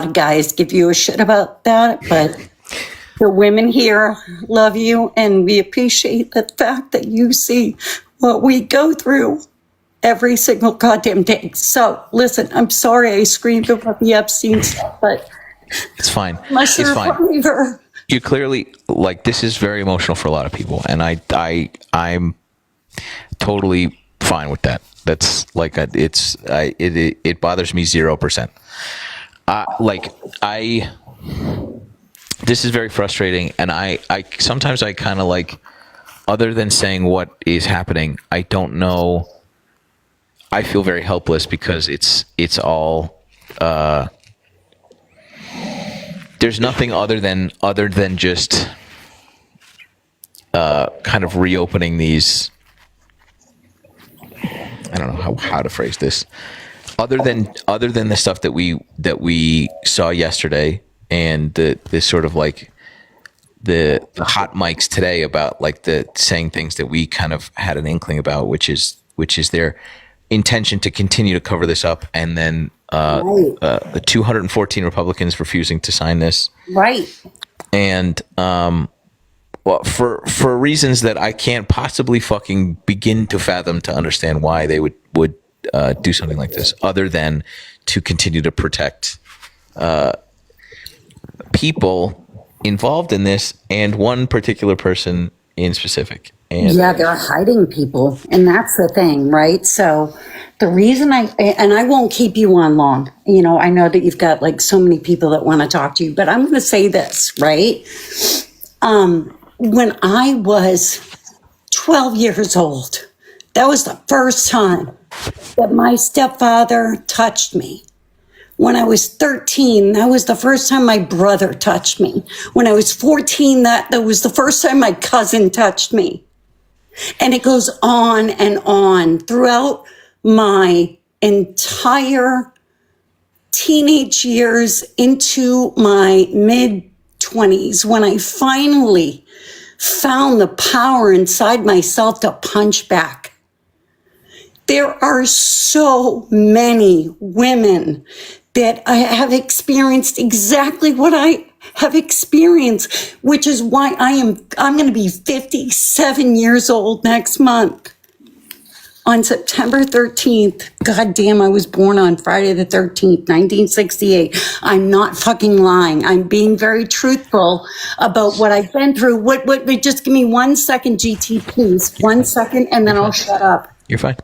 of guys give you a shit about that, but the women here love you, and we appreciate the fact that you see what we go through every single goddamn day. So, listen, I'm sorry I screamed about the Epstein stuff, but it's fine. I'm a It's fine. survivor. You clearly, like, this is very emotional for a lot of people, and I'm totally fine with that. That's like it bothers me 0%. This is very frustrating, and I sometimes I kind of like, other than saying what is happening, I don't know. I feel very helpless because it's all there's nothing other than just kind of reopening these. I don't know how to phrase this. Other than the stuff that we saw yesterday, and the sort of like the hot mics today about like the saying things that we kind of had an inkling about, which is their intention to continue to cover this up, and then the 214 Republicans refusing to sign this, right? And well, for reasons that I can't possibly fucking begin to fathom to understand why they would do something like this, other than to continue to protect people involved in this, and one particular person in specific. And yeah, they're hiding people, and that's the thing, right? So the reason I won't keep you on long, you know, I know that you've got like so many people that want to talk to you, but I'm going to say this, right? When I was 12 years old, that was the first time that my stepfather touched me. When I was 13, that was the first time my brother touched me. When I was 14, that was the first time my cousin touched me. And it goes on and on throughout my entire teenage years into my mid-20s, when I finally found the power inside myself to punch back. There are so many women that I have experienced exactly what I have experienced, which is why I'm going to be 57 years old next month. On September 13th, goddamn, I was born on Friday the 13th, 1968. I'm not fucking lying. I'm being very truthful about what I've been through. Just give me 1 second, GT, please. 1 second, and then I'll shut up. You're fine.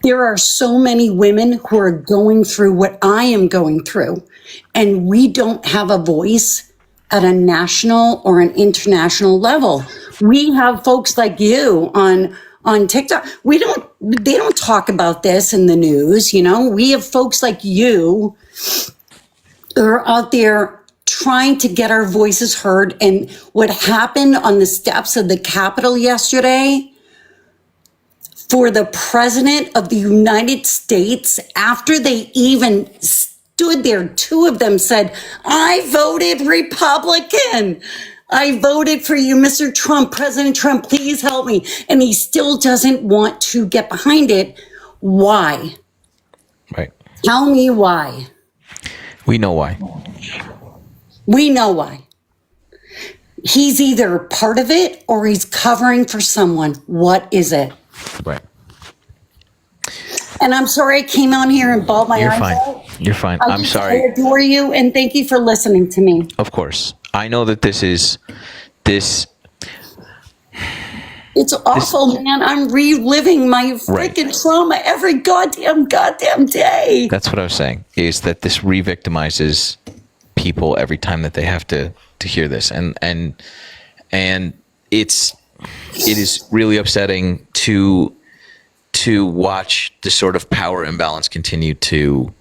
There are so many women who are going through what I am going through, and we don't have a voice at a national or an international level. We have folks like you on TikTok. They don't talk about this in the news, you know. We have folks like you who are out there trying to get our voices heard. And what happened on the steps of the Capitol yesterday, for the President of the United States, after they even stood there, two of them said, "I voted Republican. I voted for you, Mr. Trump, President Trump, please help me." And he still doesn't want to get behind it. Why? Right. Tell me why. We know why. We know why. He's either part of it or he's covering for someone. What is it? Right. And I'm sorry I came on here and bawled my eyes out. You're fine. I'm sorry. I adore you, and thank you for listening to me. Of course. I know that this. It's awful, man. I'm reliving my freaking trauma every goddamn day. That's what I was saying, is that this re-victimizes people every time that they have to hear this. And it is really upsetting to watch the sort of power imbalance continue to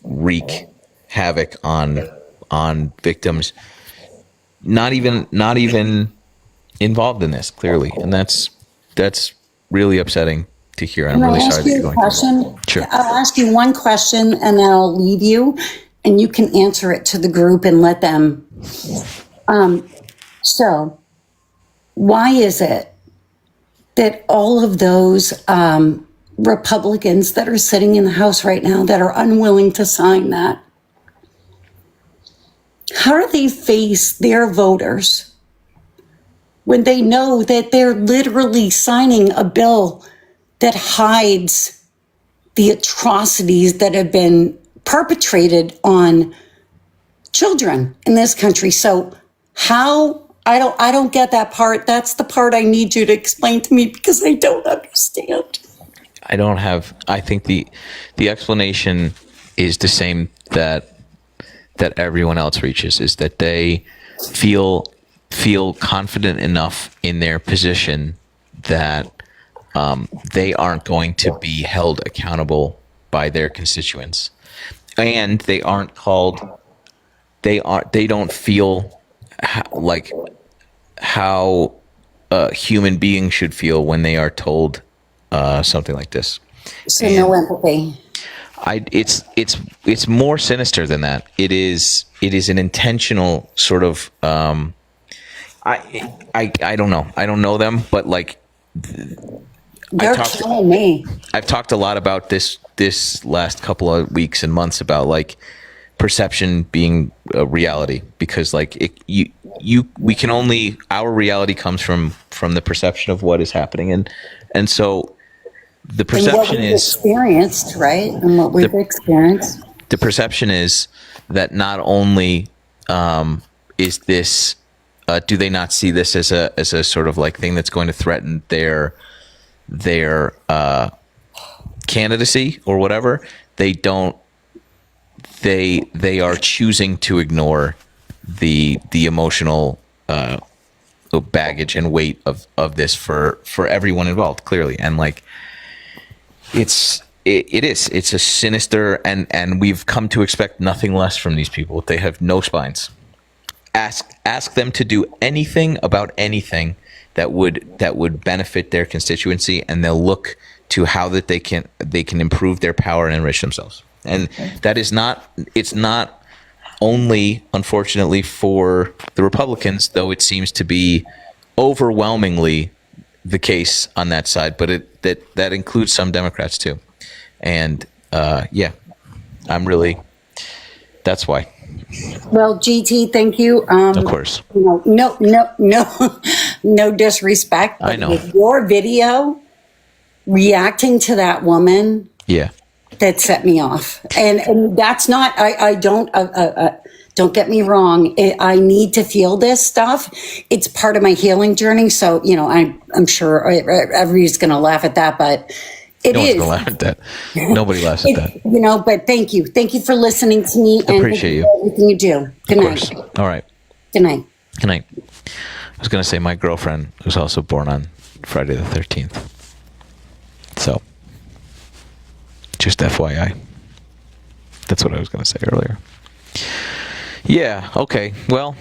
wreak havoc on victims not even involved in this, clearly. And that's really upsetting to hear. I'm really sorry that you're going through that. Sure. I'll ask you one question and then I'll leave you, and you can answer it to the group and let them. So why is it that all of those Republicans that are sitting in the House right now that are unwilling to sign that? How do they face their voters when they know that they're literally signing a bill that hides the atrocities that have been perpetrated on children in this country? So how, I don't get that part. That's the part I need you to explain to me because I don't understand. I think the explanation is the same that everyone else reaches, is that they feel confident enough in their position that they aren't going to be held accountable by their constituents, and they don't feel like how a human being should feel when they are told something like this. So no empathy. It's more sinister than that. It is an intentional sort of I don't know. I don't know them, but like They're killing me. I've talked a lot about this last couple of weeks and months about like perception being a reality, because like we can only, our reality comes from the perception of what is happening, and so the perception is experienced, right? And what we've experienced. The perception is that not only is this, do they not see this as a sort of like thing that's going to threaten their candidacy or whatever, they don't. They are choosing to ignore the emotional baggage and weight of this for everyone involved, clearly, and like it's a sinister, and we've come to expect nothing less from these people. They have no spines. Ask them to do anything about anything that would benefit their constituency, and they'll look to how that they can improve their power and enrich themselves. And that is not, it's not only, unfortunately, for the Republicans, though it seems to be overwhelmingly the case on that side, but that includes some Democrats too. And I'm really, that's why. Well, GT, thank you. Of course. No disrespect. I know. With your video reacting to that woman. Yeah. That set me off. And that's not, I don't get me wrong. I need to feel this stuff. It's part of my healing journey. So, I'm sure everybody's going to laugh at that, but it is. No one's going to laugh at that. Nobody laughs at that. But thank you. Thank you for listening to me. And appreciate you. Everything you do. Good night. All right. Good night. Good night. I was going to say my girlfriend was also born on Friday the 13th. So, just FYI. That's what I was going to say earlier. Yeah, okay. Well,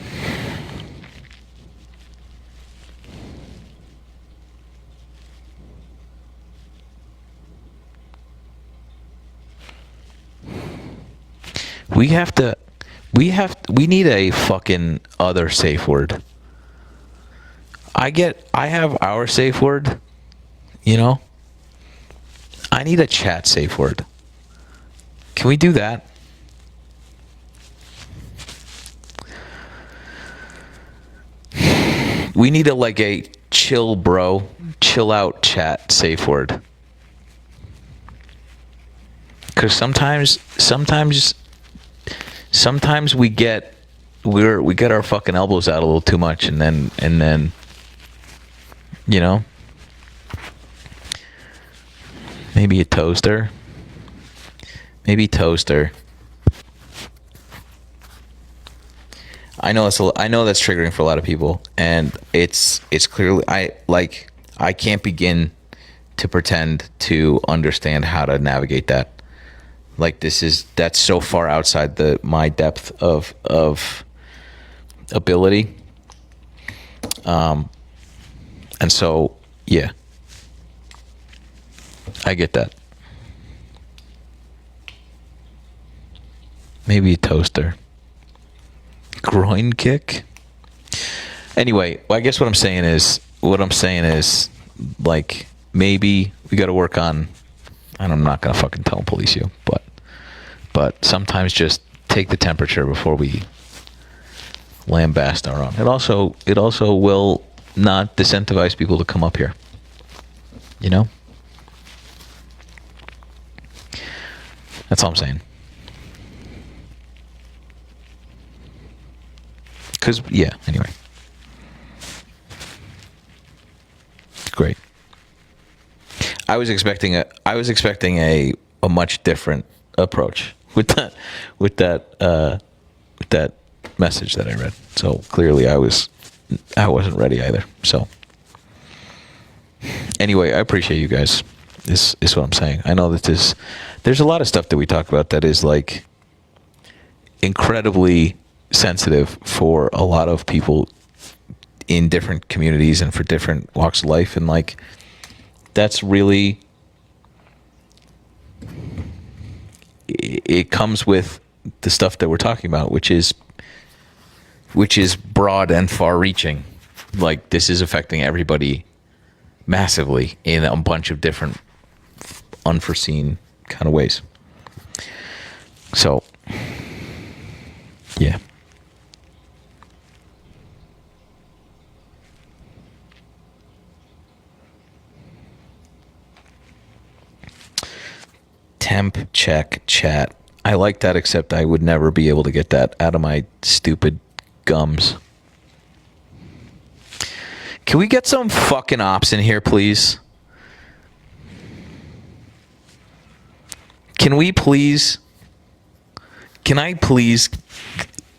we need a fucking other safe word. I have our safe word, I need a chat safe word. Can we do that? We need a chill out chat safe word. Because sometimes we get our fucking elbows out a little too much, and then maybe a toaster. Maybe toaster. I know that's triggering for a lot of people, and it's clearly I can't begin to pretend to understand how to navigate that. Like that's so far outside my depth of ability. And so yeah, I get that. Maybe a toaster. Groin kick. Anyway, I guess what I'm saying is like maybe we got to work on And I'm not gonna fucking police you, but sometimes just take the temperature before we lambast our own. It also will not disincentivize people to come up here. You know? That's all I'm saying. Cause yeah, anyway. Great. I was expecting a much different approach with that message that I read. So clearly I wasn't ready either. So anyway, I appreciate you guys. This is what I'm saying. I know that there's a lot of stuff that we talk about that is like incredibly sensitive for a lot of people in different communities and for different walks of life, and like that's really, it comes with the stuff that we're talking about, which is broad and far-reaching. Like this is affecting everybody massively in a bunch of different unforeseen kind of ways. So yeah. Temp check chat. I like that, except I would never be able to get that out of my stupid gums. Can we get some fucking ops in here, please? Can I please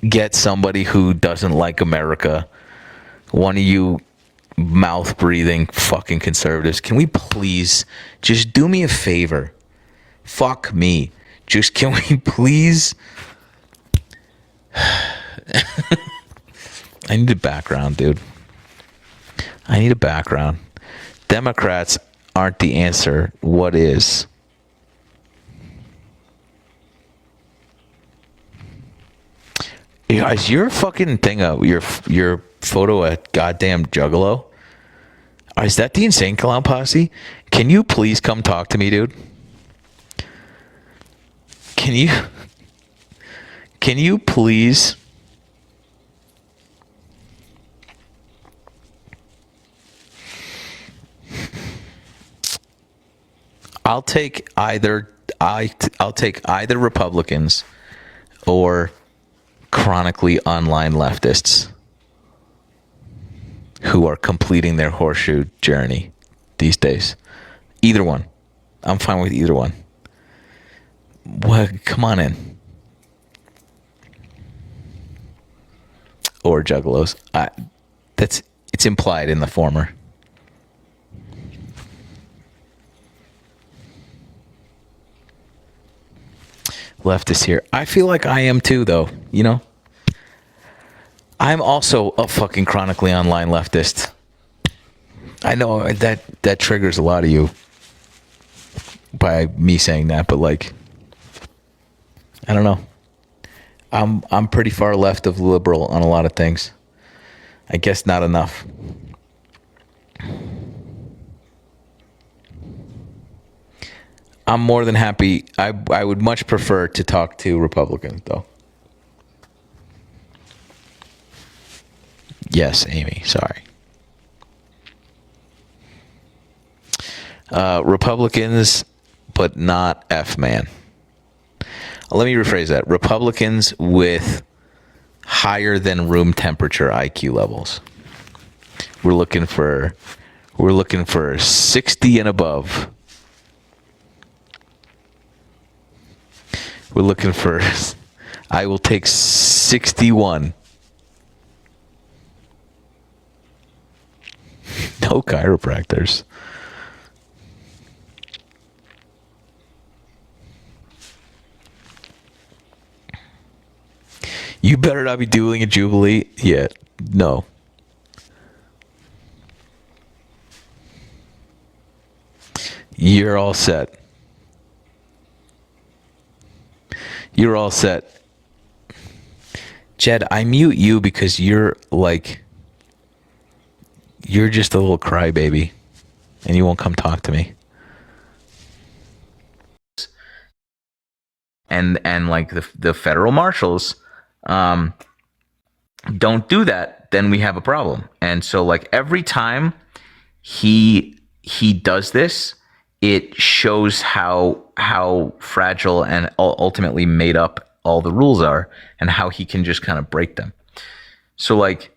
get somebody who doesn't like America? One of you mouth-breathing fucking conservatives. Can we please just do me a favor? Fuck me. Just can we please? I need a background, dude. I need a background. Democrats aren't the answer. What is? Is your fucking thing your photo a goddamn juggalo? Is that the Insane Clown Posse? Can you please come talk to me, dude? Can you please? I'll take either Republicans or chronically online leftists who are completing their horseshoe journey these days. Either one. I'm fine with either one. Well, come on in. Or juggalos. It's implied in the former. Leftist here. I feel like I am too, though. You know? I'm also a fucking chronically online leftist. I know that triggers a lot of you by me saying that, but like, I don't know. I'm pretty far left of liberal on a lot of things. I guess not enough. I'm more than happy. I would much prefer to talk to Republicans, though. Yes, Amy. Sorry. Republicans, but not F-man. Let me rephrase that. Republicans with higher than room temperature IQ levels. We're looking for 60 and above. We're looking for, I will take 61. No chiropractors. You better not be dueling a Jubilee yet. No. You're all set. You're all set. Jed, I mute you because you're just a little crybaby and you won't come talk to me. and like the federal marshals don't do that, then we have a problem. And so like every time he does this, it shows how fragile and ultimately made up all the rules are, and how he can just kind of break them. So like,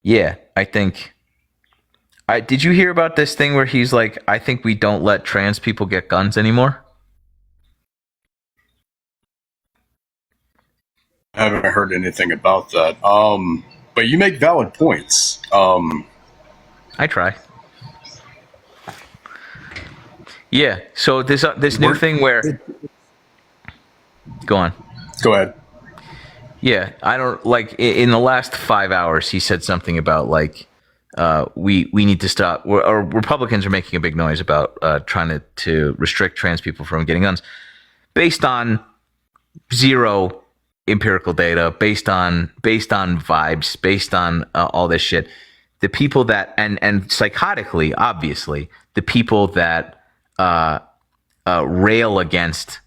yeah, I think. Did you hear about this thing where he's like, I think we don't let trans people get guns anymore? I haven't heard anything about that. But you make valid points. I try. Yeah. So this new thing where, go on. Go ahead. Yeah, I don't like in the last 5 hours he said something about like we need to stop, or Republicans are making a big noise about trying to restrict trans people from getting guns based on zero empirical data, based on vibes, based on all this shit. The people that and psychotically, obviously, the people that rail against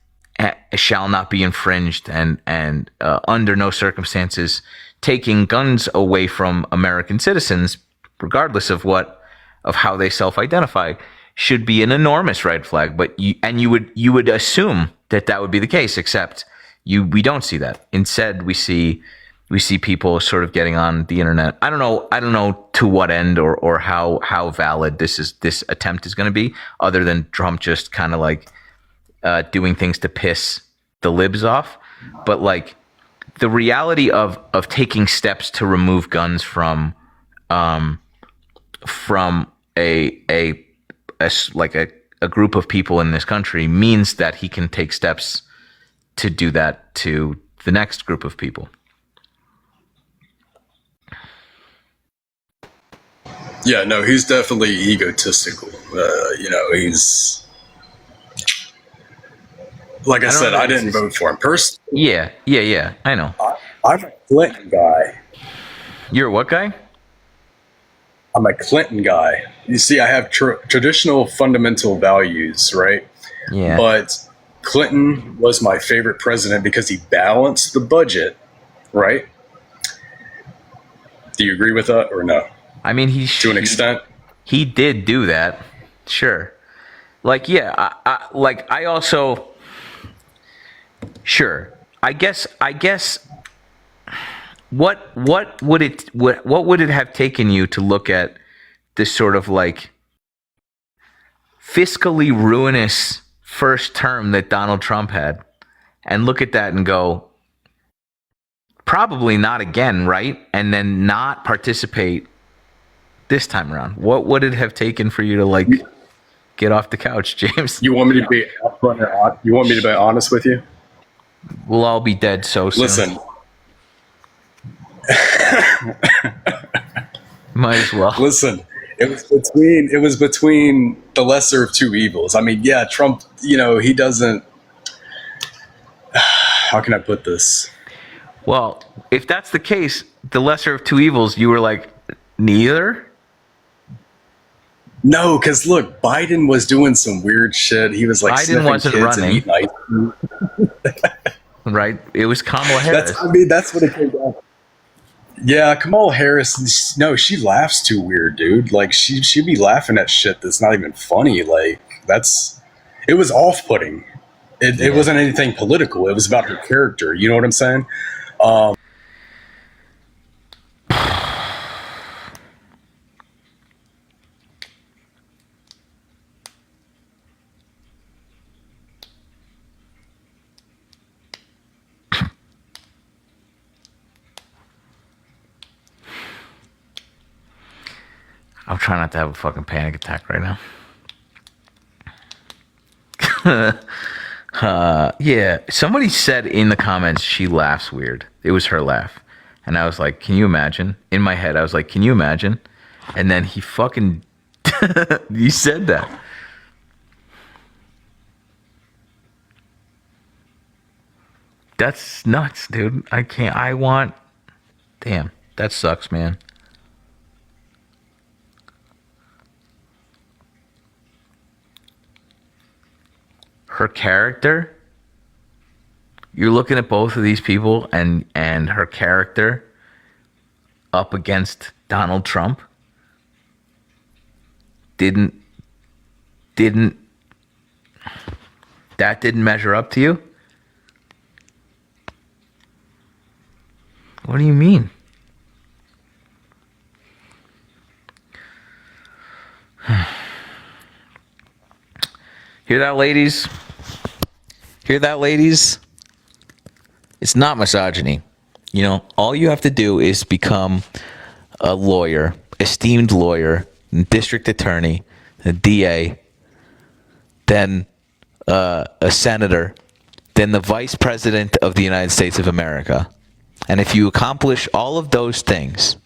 shall not be infringed and under no circumstances taking guns away from American citizens, regardless of how they self-identify, should be an enormous red flag. But you would assume that would be the case, except we don't see that. Instead, we see people sort of getting on the internet. I don't know to what end or how valid this attempt is going to be, other than Trump just kind of like doing things to piss the libs off. But like the reality of taking steps to remove guns from a group of people in this country means that he can take steps to do that to the next group of people. Yeah, no, he's definitely egotistical. He's, like I said, I didn't vote for him personally. Yeah, I know. I'm a Clinton guy. You're a what guy? I'm a Clinton guy. You see, I have traditional fundamental values, right? Yeah. But Clinton was my favorite president because he balanced the budget, right? Do you agree with that or no? I mean, to an extent, he did do that. Sure. Like, yeah, I also, sure. I guess what would it have taken you to look at this sort of like fiscally ruinous first term that Donald Trump had and look at that and go, probably not again, right? And then not participate this time around? What would it have taken for you to like get off the couch, James? You want me to be upfront or you want me to be honest with you? We'll all be dead so soon. Listen. Might as well. Listen, it was between the lesser of two evils. I mean, yeah, Trump, he doesn't, how can I put this? Well, if that's the case, the lesser of two evils, you were like, neither? No, because look, Biden was doing some weird shit. He was like Biden wasn't running. Right? It was Kamala Harris. That's what it came down to. Yeah, Kamala Harris, no, she laughs too weird, dude. Like, she'd be laughing at shit that's not even funny. Like, it was off-putting. It wasn't anything political. It was about her character. You know what I'm saying? I'm trying not to have a fucking panic attack right now. Yeah, somebody said in the comments she laughs weird. It was her laugh. And I was like, can you imagine? In my head, I was like, can you imagine? And then he fucking, he said that. That's nuts, dude. Damn, that sucks, man. Her character? you're looking at both of these people and her character up against Donald Trump. Didn't that didn't measure up to you? What do you mean? Hear that, ladies? Hear that, ladies? It's not misogyny. You know, all you have to do is become a lawyer, esteemed lawyer, district attorney, a DA, then a senator, then the vice president of the United States of America. And if you accomplish all of those things,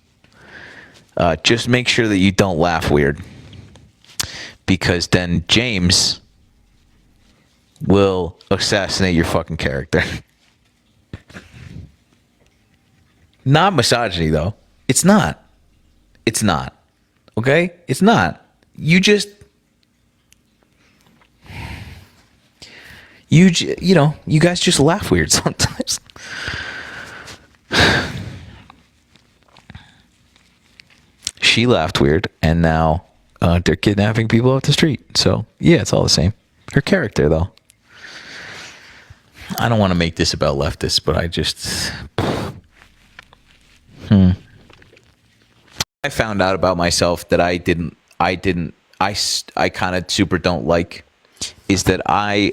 just make sure that you don't laugh weird. Because then James will assassinate your fucking character. Not misogyny, though. It's not. It's not. Okay? It's not. You just... You know, you guys just laugh weird sometimes. She laughed weird, and now they're kidnapping people off the street. So, yeah, it's all the same. Her character, though. I don't want to make this about leftists, but I just... I found out about myself that I kind of super don't like is that I'm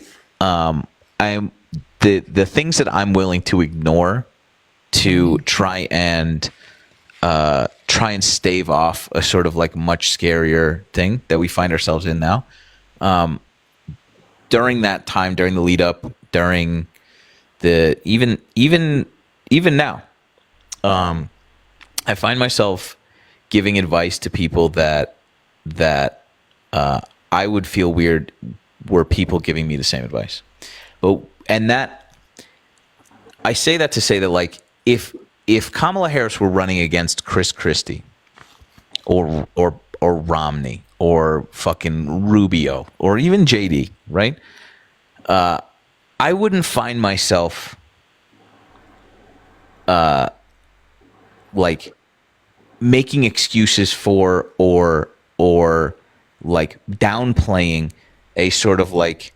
the things that I'm willing to ignore to try and stave off a sort of like much scarier thing that we find ourselves in now. During that time, during the lead up, during the even now, I find myself giving advice to people that I would feel weird were people giving me the same advice. And that I say that to say that, like, if Kamala Harris were running against Chris Christie or Romney or fucking Rubio or even JD, right? I wouldn't find myself like making excuses for or like downplaying a sort of like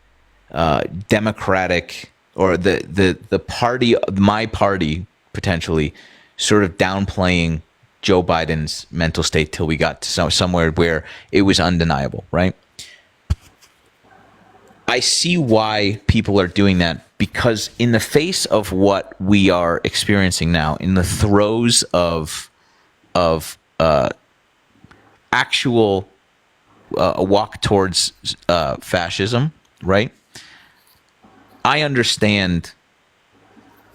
Democratic or the party, my party potentially sort of downplaying Joe Biden's mental state till we got to somewhere where it was undeniable, right? I see why people are doing that, because in the face of what we are experiencing now, in the throes of actual a walk towards fascism, right? I understand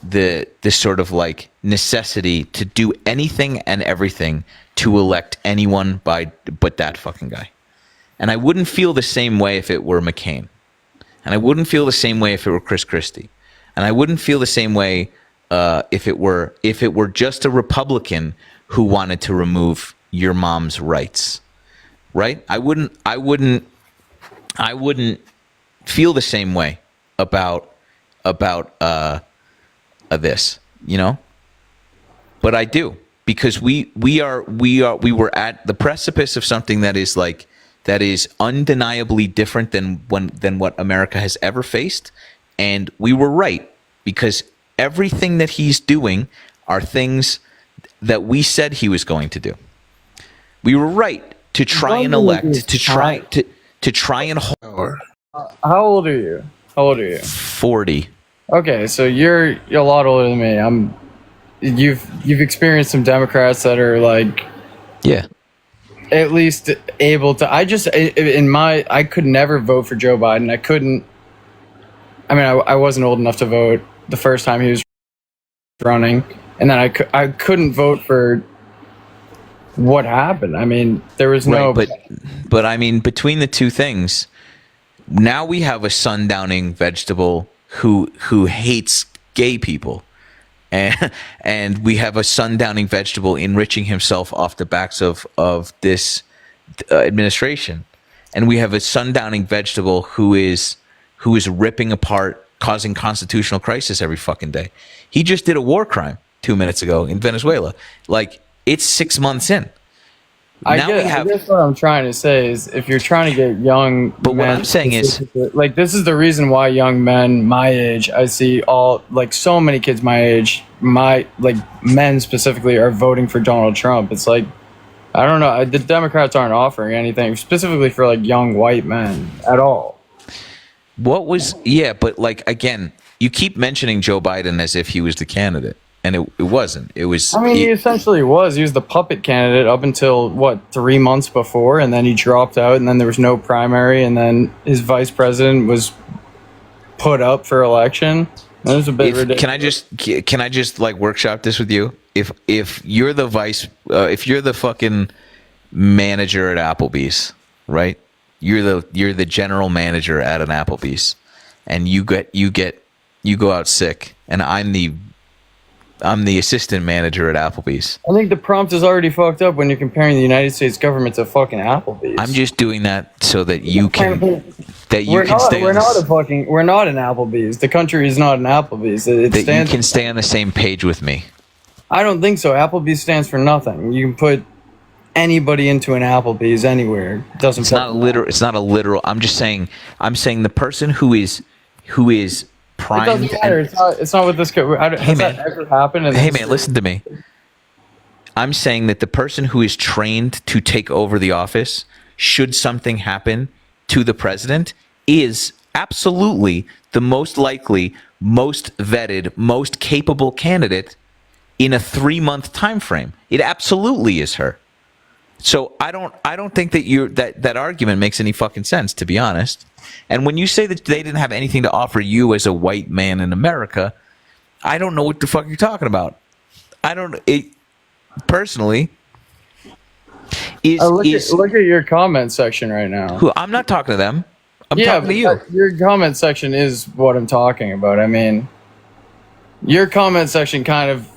the sort of like necessity to do anything and everything to elect anyone but that fucking guy. And I wouldn't feel the same way if it were McCain. And I wouldn't feel the same way if it were Chris Christie. And I wouldn't feel the same way if it were just a Republican who wanted to remove your mom's rights. Right? I wouldn't feel the same way about this, you know? But I do, because we were at the precipice of something that is undeniably different than what America has ever faced, and we were right, because everything that he's doing are things that we said he was going to do. We were right to try and elect, to try and hold. How old are you? 40. Okay, so you're a lot older than me. You've experienced some Democrats that are like, Yeah. at least able to. I could never vote for Joe Biden. I wasn't old enough to vote the first time he was running, and then I couldn't vote for what happened. I mean, there was no. Right, but I mean, between the two things, now we have a sundowning vegetable who hates gay people, and we have a sundowning vegetable enriching himself off the backs of this administration, and we have a sundowning vegetable who is ripping apart causing constitutional crisis every fucking day. He just did a war crime 2 minutes ago in Venezuela. Like, it's 6 months in. I guess what I'm trying to say is, if you're trying to get young, but what I'm saying is, like, this is the reason why young men my age, I see so many kids my age, men specifically, are voting for Donald Trump. It's like, I don't know, the Democrats aren't offering anything specifically for like young white men at all. but like, again, you keep mentioning Joe Biden as if he was the candidate. And it wasn't. It was. I mean, he essentially was. He was the puppet candidate up until 3 months before, and then he dropped out, and then there was no primary, and then his vice president was put up for election. That was a bit ridiculous. Can I just like workshop this with you? If you're the if you're the fucking manager at Applebee's, right? You're the general manager at an Applebee's, and you go out sick, and I'm the assistant manager at Applebee's. I think the prompt is already fucked up when you're comparing the United States government to fucking Applebee's. I'm just doing that so that you can We're not an Applebee's. The country is not an Applebee's. You can stay on the same page with me. I don't think so. Applebee's stands for nothing. You can put anybody into an Applebee's anywhere. It's not a literal. I'm saying the person who is primed. It doesn't matter. It's not what this. Has that ever happened? Hey man, listen to me. I'm saying that the person who is trained to take over the office, should something happen to the president, is absolutely the most likely, most vetted, most capable candidate in a 3-month time frame. It absolutely is her. So I don't think that that argument makes any fucking sense, to be honest. And when you say that they didn't have anything to offer you as a white man in America, I don't know what the fuck you're talking about. Personally. Look at your comment section right now. I'm not talking to them. I'm talking to you. Your comment section is what I'm talking about. I mean, your comment section kind of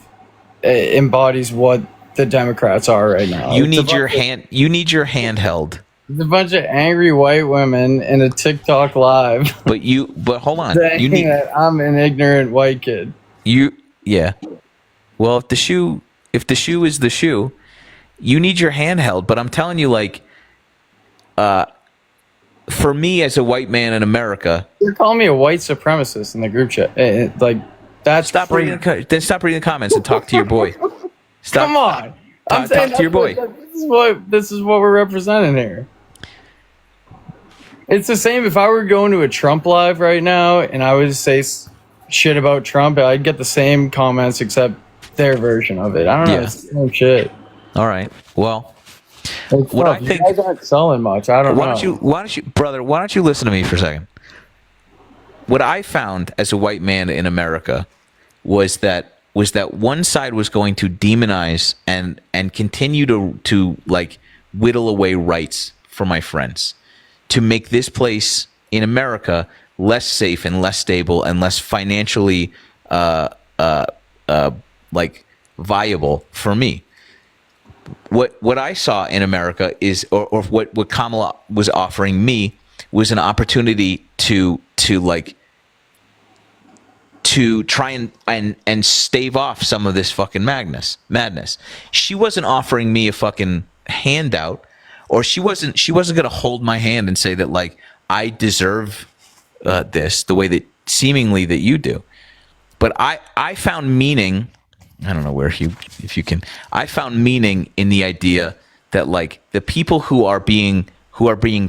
embodies what the Democrats are right now. You need your hand held. There's a bunch of angry white women in a TikTok live. But hold on. Saying that I'm an ignorant white kid. Well, if the shoe is the shoe, you need your hand held. But I'm telling you, like, for me as a white man in America, you're calling me a white supremacist in the group chat. Stop reading the comments and talk to your boy. Come on. Talk to your boy. This is what we're representing here. It's the same if I were going to a Trump live right now and I would say shit about Trump, I'd get the same comments except their version of it. I don't know. Yeah. It's the same shit. All right. Well, what I think, you guys aren't selling much. I don't know. Why don't you listen to me for a second? What I found as a white man in America was that one side was going to demonize and continue to like whittle away rights for my friends, to make this place in America less safe and less stable and less financially like viable for me. What I saw in America is, or what Kamala was offering me, was an opportunity to try and stave off some of this fucking madness. She wasn't offering me a fucking handout, or she wasn't going to hold my hand and say that, like, I deserve this the way that seemingly that you do. But I found meaning. I don't know if you can. I found meaning in the idea that, like, the people who are being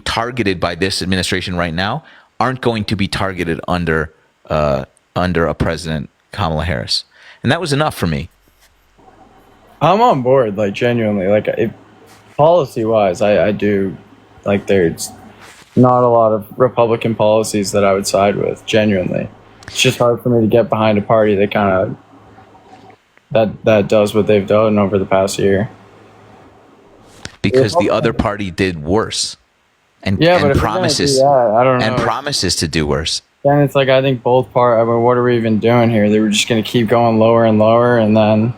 targeted by this administration right now aren't going to be targeted under a president, Kamala Harris. And that was enough for me. I'm on board, like, genuinely. Like, policy-wise, I do, like, there's not a lot of Republican policies that I would side with, genuinely. It's just hard for me to get behind a party that kind of, that does what they've done over the past year. Because the other party did worse. And promises promises to do worse. Then it's like, I think both I mean, what are we even doing here? They were just going to keep going lower and lower, and then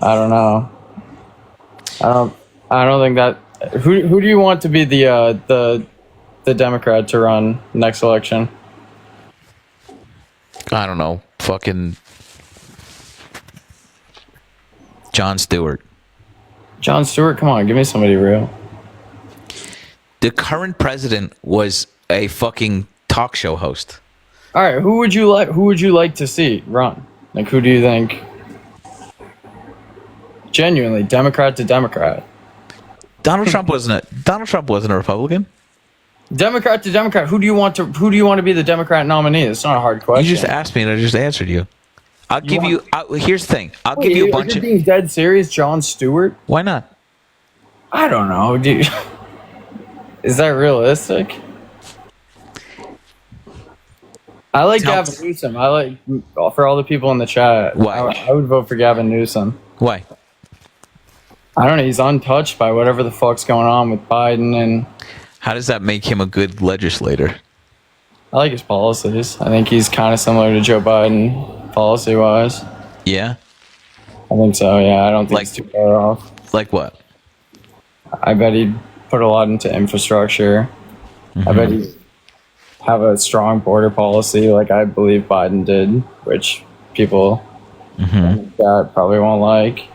I don't know. I don't think that. Who do you want to be the Democrat to run next election? I don't know, fucking Jon Stewart. Jon Stewart, come on, give me somebody real. The current president was a fucking talk show host. All right, who would you like to see run? Like, who do you think? Genuinely, Democrat to Democrat. Donald Trump wasn't a Republican. Democrat to Democrat. Who do you want to be the Democrat nominee? It's not a hard question. You just asked me and I just answered you. Here's the thing. I'll give you a bunch You're of. being dead serious, Jon Stewart? Why not? I don't know, dude. Is that realistic? I like Gavin Newsom. For all the people in the chat. Why? I would vote for Gavin Newsom. Why? I don't know. He's untouched by whatever the fuck's going on with Biden, and How does that make him a good legislator? I like his policies. I think he's kind of similar to Joe Biden, policy-wise. Yeah. I think so. Yeah, I don't think Like- it's too far off. Like what? I bet he'd put a lot into infrastructure. I bet he'd have a strong border policy like I believe Biden did, which people that probably won't like.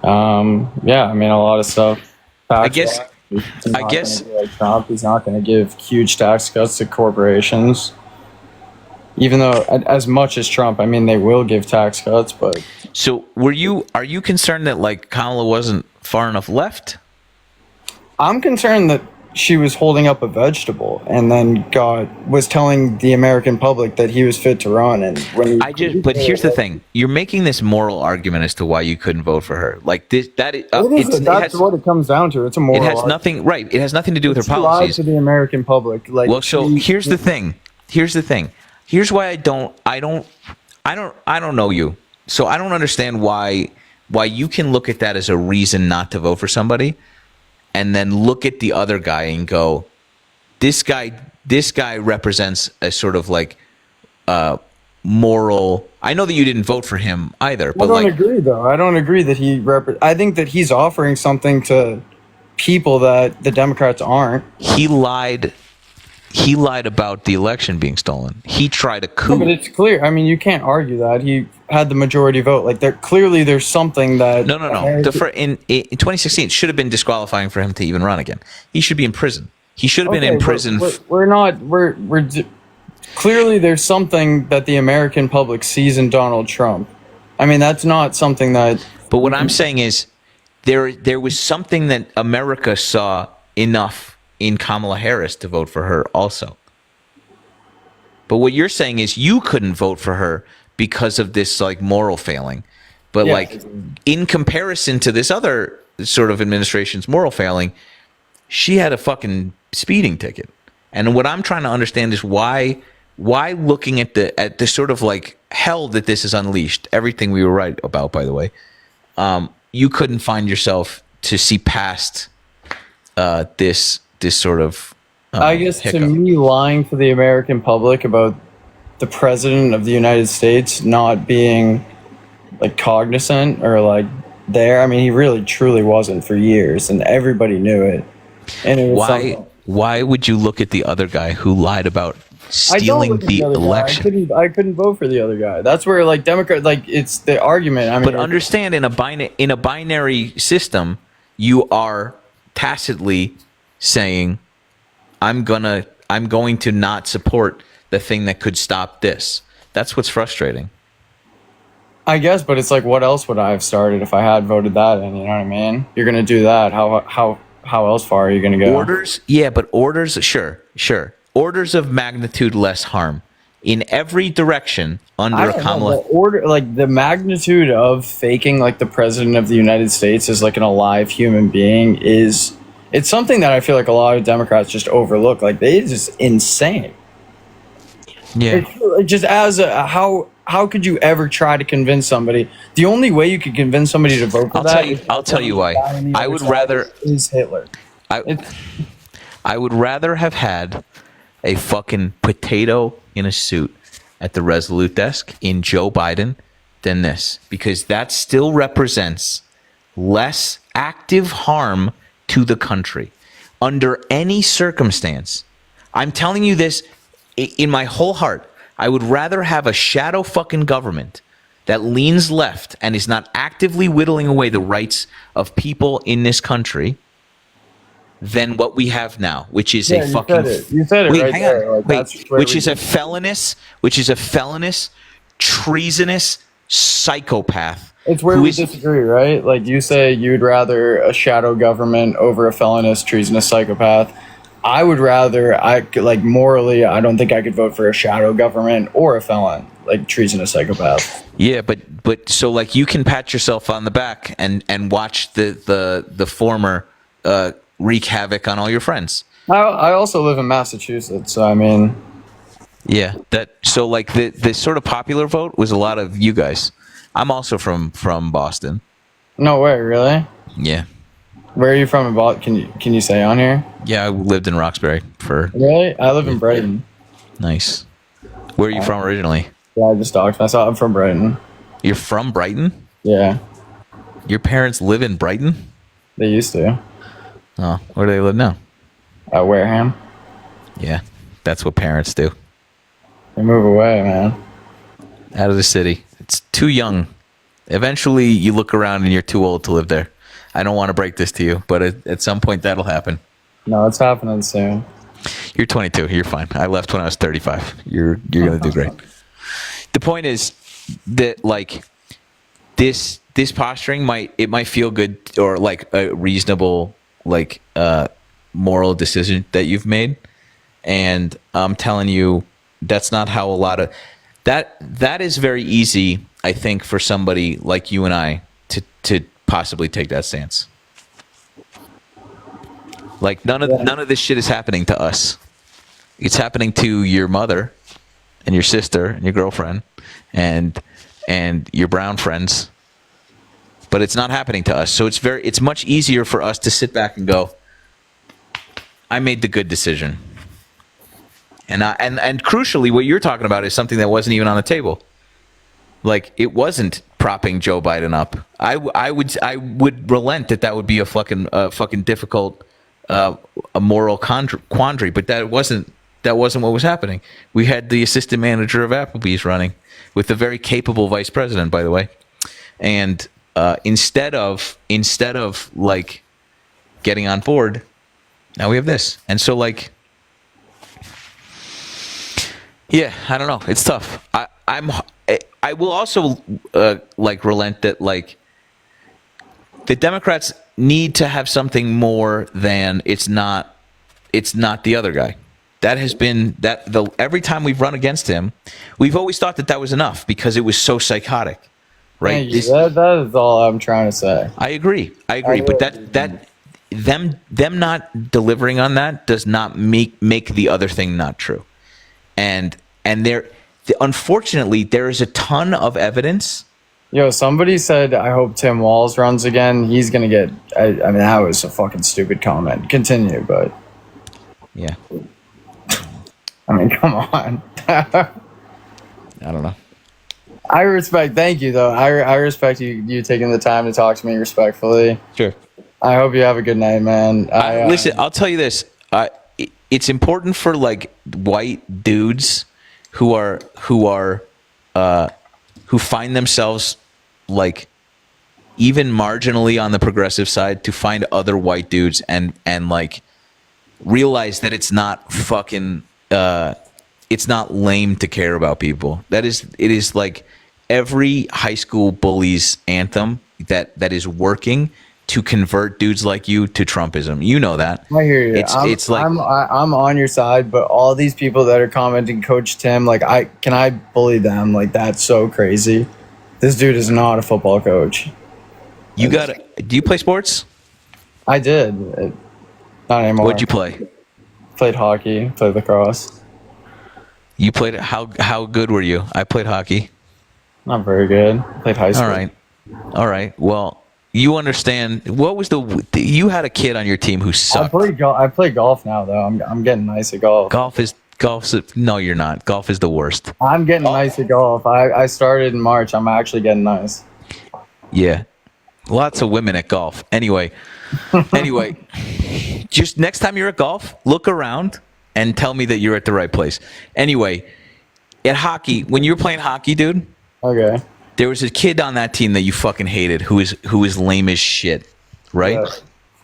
Yeah, I mean, a lot of stuff. I guess- He's not gonna be like Trump. He's not going to give huge tax cuts to corporations. Even though, as much as Trump, I mean, they will give tax cuts, but So are you concerned that like Kamala wasn't far enough left? I'm concerned that she was holding up a vegetable and then was telling the American public that he was fit to run. And But here's the thing: you're making this moral argument as to why you couldn't vote for her. Like this, that's what it comes down to. It's a moral. It has nothing, right? It has nothing to do with her She lied policies. to the American public. Like, Well, so here's the thing. Here's why I don't know you. So I don't understand why you can look at that as a reason not to vote for somebody, and then look at the other guy and go, this guy represents a sort of like moral. I know that you didn't vote for him either, but I don't agree though. I don't agree that I think that he's offering something to people that the Democrats aren't. he lied about the election being stolen. He tried a coup. No, but it's clear. I mean, you can't argue that he had the majority vote. Like, there's something that. No. In 2016, it should have been disqualifying for him to even run again. He should be in prison. He should have been in prison. Clearly there's something that the American public sees in Donald Trump. I mean, that's not something that. But what I'm saying is, there was something that America saw enough in Kamala Harris to vote for her also. But what you're saying is you couldn't vote for her because of this like moral failing. But Yeah. like in comparison to this other sort of administration's moral failing, she had a fucking speeding ticket. And what I'm trying to understand is why looking at the sort of like hell that this has unleashed, everything we were right about, by the way, you couldn't find yourself to see past this sort of I guess hiccup. to me, lying to the American public about the president of the United States not being like cognizant or like there. I mean, he really truly wasn't for years, and everybody knew it. And it was why would you look at the other guy who lied about I don't stealing look at the other guy. election? I couldn't vote for the other guy. That's where like Democrat, like it's the argument. I mean, But understand, in a binary system, you are tacitly saying, I'm going to not support the thing that could stop this. That's what's frustrating. I guess, but it's like, what else would I have started if I had voted that in? You know what I mean? You're gonna do that. How else far are you gonna go? Orders, yeah, but orders, sure. Orders of magnitude less harm in every direction under I a don't Kamala. know, the order, like the magnitude of faking like the president of the United States as like an alive human being it's something that I feel like a lot of Democrats just overlook. Like it's just insane. Yeah. It's just how could you ever try to convince somebody? The only way you could convince somebody to vote for I'll tell you why. I would rather is Hitler. I would rather have had a fucking potato in a suit at the Resolute desk in Joe Biden than this, because that still represents less active harm to the country under any circumstance. I'm telling you this in my whole heart. I would rather have a shadow fucking government that leans left and is not actively whittling away the rights of people in this country than what we have now, which is a fucking. You said it wait, right hang there. on. Like, Wait, that's where which we- is a felonious, treasonous psychopath. It's where who we is- disagree, right? Like you say you'd rather a shadow government over a felonious, treasonous psychopath. I would rather, morally, I don't think I could vote for a shadow government or a felon, like treasonous psychopath. Yeah, but so like you can pat yourself on the back and watch the former wreak havoc on all your friends. I also live in Massachusetts, so I mean, Yeah, so like the sort of popular vote was a lot of you guys. I'm also from Boston. no way, really. Yeah. Where are you from? About can you say on here? Yeah, I lived in Roxbury for Really? I live in Brighton. nice. Where are you from originally? Yeah, I just doxed myself. I'm from Brighton. You're from Brighton? Yeah, Your parents live in Brighton? they used to. Oh, where do they live now? Wareham. Yeah, that's what parents do. They move away, man. Out of the city. It's too young. Eventually, you look around and you're too old to live there. I don't want to break this to you, but at some point that'll happen. No, it's happening soon. You're 22. You're fine. I left when I was 35. You're gonna do great. The point is that like this posturing might feel good or like a reasonable like moral decision that you've made, and I'm telling you that's not how a lot of that is very easy. I think for somebody like you and I to possibly take that stance. Like none of this shit is happening to us. It's happening to your mother and your sister and your girlfriend and your brown friends. But it's not happening to us. So it's much easier for us to sit back and go, I made the good decision. And crucially what you're talking about is something that wasn't even on the table. Like it wasn't propping Joe Biden up. I would relent that would be a fucking difficult a moral quandary, but that wasn't what was happening. We had the assistant manager of Applebee's running with a very capable vice president, by the way, and instead of like getting on board, now we have this, and so like, yeah, I don't know, it's tough. I will also like relent that like the Democrats need to have something more than it's not the other guy. That has been every time we've run against him, we've always thought that was enough because it was so psychotic, right? That is all I'm trying to say. I agree, but them not delivering on that does not make the other thing not true, and unfortunately there is a ton of evidence. Yo, somebody said, I hope Tim Walz runs again. He's going to get... I mean, that was a fucking stupid comment. Continue, but... Yeah. I mean, come on. I don't know. I respect... Thank you, though. I respect you taking the time to talk to me respectfully. Sure. I hope you have a good night, man. Listen, I'll tell you this. It's important for, like, white dudes who find themselves like even marginally on the progressive side to find other white dudes and like realize that it's not fucking it's not lame to care about people. It is like every high school bully's anthem that is working to convert dudes like you to Trumpism. You know that. I hear you. It's like I'm on your side, but all these people that are commenting Coach Tim, like I bully them? Like that's so crazy. This dude is not a football coach. do you play sports? I did. Not anymore. What'd you play? Played hockey, played lacrosse. You played it. How good were you? I played hockey. Not very good. Played high school. All right. Well, you understand. What was you had a kid on your team who sucked. I play golf now though. I'm getting nice at golf. No, you're not. Golf is the worst. I'm getting nice at golf. I started in March. I'm actually getting nice. Yeah. Lots of women at golf. Anyway, just next time you're at golf, look around and tell me that you're at the right place. Anyway, at hockey, when you were playing hockey, dude, Okay. there was a kid on that team that you fucking hated who is lame as shit, right? Yeah.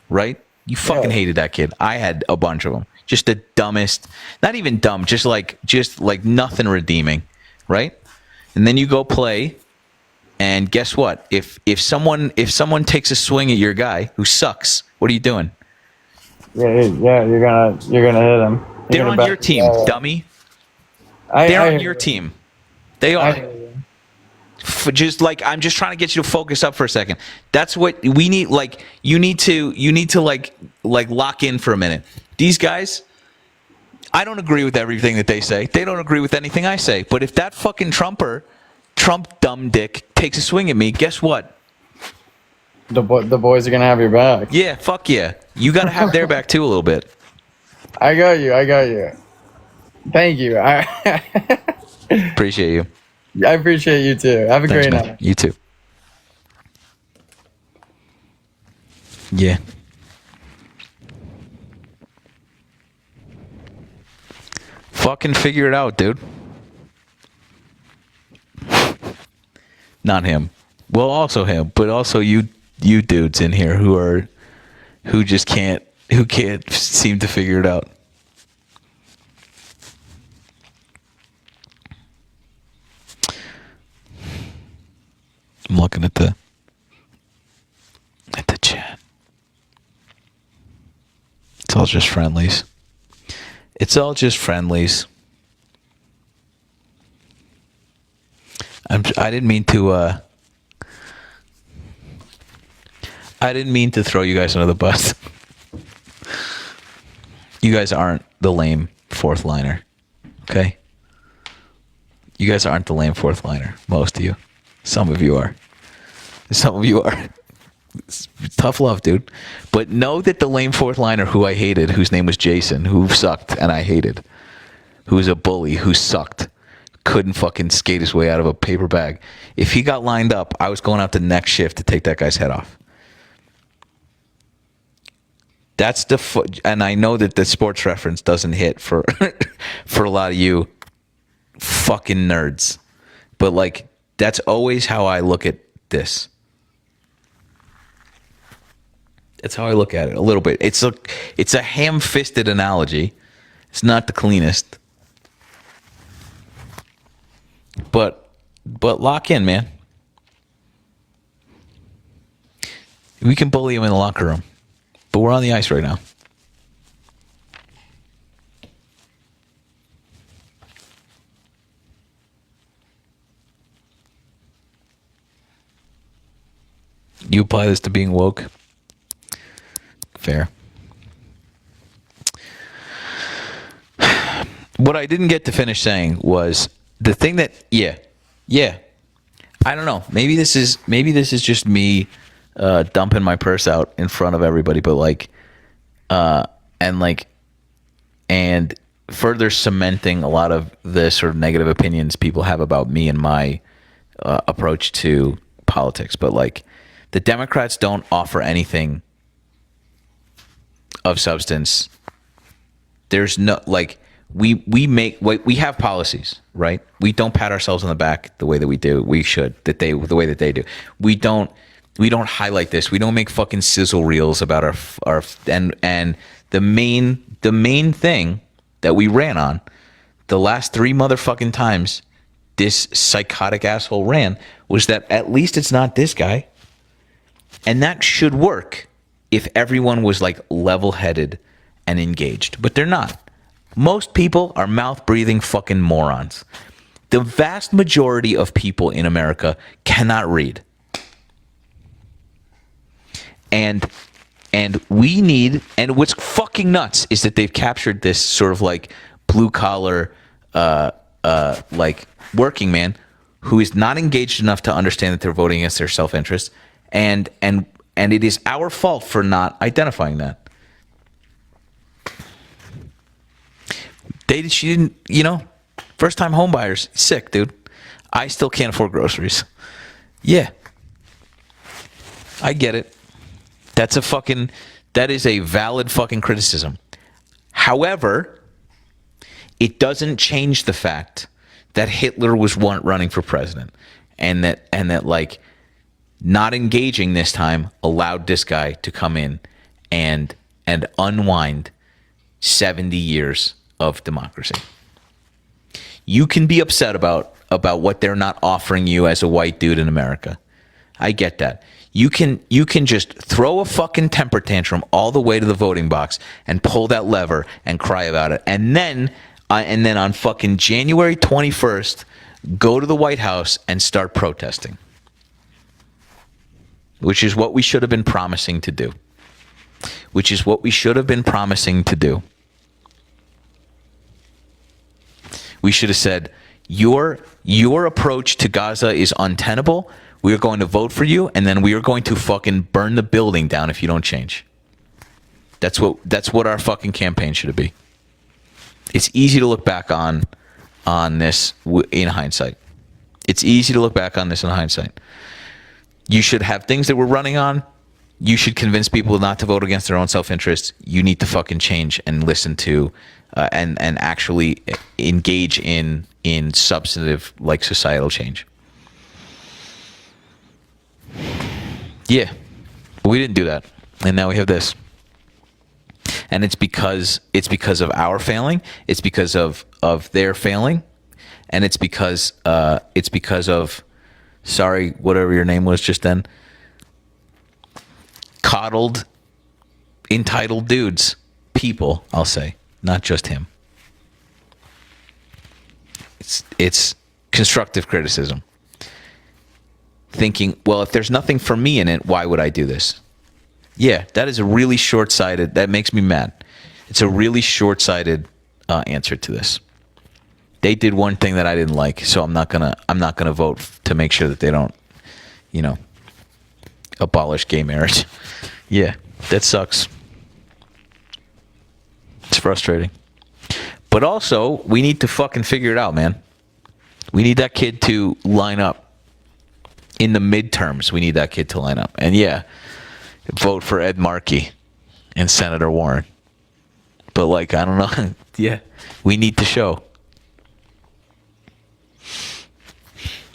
Right? You fucking Yeah. hated that kid. I had a bunch of them. Just the dumbest, not even dumb, just like nothing redeeming, right? And then you go play, and guess what? If someone takes a swing at your guy who sucks, what are you doing? Yeah. You're gonna hit him. You're They're gonna on back your the team, ball up. dummy. I They're on hear your you. team. They I are. hear you. Just like I'm just trying to get you to focus up for a second. That's what we need. Like you need to like lock in for a minute. These guys, I don't agree with everything that they say. They don't agree with anything I say. But if that fucking Trump dumb dick takes a swing at me, guess what? The boys are gonna have your back. Yeah, fuck yeah. You got to have their back too a little bit. I got you. Thank you. I Appreciate you. appreciate you too. Have a Thanks, great man. night. You too. Yeah. Fucking figure it out, dude. Not him. Well, also him, but also you dudes in here who just can't seem to figure it out. I'm looking at the chat. It's all just friendlies. It's all just friendlies. I didn't mean to throw you guys under the bus. You guys aren't the lame fourth liner. Okay? You guys aren't the lame fourth liner. Most of you. Some of you are. Some of you are. It's tough love, dude. But know that the lame fourth liner who I hated, whose name was Jason, who sucked and I hated, who was a bully, who sucked, couldn't fucking skate his way out of a paper bag. If he got lined up, I was going out the next shift to take that guy's head off. That's and I know that the sports reference doesn't hit for for a lot of you fucking nerds. But like, that's always how I look at this. That's how I look at it a little bit. It's a ham-fisted analogy. It's not the cleanest. But lock in, man. We can bully him in the locker room. But we're on the ice right now. You apply this to being woke? Fair. What I didn't get to finish saying was the thing that yeah. I don't know. Maybe this is just me dumping my purse out in front of everybody, but and further cementing a lot of the sort of negative opinions people have about me and my approach to politics. But like, the Democrats don't offer anything of substance. There's no, like, we have policies, right? We don't pat ourselves on the back the way that we do. We should, the way that they do. We don't highlight this. We don't make fucking sizzle reels about our and the main thing that we ran on the last 3 motherfucking times this psychotic asshole ran was that at least it's not this guy. And that should work if everyone was like level-headed and engaged, but they're not. Most people are mouth-breathing fucking morons. The vast majority of people in America cannot read. And we need, and what's fucking nuts is that they've captured this sort of like blue-collar like working man who is not engaged enough to understand that they're voting against their self-interest. And it is our fault for not identifying that. She didn't, first time home buyers, sick, dude. I still can't afford groceries. Yeah. I get it. That is a valid fucking criticism. However, it doesn't change the fact that Hitler was running for president, and that like not engaging this time allowed this guy to come in and unwind 70 years of democracy. You can be upset about what they're not offering you as a white dude in America. I get that. You can just throw a fucking temper tantrum all the way to the voting box and pull that lever and cry about it. And then on fucking January 21st, go to the White House and start protesting. Which is what we should have been promising to do. Which is what we should have been promising to do. We should have said, your approach to Gaza is untenable. We are going to vote for you, and then we are going to fucking burn the building down if you don't change. That's what our fucking campaign should be. It's easy to look back on this in hindsight. It's easy to look back on this in hindsight. You should have things that we're running on. You should convince people not to vote against their own self-interest. You need to fucking change and listen to and actually engage in substantive, like, societal change. Yeah, but we didn't do that, and now we have this, and it's because of our failing. It's because of their failing, and it's because of, sorry, whatever your name was just then, coddled, entitled dudes, people. I'll say, not just him. It's constructive criticism. Thinking, well, if there's nothing for me in it, why would I do this? Yeah, that is a really short-sighted. That makes me mad. It's a really short-sighted answer to this. They did one thing that I didn't like, so I'm not gonna vote to make sure that they don't, abolish gay marriage. Yeah, that sucks. It's frustrating. But also, we need to fucking figure it out, man. We need that kid to line up. In the midterms, we need that kid to line up. And yeah, vote for Ed Markey and Senator Warren. But, like, I don't know. Yeah, we need to show.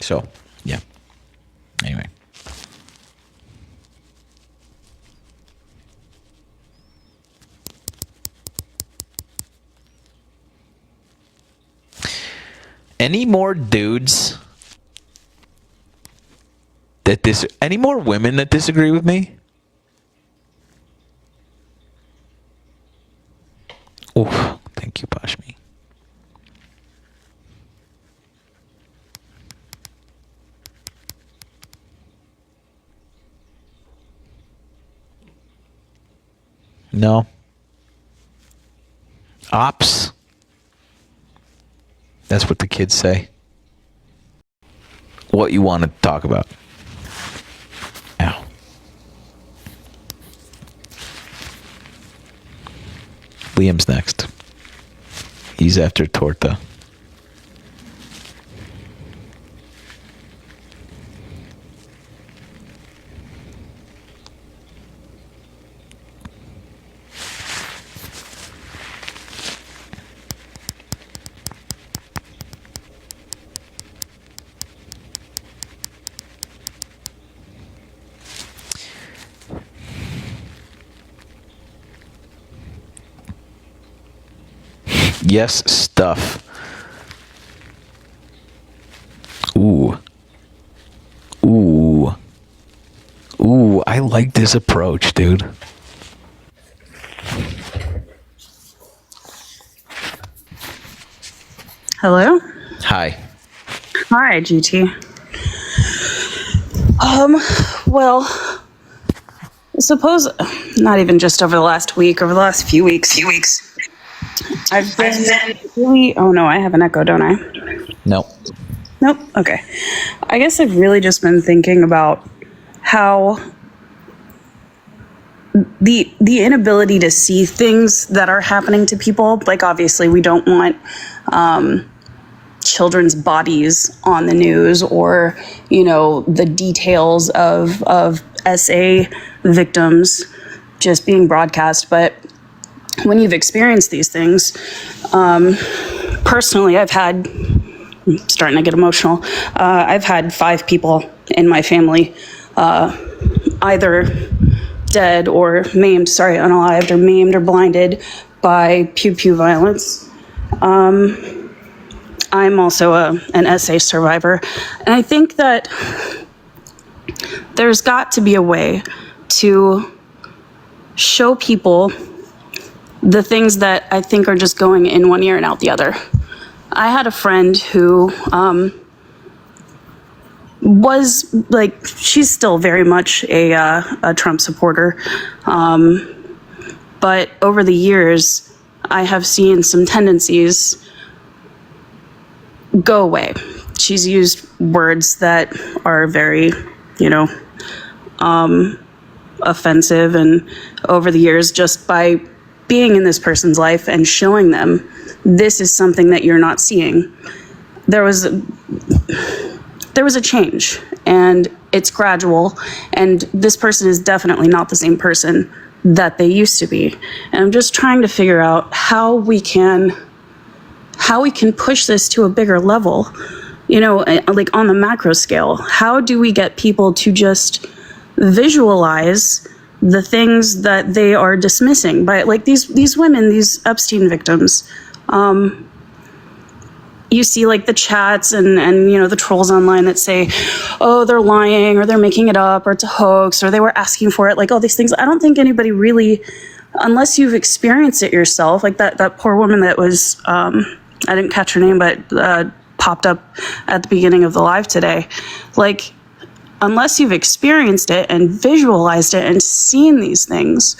So, yeah. Anyway. Any more dudes any more women that disagree with me? Oh, thank you, Pashmi. No. Ops. That's what the kids say. What you want to talk about? Ow. Liam's next. He's after Torta. Yes, stuff. Ooh. Ooh. Ooh, I like this approach, dude. Hello? Hi. Hi, GT. Well, suppose not even just over the last week, over the last few weeks. I've been really, oh no, I have an echo, don't I? No. Nope. Okay. I guess I've really just been thinking about how the inability to see things that are happening to people. Like, obviously we don't want children's bodies on the news, or, the details of SA victims just being broadcast. But when you've experienced these things, personally, I've had I'm starting to get emotional. I've had 5 people in my family either dead or maimed, sorry, unalived or maimed or blinded by pew-pew violence. I'm also an SA survivor. And I think that there's got to be a way to show people the things that I think are just going in one ear and out the other. I had a friend who was like, she's still very much a Trump supporter. But over the years, I have seen some tendencies go away. She's used words that are very, offensive. And over the years, just by being in this person's life and showing them this is something that you're not seeing, there was a change, and it's gradual, and this person is definitely not the same person that they used to be. And I'm just trying to figure out how we can push this to a bigger level, like on the macro scale. How do we get people to just visualize the things that they are dismissing by, like, these women, these Epstein victims? You see like the chats and the trolls online that say, oh, they're lying, or they're making it up, or it's a hoax, or they were asking for it, like all these things. I don't think anybody really, unless you've experienced it yourself, like that poor woman that was, I didn't catch her name, but popped up at the beginning of the live today. Like, unless you've experienced it and visualized it and seen these things,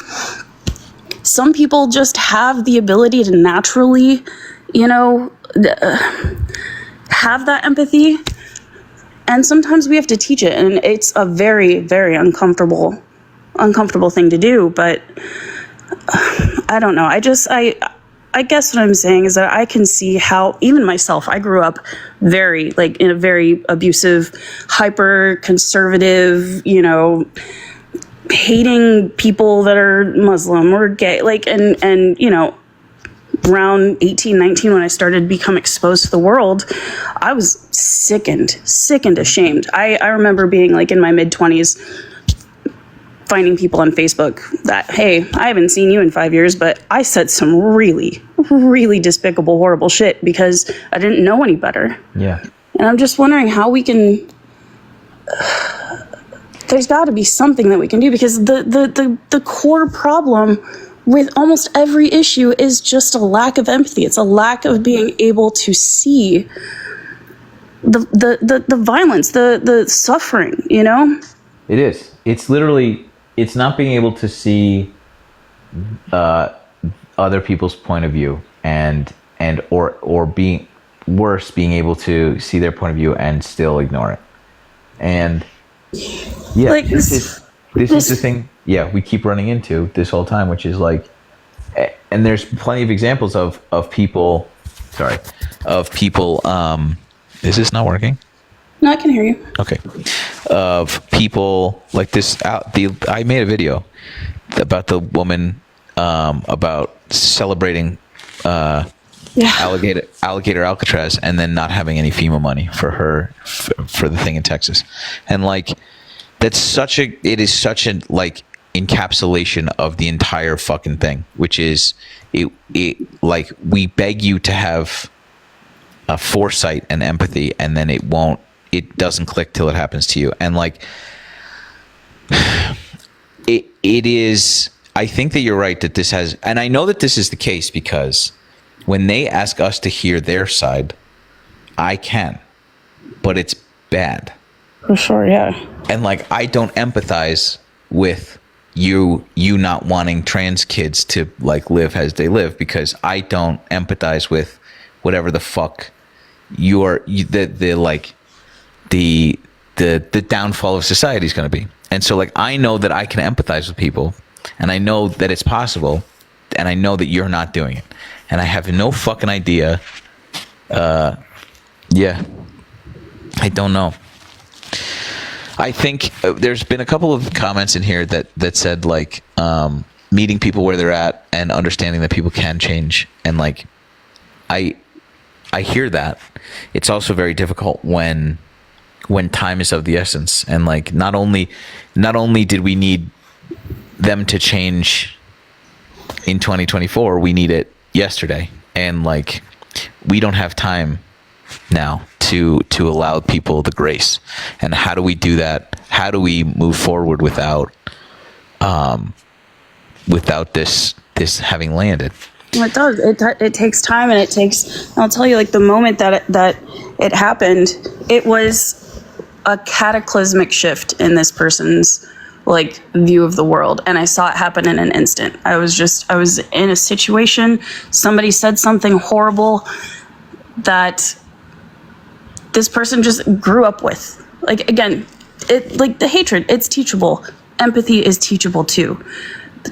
some people just have the ability to naturally, have that empathy, and sometimes we have to teach it, and it's a very, very uncomfortable thing to do. But I don't know. I guess what I'm saying is that I can see how, even myself, I grew up in a very abusive, hyper conservative, hating people that are Muslim or gay, and around 18, 19, when I started to become exposed to the world, I was sickened ashamed. I remember being like in my mid-20s, finding people on Facebook that, hey, I haven't seen you in 5 years, but I said some really, really despicable, horrible shit because I didn't know any better. Yeah. And I'm just wondering how we can... There's got to be something that we can do, because the core problem with almost every issue is just a lack of empathy. It's a lack of being able to see the violence, the suffering, It is. It's literally, it's not being able to see other people's point of view or being worse, being able to see their point of view and still ignore it. And yeah, like this is the thing. Yeah, we keep running into this whole time, which is like, and there's plenty of examples of people. Is this not working? No, I can hear you. Okay. Of people like this. I made a video about the woman about celebrating alligator Alcatraz and then not having any FEMA money for the thing in Texas, and like it is such a like encapsulation of the entire fucking thing, which is it like we beg you to have foresight and empathy, and then it doesn't click till it happens to you. And like it is, I think that you're right that this has, and I know that this is the case because when they ask us to hear their side, I can, but it's bad. For sure, yeah. And like I don't empathize with you not wanting trans kids to like live as they live, because I don't empathize with whatever the fuck the downfall of society is going to be. And so like I know that I can empathize with people, and I know that it's possible, and I know that you're not doing it, and I have no fucking idea. Yeah, I don't know. I think there's been a couple of comments in here that said like meeting people where they're at and understanding that people can change, and like I hear that. It's also very difficult when time is of the essence, and like not only did we need them to change in 2024, we need it yesterday, and like we don't have time now to allow people the grace. And how do we do that? How do we move forward without this having landed? Well, it does. It takes time, and it takes. I'll tell you, like the moment that it happened, it was a cataclysmic shift in this person's like view of the world, and I saw it happen in an instant. I was in a situation. Somebody said something horrible that this person just grew up with. Like again, it like the hatred. It's teachable. Empathy is teachable too.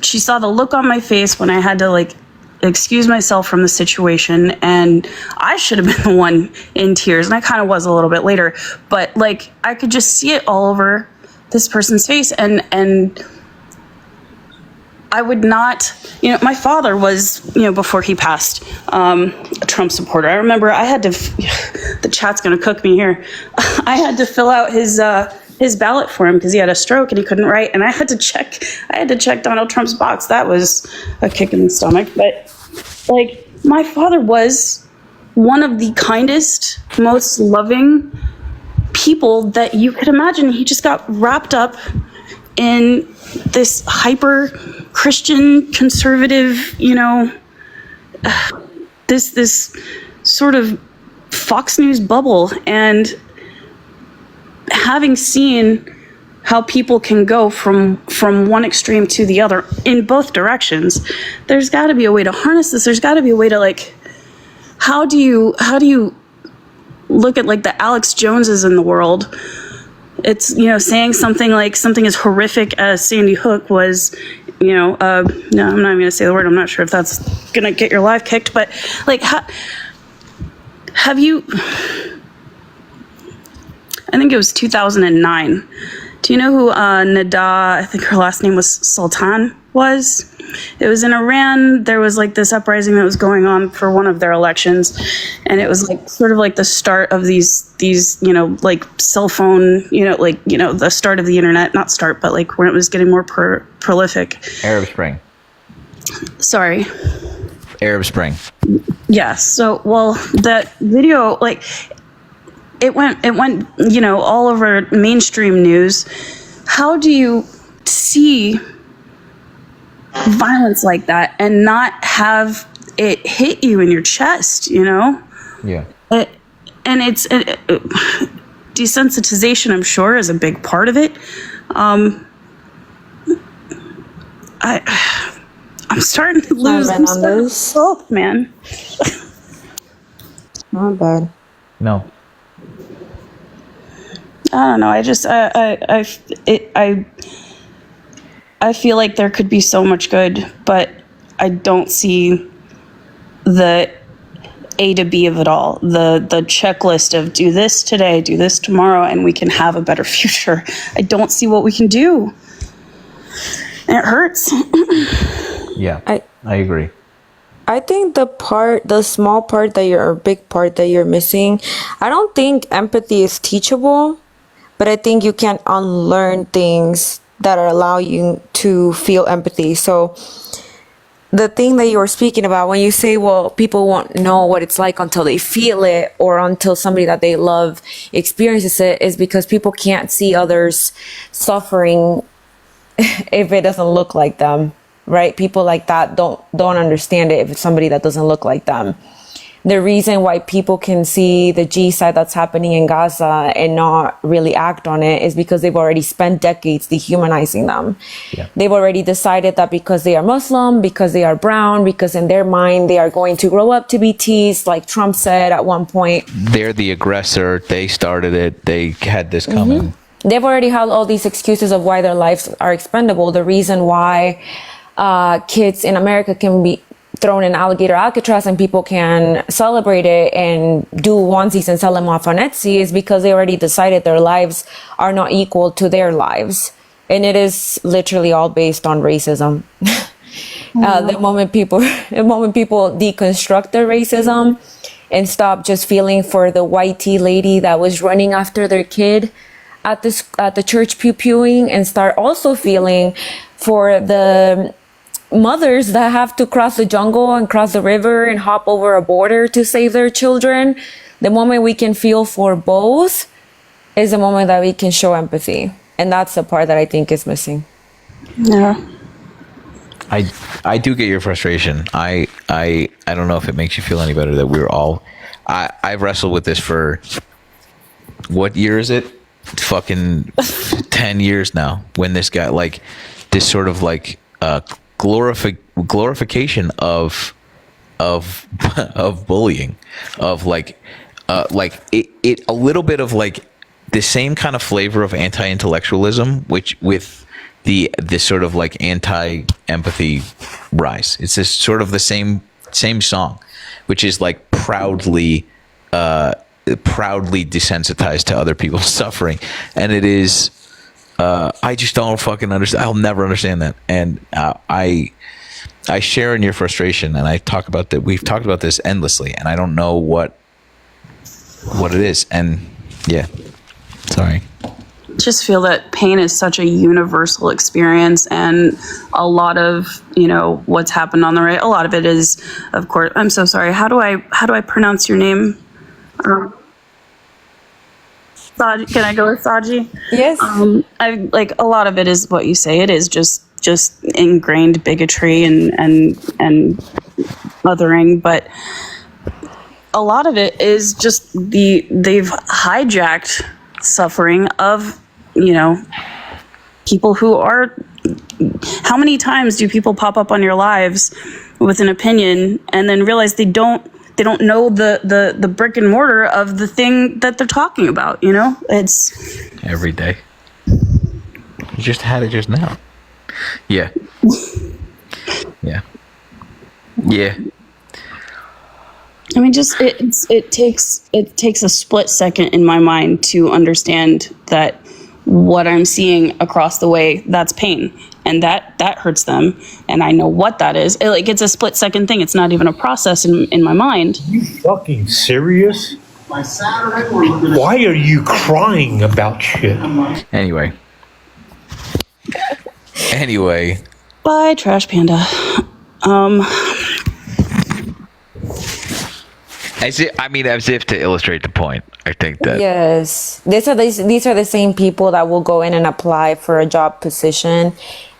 She saw the look on my face when I had to like excuse myself from the situation, and I should have been the one in tears, and I kind of was a little bit later, but like I could just see it all over this person's face, and I would not, my father was, before he passed, a Trump supporter. I remember I had to, the chat's gonna cook me here. I had to fill out his ballot for him because he had a stroke and he couldn't write, and I had to check Donald Trump's box. That was a kick in the stomach. But like, my father was one of the kindest, most loving people that you could imagine. He just got wrapped up in this hyper Christian conservative, this sort of Fox News bubble, and having seen how people can go from one extreme to the other in both directions, there's got to be a way to harness this. There's got to be a way to like, how do you look at like the Alex Joneses in the world? It's, saying something like something as horrific as Sandy Hook was, no, I'm not even going to say the word. I'm not sure if that's going to get your life kicked, but like, have you, I think it was 2009. Do you know who Nada, I think her last name was Sultan, was? It was in Iran. There was like this uprising that was going on for one of their elections, and it was like sort of like the start of these like cell phone, the start of the internet, not start, but like when it was getting more prolific. Arab Spring. Sorry. Arab Spring. Yeah. So, well, that video, like, it went, all over mainstream news. How do you see violence like that and not have it hit you in your chest, Yeah. And it's desensitization, I'm sure, is a big part of it. I'm starting to lose hope, man. Not bad. No. I don't know. I feel like there could be so much good, but I don't see the A to B of it all. The checklist of do this today, do this tomorrow, and we can have a better future. I don't see what we can do. And it hurts. Yeah, I agree. I think the small part or big part that you're missing, I don't think empathy is teachable, but I think you can unlearn things that allow you to feel empathy. So the thing that you were speaking about, when you say, well, people won't know what it's like until they feel it or until somebody that they love experiences it, is because people can't see others suffering if it doesn't look like them, right? People like that don't understand it if it's somebody that doesn't look like them. The reason why people can see the genocide that's happening in Gaza and not really act on it is because they've already spent decades dehumanizing them. Yeah. They've already decided that because they are Muslim, because they are brown, because in their mind they are going to grow up to be teased, like Trump said at one point. They're the aggressor. They started it. They had this coming. Mm-hmm. They've already had all these excuses of why their lives are expendable. The reason why kids in America can be thrown in alligator Alcatraz and people can celebrate it and do onesies and sell them off on Etsy is because they already decided their lives are not equal to their lives. And it is literally all based on racism. The moment people deconstruct their racism and stop just feeling for the white tea lady that was running after their kid at the church pew-pewing, and start also feeling for the mothers that have to cross the jungle and cross the river and hop over a border to save their children. The moment we can feel for both is the moment that we can show empathy. And that's the part that I think is missing. Yeah. I do get your frustration. I don't know if it makes you feel any better that we're all. I've wrestled with this for what year is it? Fucking 10 years now. When this guy, like, this sort of like glorification of bullying, of like it a little bit of like the same kind of flavor of anti-intellectualism, which with this sort of like anti-empathy rise. It's this sort of the same song, which is like proudly desensitized to other people's suffering. And it is, I just don't fucking understand. I'll never understand that. And I share in your frustration, and I talk about that. We've talked about this endlessly, and I don't know what it is. And yeah, sorry. Just feel that pain is such a universal experience, and a lot of, what's happened on the right, a lot of it is, of course, I'm so sorry. How do I pronounce your name? Saji, can I go with Saji? Yes. I like, a lot of it is what you say. It is just ingrained bigotry and othering, but a lot of it is just they've hijacked suffering of, people who are. How many times do people pop up on your lives with an opinion and then realize they don't know the brick and mortar of the thing that they're talking about? It's Every day. You just had it just now. Yeah. Yeah. I mean, just it takes a split second in my mind to understand that what I'm seeing across the way, that's pain, and that hurts them, and I know what that is. It's a split second thing. It's not even a process in my mind. You fucking serious? Why are you crying about shit? Anyway. Bye, Trash Panda. As if to illustrate the point, I think that. Yes. These are the same people that will go in and apply for a job position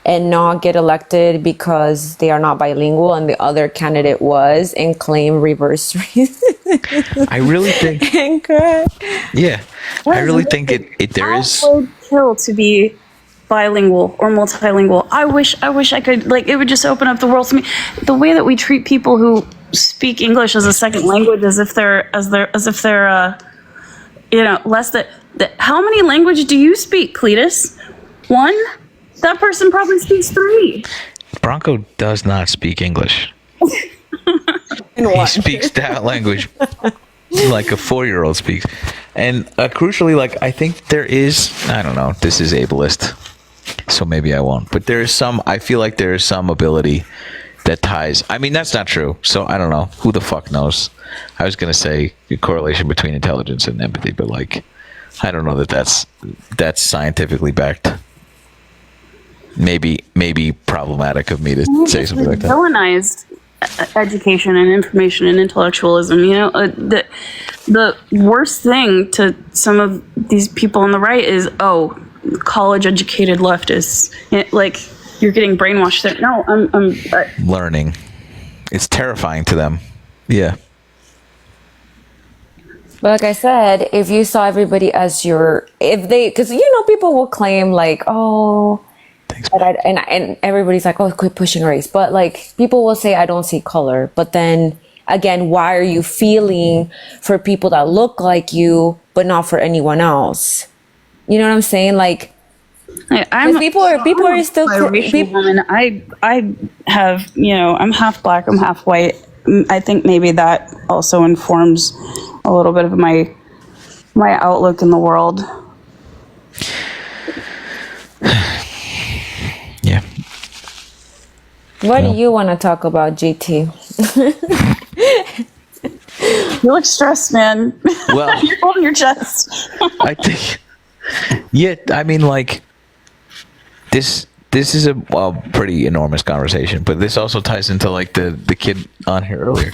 and not get elected because they are not bilingual and the other candidate was, and claim reverse racism. I really think. And cry. Yeah. I really think there is. I would kill to be bilingual or multilingual. I wish I could, it would just open up the world to me. The way that we treat people who speak English as a second language, as if they're less than. How many languages do you speak, Cletus? 1? That person probably speaks 3. Bronco does not speak English. He speaks that language like a 4-year-old speaks. And crucially, I think there is, I don't know, this is ableist, so maybe I won't. But I feel like there is some ability that ties. I mean, that's not true. So I don't know. Who the fuck knows? I was going to say the correlation between intelligence and empathy, but I don't know that's scientifically backed. Maybe problematic of me to say something like that. Villainized education and information and intellectualism. The worst thing to some of these people on the right is, college educated leftists. You're getting brainwashed there. No, I'm learning. It's terrifying to them. Yeah. But like I said, if you saw everybody as because people will claim Thanks. and everybody's like, oh, quit pushing race. But people will say, I don't see color. But then again, why are you feeling for people that look like you, but not for anyone else? You know what I'm saying? People are still woman. I have, I'm half black, I'm half white. I think maybe that also informs a little bit of my outlook in the world. Yeah. What do you want to talk about, GT? You look stressed, man. Well, You're holding your chest. I think, yeah, I mean, like, this is a pretty enormous conversation, but this also ties into, like, the kid on here earlier,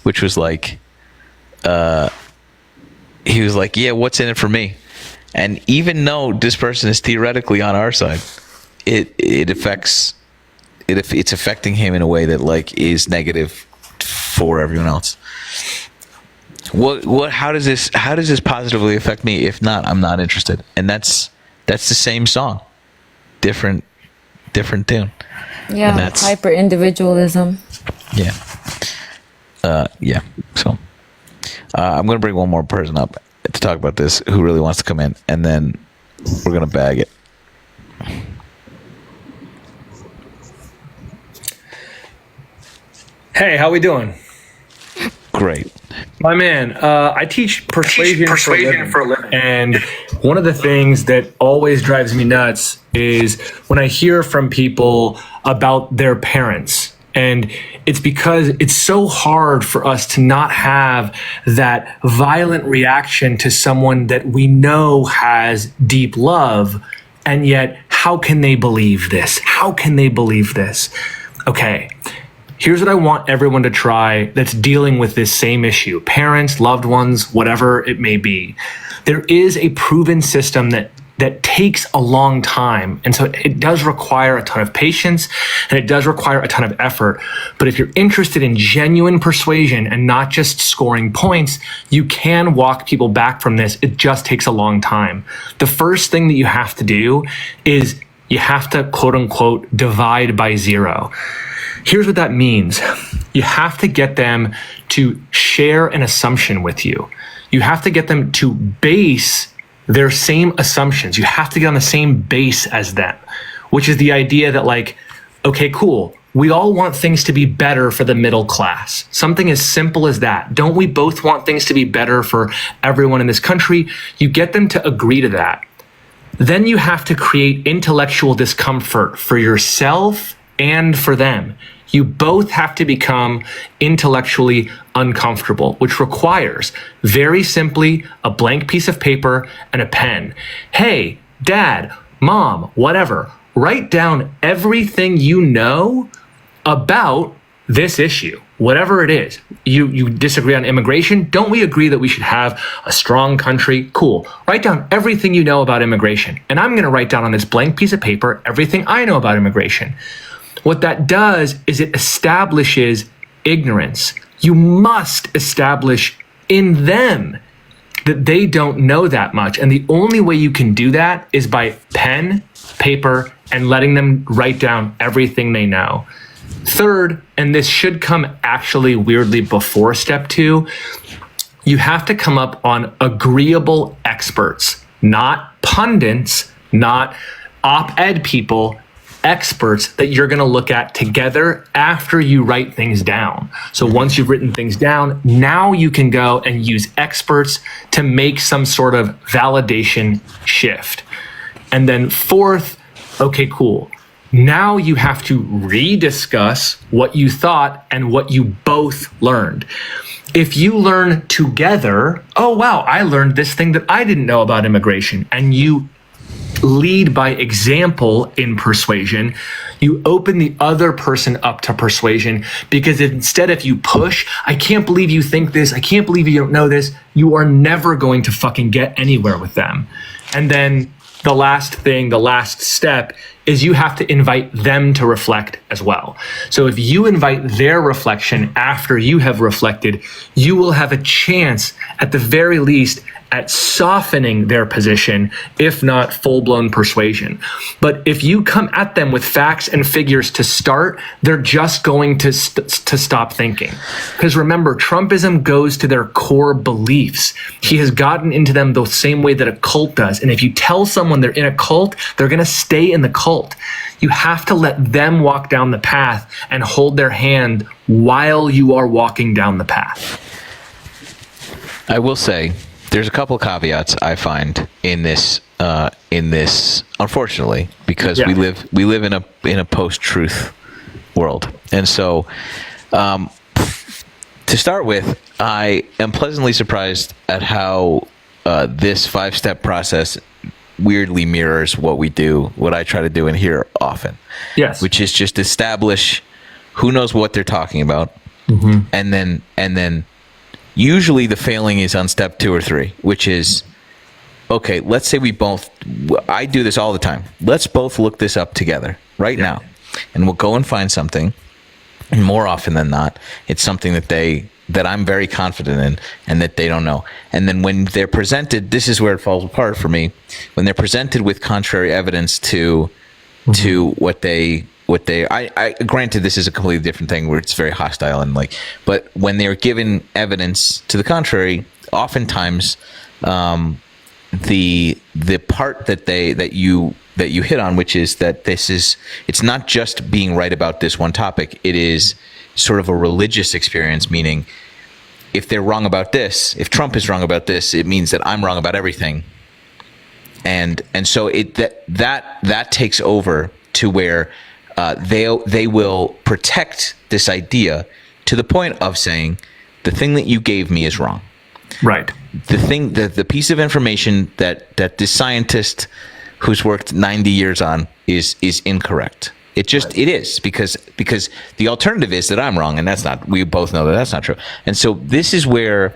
which was like, he was like, yeah, what's in it for me? And even though this person is theoretically on our side, it's affecting him in a way that, like, is negative for everyone else. How does this positively affect me? If not, I'm not interested. And that's the same song, different tune. Yeah, And that's hyper individualism. yeah. Yeah. So I'm gonna bring one more person up to talk about this who really wants to come in, and then we're gonna bag it. Hey, how we doing? Great. My man, I teach persuasion for a living. And one of the things that always drives me nuts is when I hear from people about their parents. And it's because it's so hard for us to not have that violent reaction to someone that we know has deep love. And yet, how can they believe this? How can they believe this? Okay. Here's what I want everyone to try that's dealing with this same issue. Parents, loved ones, whatever it may be. There is a proven system that takes a long time. And so it does require a ton of patience and it does require a ton of effort. But if you're interested in genuine persuasion and not just scoring points, you can walk people back from this. It just takes a long time. The first thing that you have to do is you have to, quote unquote, divide by 0. Here's what that means. You have to get them to share an assumption with you. You have to get them to base their same assumptions. You have to get on the same base as them, which is the idea that, like, okay, cool. We all want things to be better for the middle class. Something as simple as that. Don't we both want things to be better for everyone in this country? You get them to agree to that. Then you have to create intellectual discomfort for yourself and for them. You both have to become intellectually uncomfortable, which requires, very simply, a blank piece of paper and a pen. Hey, dad, mom, whatever, write down everything you know about this issue, whatever it is. You disagree on immigration? Don't we agree that we should have a strong country? Cool. Write down everything you know about immigration. And I'm going to write down on this blank piece of paper everything I know about immigration. What that does is it establishes ignorance. You must establish in them that they don't know that much. And the only way you can do that is by pen, paper, and letting them write down everything they know. Third, and this should come actually weirdly before step 2, you have to come up on agreeable experts, not pundits, not op-ed people, experts that you're going to look at together after you write things down. So once you've written things down, now you can go and use experts to make some sort of validation shift. And then fourth, okay, cool. Now you have to rediscuss what you thought and what you both learned. If you learn together, oh wow, I learned this thing that I didn't know about immigration, and you lead by example in persuasion, you open the other person up to persuasion, because instead if you push, I can't believe you think this, I can't believe you don't know this, you are never going to fucking get anywhere with them. And then the last thing, the last step is you have to invite them to reflect as well. So if you invite their reflection after you have reflected, you will have a chance at the very least at softening their position, if not full-blown persuasion. But if you come at them with facts and figures to start, they're just going to stop thinking. Because remember, Trumpism goes to their core beliefs. He has gotten into them the same way that a cult does. And if you tell someone they're in a cult, they're going to stay in the cult. You have to let them walk down the path and hold their hand while you are walking down the path. I will say, there's a couple of caveats I find in this, unfortunately, because we live in a post-truth world, and so to start with, I am pleasantly surprised at how this 5-step process weirdly mirrors what I try to do in here often. Yes. Which is just establish who knows what they're talking about. And then usually the failing is on step 2 or 3, which is, okay, let's say I do this all the time. Let's both look this up together right now. And we'll go and find something. And more often than not, it's something that I'm very confident in and that they don't know. And then when they're presented, this is where it falls apart for me. When they're presented with contrary evidence to what they I granted this is a completely different thing where it's very hostile and but when they're given evidence to the contrary, oftentimes the part that you hit on, which is that it's not just being right about this one topic, it is sort of a religious experience, meaning if they're wrong about this, if Trump is wrong about this, it means that I'm wrong about everything. And so that takes over to where they will protect this idea to the point of saying the thing that you gave me is wrong. Right. The piece of information that this scientist who's worked 90 years on is incorrect. It is because the alternative is that I'm wrong, and we both know that that's not true. And so this is where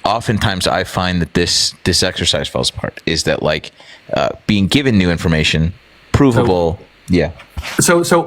oftentimes I find that this exercise falls apart, is that being given new information, provable. So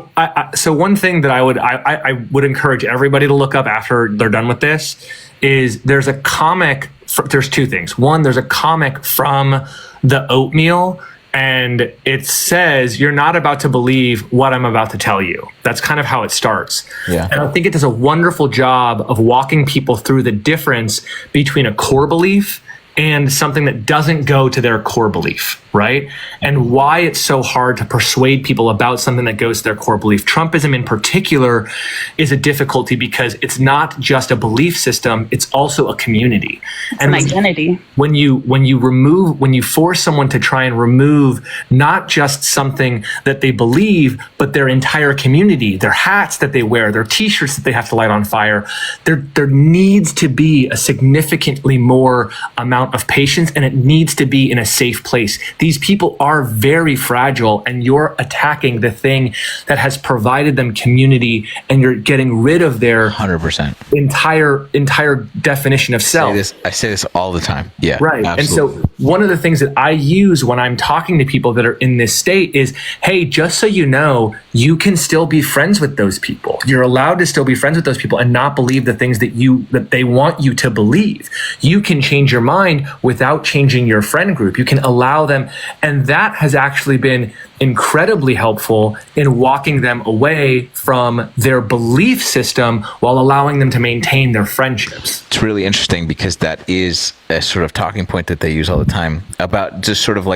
one thing that I would encourage everybody to look up after they're done with this is there's a comic. There's 2 things. One, there's a comic from the Oatmeal, and it says, "You're not about to believe what I'm about to tell you." That's kind of how it starts. Yeah. And I think it does a wonderful job of walking people through the difference between a core belief and something that doesn't go to their core belief, right? And why it's so hard to persuade people about something that goes to their core belief. Trumpism in particular is a difficulty because it's not just a belief system, it's also a community. An identity. When you force someone to try and remove not just something that they believe, but their entire community, their hats that they wear, their t-shirts that they have to light on fire, there needs to be a significantly more amount of patience, and it needs to be in a safe place. These people are very fragile, and you're attacking the thing that has provided them community, and you're getting rid of their 100% entire definition of self. I say this all the time. Yeah, right. Absolutely. And so one of the things that I use when I'm talking to people that are in this state is, hey, just so you know, you can still be friends with those people. You're allowed to still be friends with those people and not believe the things that they want you to believe. You can change your mind without changing your friend group. You can allow them. And that has actually been incredibly helpful in walking them away from their belief system while allowing them to maintain their friendships. It's really interesting because that is a sort of talking point that they use all the time about just sort of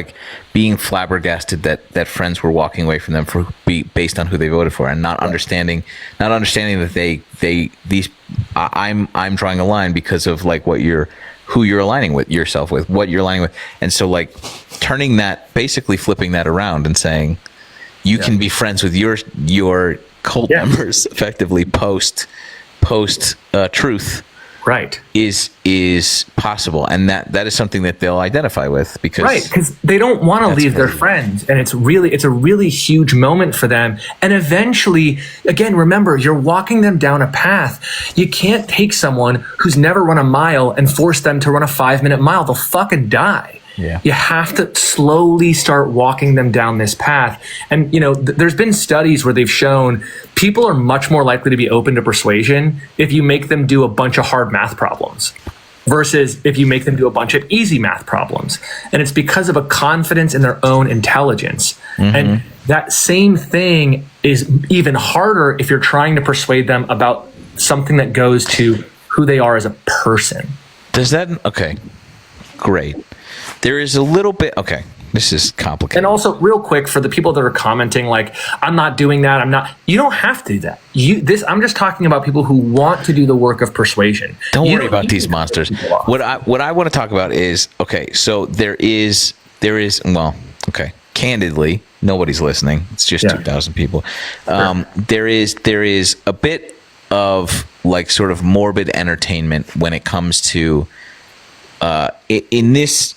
being flabbergasted that friends were walking away from them based on who they voted for, and not understanding that I'm drawing a line because of who you're aligning with yourself with, what you're aligning with. And so turning that, basically flipping that around and saying you can be friends with your cult members effectively post truth, right, is possible. And that is something that they'll identify with because they don't want to leave their friends, and it's a really huge moment for them. And eventually, again, remember, you're walking them down a path. You can't take someone who's never run a mile and force them to run a 5-minute mile. They'll fucking die. Yeah. You have to slowly start walking them down this path. And, there's been studies where they've shown people are much more likely to be open to persuasion if you make them do a bunch of hard math problems versus if you make them do a bunch of easy math problems. And it's because of a confidence in their own intelligence. Mm-hmm. And that same thing is even harder if you're trying to persuade them about something that goes to who they are as a person. Okay, great. There is a little bit, okay, this is complicated. And also, real quick, for the people that are commenting, I'm not doing that, you don't have to do that. I'm just talking about people who want to do the work of persuasion. Don't worry about these monsters. What I want to talk about is, okay, so there is, candidly, nobody's listening. It's just 2,000 people. There is a bit of like sort of morbid entertainment when it comes to in this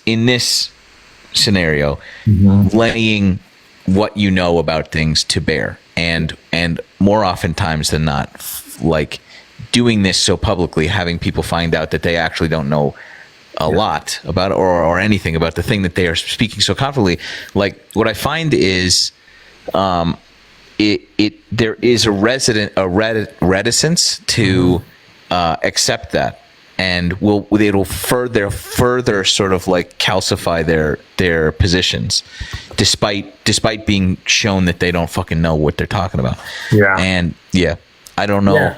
scenario, laying what you know about things to bear, and more oftentimes than not, like doing this so publicly, having people find out that they actually don't know a lot about or anything about the thing that they are speaking so confidently. Like what I find is there is a reticence to accept that, and it'll further sort of like calcify their positions, despite being shown that they don't fucking know what they're talking about. Yeah. And I don't know. Yeah.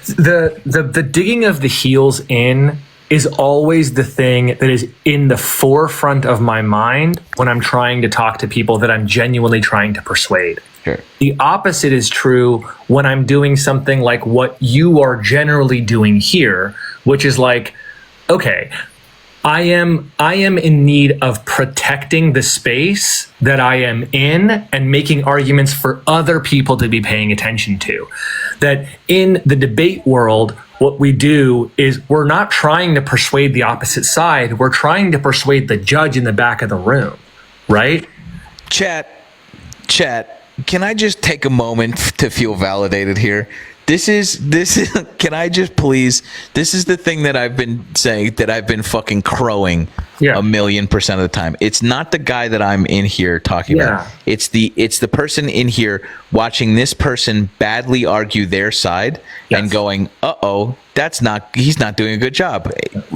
The digging of the heels in is always the thing that is in the forefront of my mind when I'm trying to talk to people that I'm genuinely trying to persuade. Sure. The opposite is true when I'm doing something like what you are generally doing here, which is like, okay, I am in need of protecting the space that I am in and making arguments for other people to be paying attention to. That in the debate world, what we do is we're not trying to persuade the opposite side. We're trying to persuade the judge in the back of the room, right? Chat, can I just take a moment to feel validated here? This is can I just please, this is the thing that I've been saying, that I've been fucking crowing 1,000,000% of the time. It's not the guy that I'm in here talking about. It's the person in here watching this person badly argue their side and going, uh-oh, he's not doing a good job.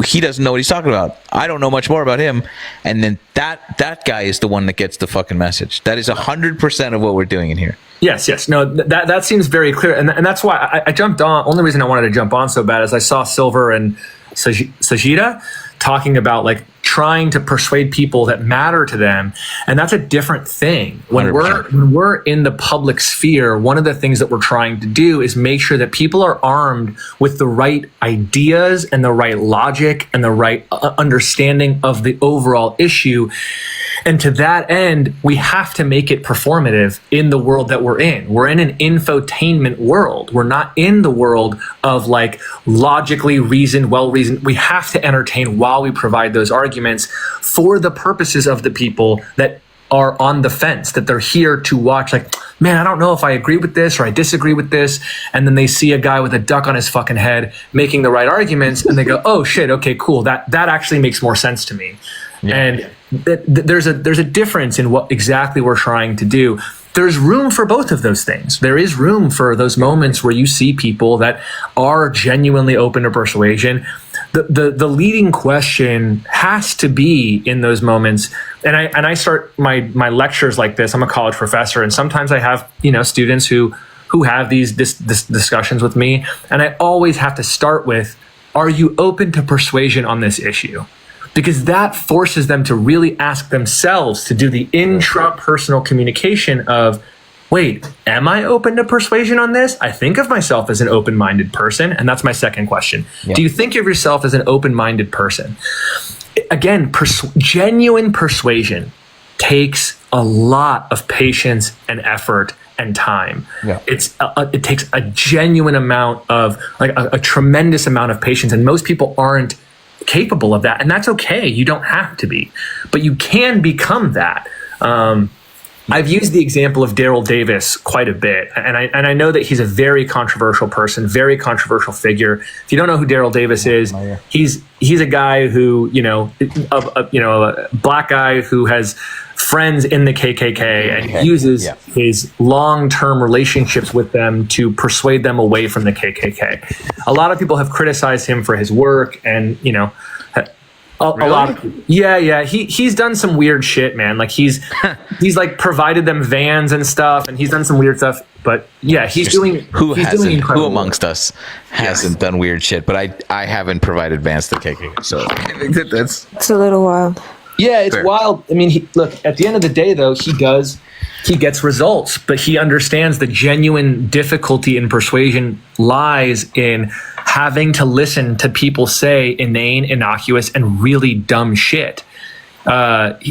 He doesn't know what he's talking about. I don't know much more about him. And then that guy is the one that gets the fucking message. That is 100% of what we're doing in here. Yes. No, that seems very clear. And that's why I jumped on. Only reason I wanted to jump on so bad is I saw Silver and Sajida talking about like trying to persuade people that matter to them. And that's a different thing. When we're in the public sphere, one of the things that we're trying to do is make sure that people are armed with the right ideas and the right logic and the right understanding of the overall issue. And to that end, we have to make it performative in the world that we're in. We're in an infotainment world. We're not in the world of like logically reasoned, well-reasoned. We have to entertain while we provide those arguments for the purposes of the people that are on the fence, that they're here to watch. Like, man, I don't know if I agree with this or I disagree with this. And then they see a guy with a duck on his fucking head making the right arguments and they go, oh shit, okay, cool. That actually makes more sense to me. Yeah. And there's a difference in what exactly we're trying to do. There's room for both of those things. There is room for those moments where you see people that are genuinely open to persuasion. The leading question has to be in those moments. And I start my lectures like this. I'm a college professor, and sometimes I have students who have these discussions with me, and I always have to start with, are you open to persuasion on this issue? Because that forces them to really ask themselves to do the intrapersonal communication of, wait, am I open to persuasion on this? I think of myself as an open-minded person. And that's my second question. Yeah. Do you think of yourself as an open-minded person? Again, genuine persuasion takes a lot of patience and effort and time. Yeah. It takes a genuine amount of, like a tremendous amount of patience. And most people aren't capable of that, and that's okay. You don't have to be, but you can become that. I've used the example of Daryl Davis quite a bit, and I know that he's a very controversial person, very controversial figure. If you don't know who Daryl Davis is, he's a guy who a black guy who has friends in the KKK and uses his long-term relationships with them to persuade them away from the KKK. A lot of people have criticized him for his work, and a lot of he's done some weird shit, man. Like he's like provided them vans and stuff, and he's done some weird stuff. But he's doing who amongst us hasn't done weird shit? But I haven't provided vans to KKK, so I think it's a little wild. Yeah, it's wild. I mean, look, at the end of the day, though, he gets results, but he understands the genuine difficulty in persuasion lies in having to listen to people say inane, innocuous, and really dumb shit.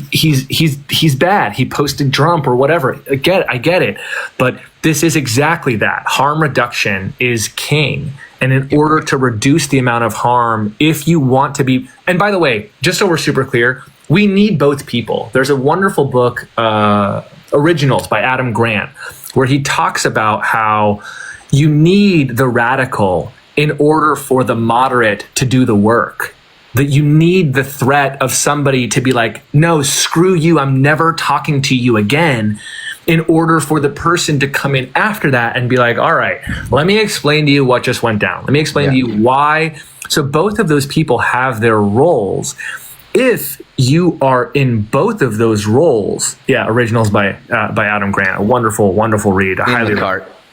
he's bad. He posted Trump or whatever. I get it. But this is exactly that. Harm reduction is king. And in order to reduce the amount of harm, if you want to be, and by the way, just so we're super clear, we need both people. There's a wonderful book, Originals by Adam Grant, where he talks about how you need the radical in order for the moderate to do the work. That you need the threat of somebody to be like, no, screw you, I'm never talking to you again, in order for the person to come in after that and be like, all right, let me explain to you what just went down. Let me explain to you why. So both of those people have their roles. If you are in both of those roles, Originals by Adam Grant, a wonderful, wonderful read.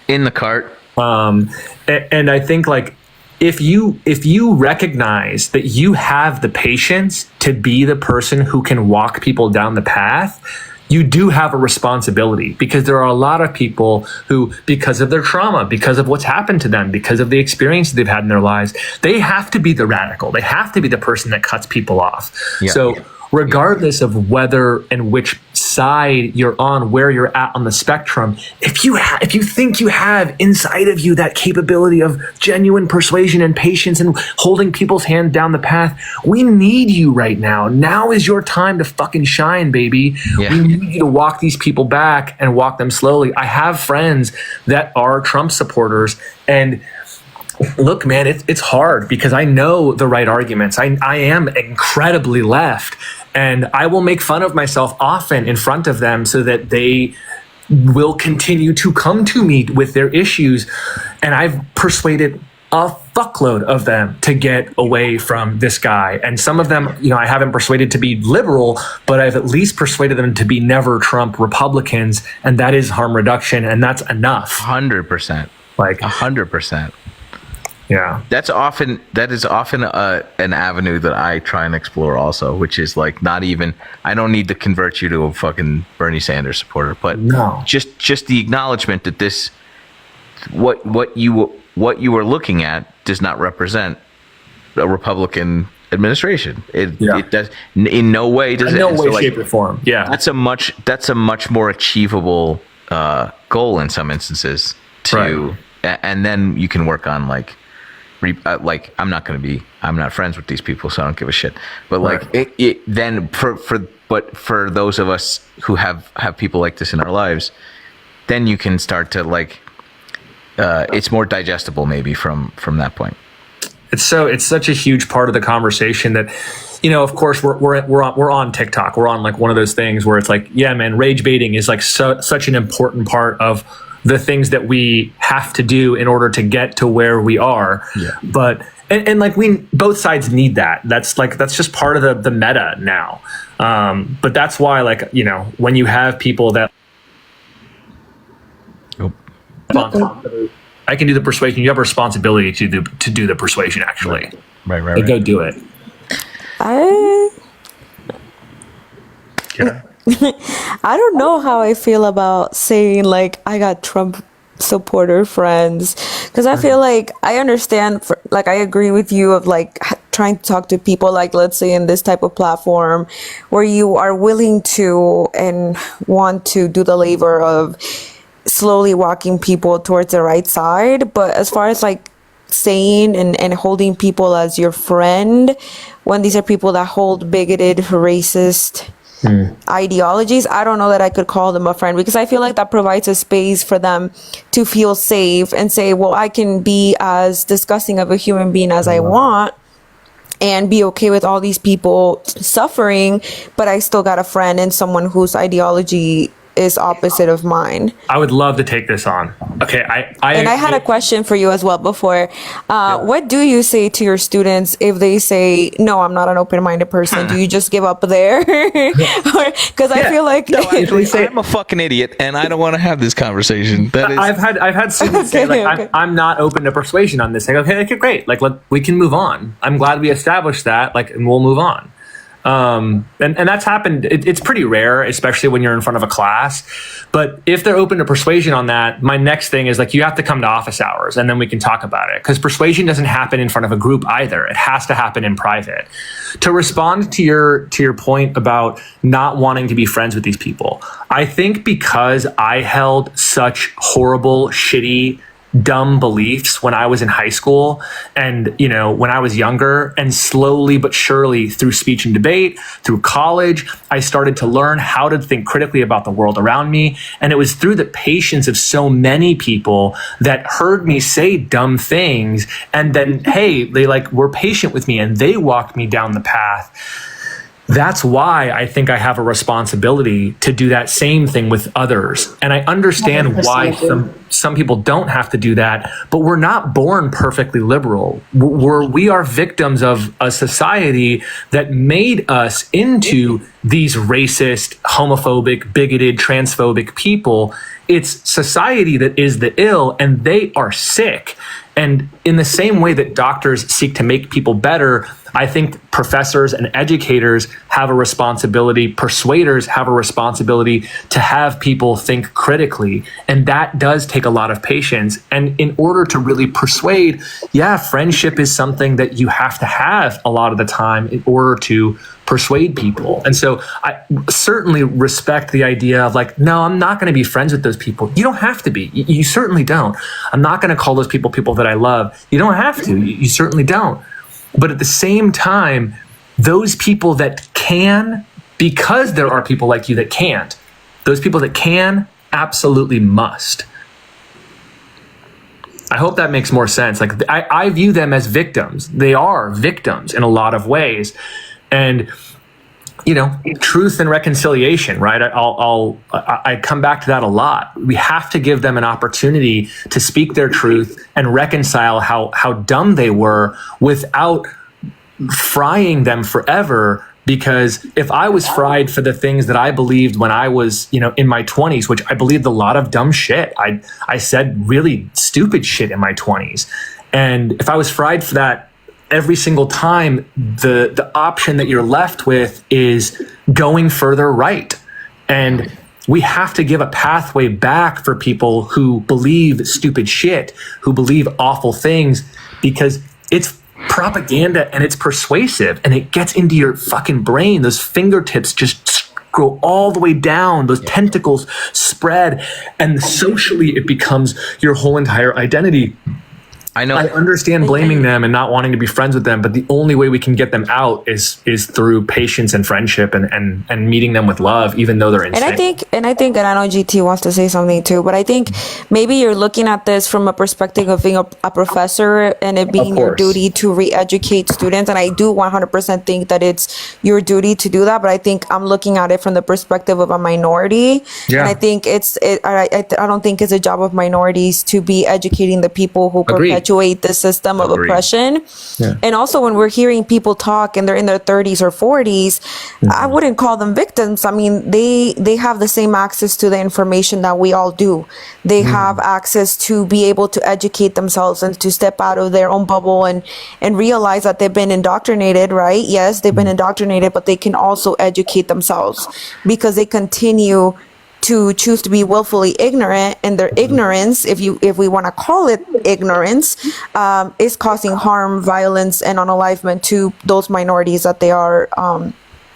In the cart. And I think like, if you recognize that you have the patience to be the person who can walk people down the path, you do have a responsibility, because there are a lot of people who, because of their trauma, because of what's happened to them, because of the experiences they've had in their lives, they have to be the radical. They have to be the person that cuts people off. Yeah. So regardless of whether and which side you're on, where you're at on the spectrum, if you think you have inside of you that capability of genuine persuasion and patience and holding people's hand down the path, we need you right now. Now is your time to fucking shine, baby. Yeah. We need you to walk these people back and walk them slowly. I have friends that are Trump supporters, and look, man, it's hard because I know the right arguments. I am incredibly left, and I will make fun of myself often in front of them so that they will continue to come to me with their issues. And I've persuaded a fuckload of them to get away from this guy. And some of them, I haven't persuaded to be liberal, but I've at least persuaded them to be never Trump Republicans. And that is harm reduction. And that's enough. 100%. Like 100%. Yeah, that is often an avenue that I try and explore also, which is like I don't need to convert you to a fucking Bernie Sanders supporter, but just the acknowledgement that this what you are looking at does not represent a Republican administration. It does in no way does in it. No way, shape, or form. Yeah, that's a much more achievable goal in some instances. And then you can work on like I'm not friends with these people, so I don't give a shit. But then for those of us who have people like this in our lives, then you can start to it's more digestible maybe from that point. It's such a huge part of the conversation that, of course we're on TikTok. We're on like one of those things where it's like, yeah, man, rage baiting is like such an important part of the things that we have to do in order to get to where we are. Yeah. But and like both sides need that. That's just part of the meta now. But that's why when you have people that I can do the persuasion, you have a responsibility to do the persuasion actually. Right. Go do it. I don't know how I feel about saying like I got Trump supporter friends, because I feel like I understand, I agree with you of like trying to talk to people, like let's say in this type of platform where you are willing to and want to do the labor of slowly walking people towards the right side. But as far as like saying and holding people as your friend when these are people that hold bigoted, racist ideologies, I don't know that I could call them a friend, because I feel like that provides a space for them to feel safe and say, well, I can be as disgusting of a human being as I want and be okay with all these people suffering, but I still got a friend and someone whose ideology is opposite of mine. I would love to take this on. Okay, I had a question for you as well before. What do you say to your students if they say, no, I'm not an open-minded person? Do you just give up there? Because I feel like I'm a fucking idiot and I don't want to have this conversation. I've had students say like, I'm not open to persuasion on this. I go, okay, great. Like we can move on. I'm glad we established that. Like, and we'll move on. And that's happened. It's pretty rare, especially when you're in front of a class. But if they're open to persuasion on that, my next thing is like, you have to come to office hours and then we can talk about it. Because persuasion doesn't happen in front of a group either. It has to happen in private. To respond to your point about not wanting to be friends with these people, I think because I held such horrible, shitty, dumb beliefs when I was in high school and, when I was younger, and slowly but surely through speech and debate, through college, I started to learn how to think critically about the world around me. And it was through the patience of so many people that heard me say dumb things. And then, hey, they were patient with me and they walked me down the path. That's why I think I have a responsibility to do that same thing with others. And I understand why some people don't have to do that, but we're not born perfectly liberal. We are victims of a society that made us into these racist, homophobic, bigoted, transphobic people. It's society that is the ill, and they are sick. And in the same way that doctors seek to make people better, I think professors and educators have a responsibility, persuaders have a responsibility to have people think critically. And that does take a lot of patience. And in order to really persuade, friendship is something that you have to have a lot of the time in order to persuade people. And so I certainly respect the idea of no, I'm not going to be friends with those people. You don't have to be. You certainly don't. I'm not going to call those people that I love. You don't have to. You certainly don't. But at the same time, those people that can, because there are people like you that can't, those people that can absolutely must. I hope that makes more sense. I view them as victims. They are victims in a lot of ways. And, truth and reconciliation, right? I come back to that a lot. We have to give them an opportunity to speak their truth and reconcile how dumb they were without frying them forever. Because if I was fried for the things that I believed when I was, in my 20s, which I believed a lot of dumb shit, I said really stupid shit in my 20s. And if I was fried for that, every single time, the option that you're left with is going further right. And we have to give a pathway back for people who believe stupid shit, who believe awful things, because it's propaganda and it's persuasive and it gets into your fucking brain. Those fingertips just go all the way down. Those tentacles spread, and socially it becomes your whole entire identity. I know. I understand blaming them and not wanting to be friends with them, but the only way we can get them out is through patience and friendship and meeting them with love, even though they're insane. And I think, and I know GT wants to say something too, but I think maybe you're looking at this from a perspective of being a professor and it being your duty to re-educate students. And I do 100% think that it's your duty to do that, but I think I'm looking at it from the perspective of a minority. Yeah. And I think I don't think it's a job of minorities to be educating the people who perpetuate the system of oppression. Yeah. And also when we're hearing people talk and they're in their 30s or 40s, I wouldn't call them victims. I mean, they have the same access to the information that we all do. They have access to be able to educate themselves and to step out of their own bubble and realize that they've been indoctrinated, right? Yes, they've been indoctrinated, but they can also educate themselves because they continue to choose to be willfully ignorant, and their ignorance, if we want to call it ignorance, is causing harm, violence, and unalivement to those minorities that they are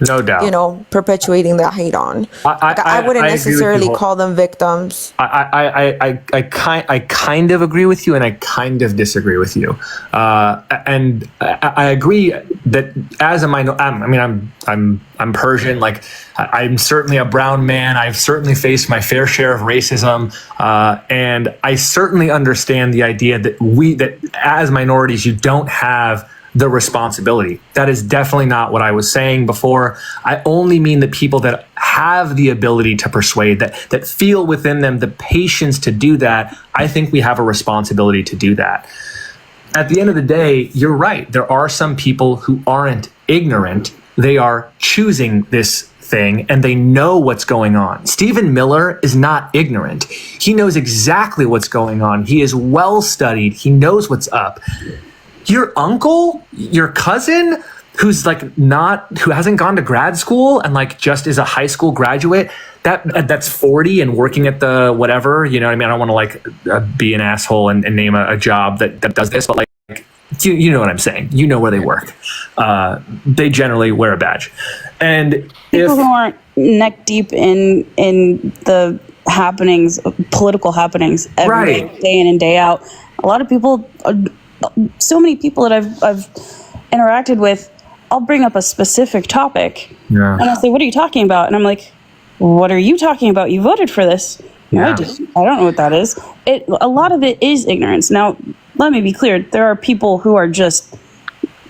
no doubt, perpetuating that hate on. I wouldn't necessarily call them victims. I kind of agree with you, and I kind of disagree with you. And I agree that as a I'm Persian. I'm certainly a brown man. I've certainly faced my fair share of racism, and I certainly understand the idea that as minorities, you don't have the responsibility. That is definitely not what I was saying before. I only mean the people that have the ability to persuade, that feel within them the patience to do that. I think we have a responsibility to do that. At the end of the day, you're right. There are some people who aren't ignorant. They are choosing this thing and they know what's going on. Stephen Miller is not ignorant. He knows exactly what's going on. He is well studied. He knows what's up. Your uncle, your cousin, who's like not, who hasn't gone to grad school and like just is a high school graduate that's 40 and working at the whatever, you know what I mean? I don't want to like be an asshole and name a job that does this, but like, you know what I'm saying? You know where they work. They generally wear a badge. And People who aren't neck deep in the happenings, political happenings every day in and day out. A lot of people, so many people that I've interacted with, I'll bring up a specific topic and I'll say, what are you talking about? And I'm like, what are you talking about? You voted for this. No, I didn't. I don't know what that is. A lot of it is ignorance. Now, let me be clear. There are people who are just,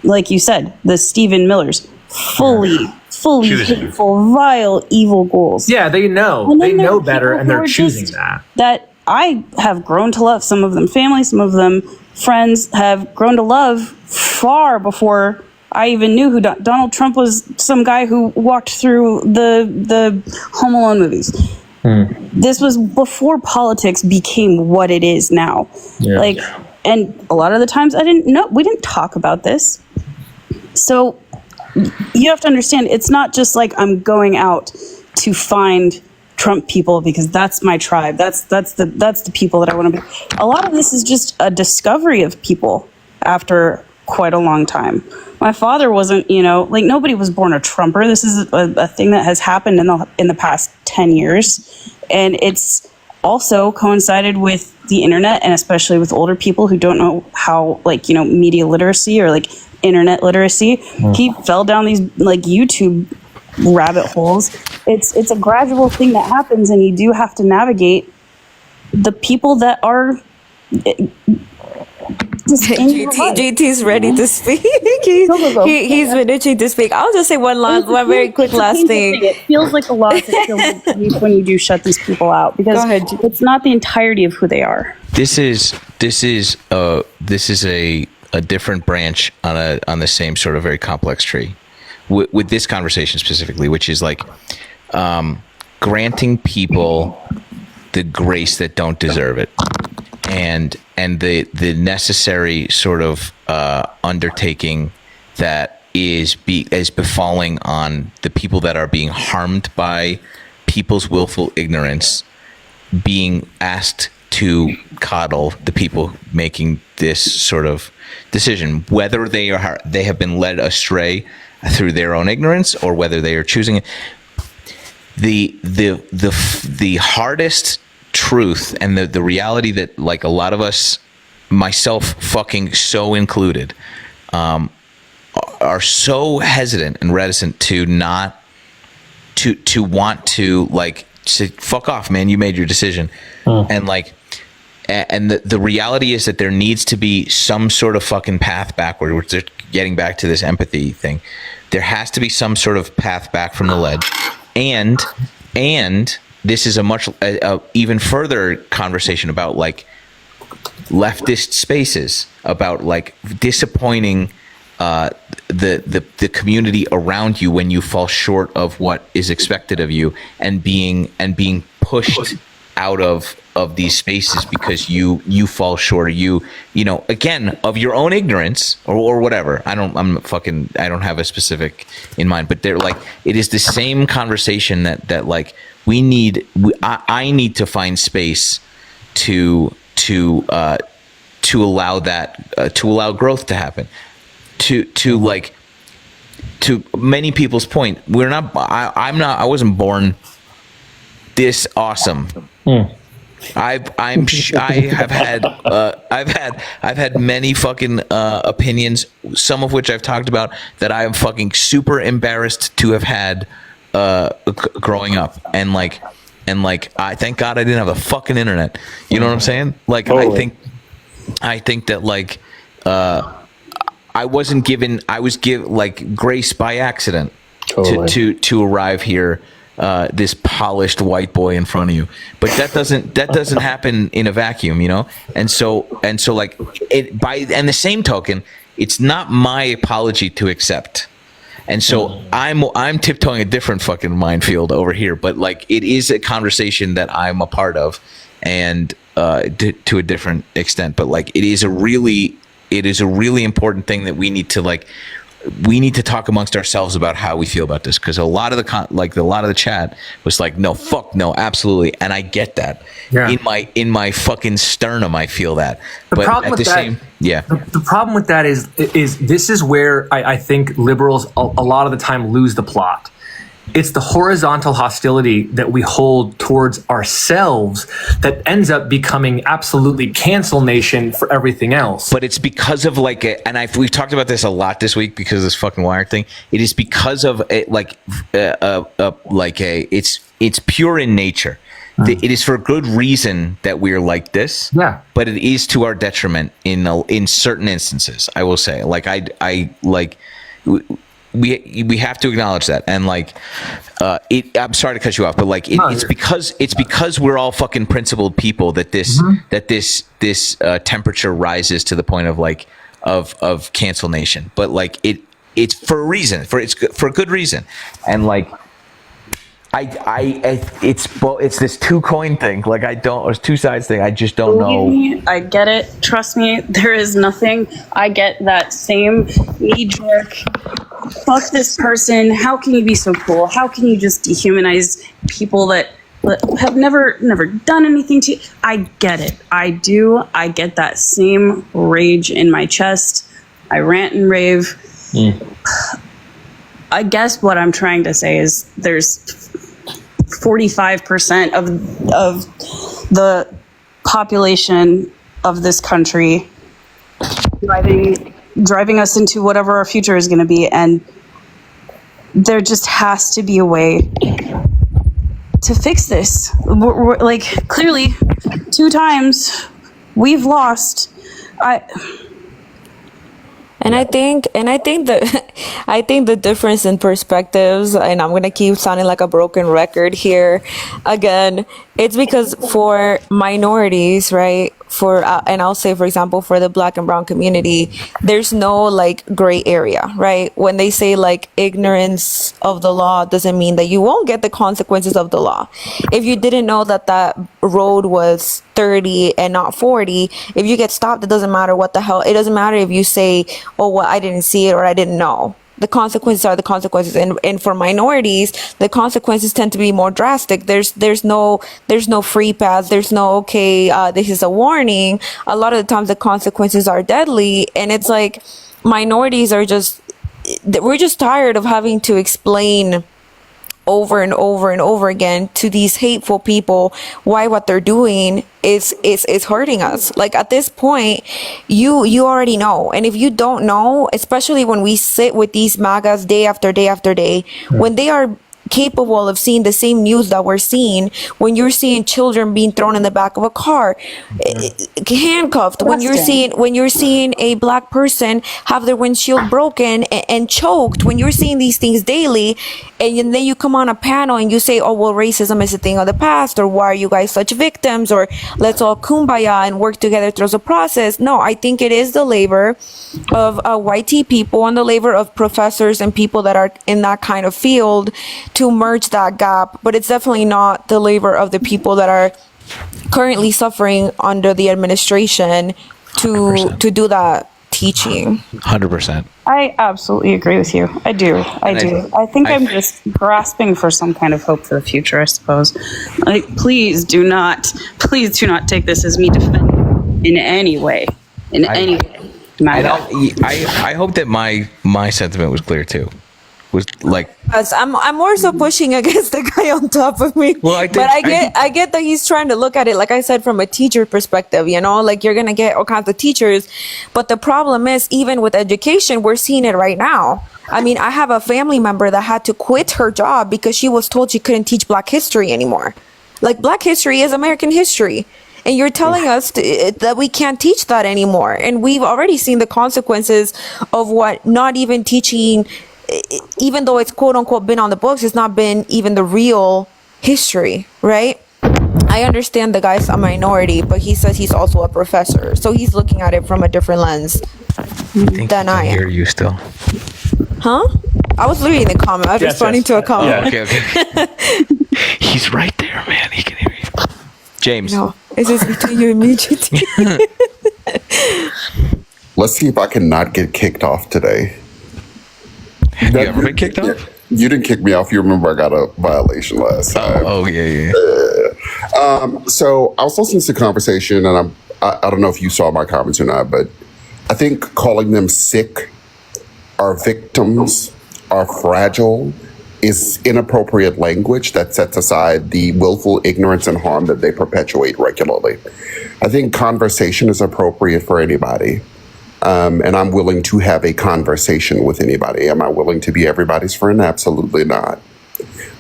like you said, the Stephen Millers, fully hateful, vile, evil goals. Yeah, they know. They know better, and they're choosing that. That I have grown to love. Some of them family, some of them friends have grown to love far before I even knew who Donald Trump was. Some guy who walked through the Home Alone movies. This was before politics became what it is now. And a lot of the times I didn't know, we didn't talk about this. So you have to understand, it's not just like I'm going out to find Trump people because that's my tribe. That's the people that I want to be. A lot of this is just a discovery of people after quite a long time. My father wasn't, like nobody was born a Trumper. This is a thing that has happened in the past 10 years. And it's also coincided with the internet, and especially with older people who don't know how, media literacy or internet literacy. He fell down these YouTube rabbit holes. It's a gradual thing that happens, and you do have to navigate the people that are just in your life. GT's ready to speak. He's ready to speak. I'll just say one very quick last thing. It feels like a loss when you do shut these people out, because it's not the entirety of who they are. This is a different branch on the same sort of very complex tree with this conversation specifically, which is granting people the grace that don't deserve it, and the necessary sort of undertaking that is befalling on the people that are being harmed by people's willful ignorance, being asked to coddle the people making this sort of decision, whether they have been led astray through their own ignorance or whether they are choosing it. The hardest truth and the reality that a lot of us, myself fucking so included, are so hesitant and reticent to not to want to say, fuck off, man, you made your decision. And the reality is that there needs to be some sort of fucking path backward, which they're getting back to this empathy thing. There has to be some sort of path back from the ledge. And this is a much even further conversation about leftist spaces, about disappointing the community around you when you fall short of what is expected of you, and being pushed out of these spaces because you fall short, or you again, of your own ignorance or whatever. I don't have a specific in mind, but they're it is the same conversation that I need to find space to allow that to allow growth to happen, to many people's point. I wasn't born this awesome. I've had many fucking opinions, some of which I've talked about, that I am fucking super embarrassed to have had growing up, and I thank God I didn't have the fucking internet. You know what I'm saying? Totally. I think that I was given grace by accident. Totally. to arrive here, this polished white boy in front of you, but that doesn't happen in a vacuum, and so and the same token, it's not my apology to accept, and so I'm tiptoeing a different fucking minefield over here, but it is a conversation that I'm a part of, and to a different extent, but it is a really important thing that we need to we need to talk amongst ourselves about how we feel about this, because a lot of the chat was like, no, fuck no, absolutely, and I get that. Yeah. In my fucking sternum, I feel that. But problem at with the that- same, yeah, The problem with that is this is where I think liberals a lot of the time lose the plot. It's the horizontal hostility that we hold towards ourselves that ends up becoming absolutely cancel nation for everything else. but it's because of we've talked about this a lot this week because of this fucking Wired thing. It is because of it's pure in nature. It is for good reason that we're like this. Yeah. But it is to our detriment in certain instances. I will say, we have to acknowledge that, and I'm sorry to cut you off, but it's because we're all fucking principled people that this temperature rises to the point of cancel nation. But it's for a reason, for a good reason, and it's this two coin thing. Or two sides thing. I just don't know. Believe me, I get it. Trust me, there is nothing. I get that same knee jerk. Fuck this person. How can you be so cruel? How can you just dehumanize people that have never done anything to you? I get it. I do. I get that same rage in my chest. I rant and rave. I guess what I'm trying to say is there's 45% of the population of this country driving us into whatever our future is going to be, and there just has to be a way to fix this. We're clearly 2 times we've lost. And I think the difference in perspectives, and I'm gonna keep sounding like a broken record here again, it's because for minorities, right? And I'll say, for example, for the Black and brown community, there's no gray area, right? When they say ignorance of the law doesn't mean that you won't get the consequences of the law. If you didn't know that road was 30 and not 40, if you get stopped, it doesn't matter what the hell. It doesn't matter if you say, oh, well, I didn't see it or I didn't know. The consequences are the consequences, and for minorities, the consequences tend to be more drastic. There's no free pass. There's no this is a warning. A lot of the times, the consequences are deadly, and it's minorities we're just tired of having to explain over and over and over again to these hateful people why what they're doing is hurting us. At this point, you already know. And if you don't know, especially when we sit with these MAGAs day after day after day, when they are capable of seeing the same news that we're seeing, when you're seeing children being thrown in the back of a car, handcuffed, when you're seeing a Black person have their windshield broken and choked, when you're seeing these things daily, and then you come on a panel and you say, oh, well, racism is a thing of the past, or why are you guys such victims, or let's all kumbaya and work together through the process. No, I think it is the labor of white people and the labor of professors and people that are in that kind of field to merge that gap, but it's definitely not the labor of the people that are currently suffering under the administration to do that teaching. 100%. I absolutely agree with you. I do. I think I'm just grasping for some kind of hope for the future, I suppose. Please do not take this as me defending in any way. Any way. I hope that my sentiment was clear too. Was I'm more so pushing against the guy on top of me. Well, I get that he's trying to look at it, like I said, from a teacher perspective, you're gonna get all kinds of teachers, but the problem is, even with education, we're seeing it right now. I mean, I have a family member that had to quit her job because she was told she couldn't teach Black history anymore. Black history is American history. And you're telling us that we can't teach that anymore. And we've already seen the consequences of what not even teaching, even though it's quote unquote been on the books, it's not been even the real history, right? I understand the guy's a minority, but he says he's also a professor. So he's looking at it from a different lens than I am. Hear you still. Huh? I was literally in the comment. I was responding to a comment. Okay. He's right there, man. He can hear you. James. No, it's just between you and me, JT. Let's see if I can not get kicked off today. Have you ever been kicked off? You didn't kick me off. You remember I got a violation last time. Oh yeah. So I was listening to the conversation, and I don't know if you saw my comments or not, but I think calling them sick, or victims, or fragile is inappropriate language that sets aside the willful ignorance and harm that they perpetuate regularly. I think conversation is appropriate for anybody. And I'm willing to have a conversation with anybody. Am I willing to be everybody's friend? Absolutely not.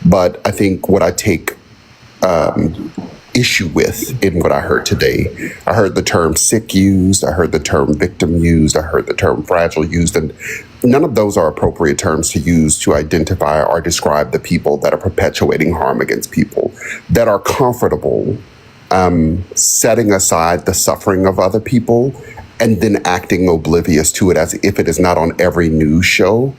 But I think what I take issue with in what I heard today, I heard the term sick used, I heard the term victim used, I heard the term fragile used, and none of those are appropriate terms to use to identify or describe the people that are perpetuating harm against people, that are comfortable setting aside the suffering of other people and then acting oblivious to it as if it is not on every news show,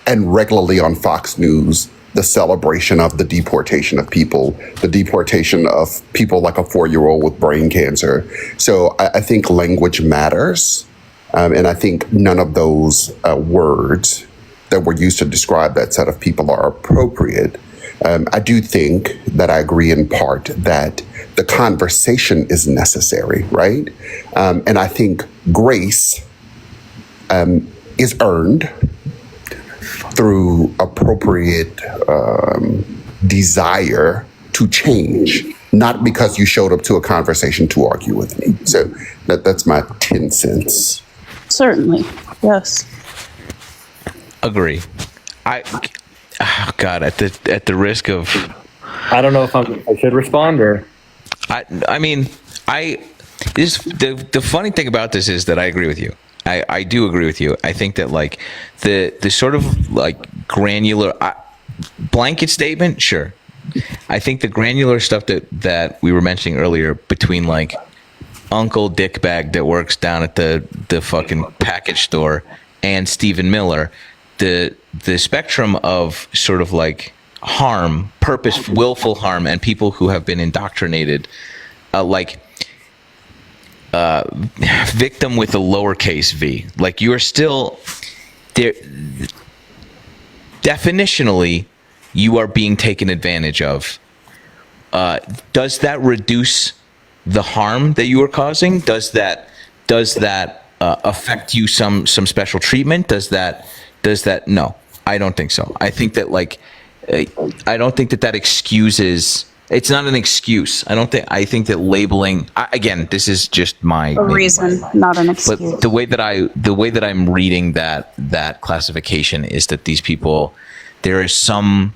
and regularly on Fox News, the celebration of the deportation of people, the deportation of people like a 4-year-old with brain cancer. So I think language matters. And I think none of those words that were used to describe that set of people are appropriate. I do think that I agree in part that the conversation is necessary, right? And I think grace is earned through appropriate desire to change, not because you showed up to a conversation to argue with me. So that's my 10 cents. Certainly, yes. Agree. God, at the risk of, I don't know if I should respond or. I mean, the funny thing about this is that I agree with you. I do agree with you. I think that like the sort of like granular blanket statement, sure. I think the granular stuff that we were mentioning earlier between like Uncle Dickbag that works down at the fucking package store and Stephen Miller, the spectrum of sort of like harm, willful harm, and people who have been indoctrinated, victim with a lowercase v. Like you are still there. Definitionally, you are being taken advantage of. Does that reduce the harm that you are causing? Does that affect you some special treatment? Does that? No, I don't think so. I think that I don't think that excuses. It's not an excuse. I think that labeling, again, this is just a reason, not an excuse. But the way that I'm reading that classification is that these people, there is some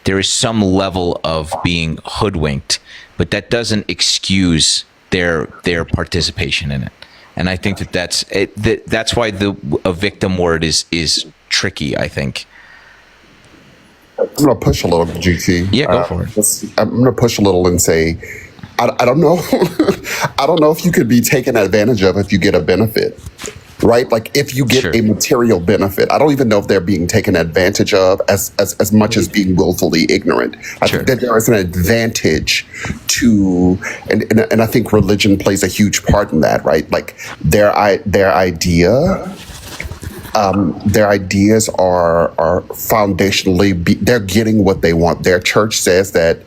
level of being hoodwinked, but that doesn't excuse their participation in it. And I think that's why a victim word is tricky, I think. I'm going to push a little, GT. Yeah, go for it. I'm going to push a little and say, I don't know. I don't know if you could be taken advantage of if you get a benefit, right? Like if you get a material benefit, I don't even know if they're being taken advantage of as much as being willfully ignorant. I think that there is an advantage to, and I think religion plays a huge part in that, right? Like their ideas are foundationally, they're getting what they want. Their church says that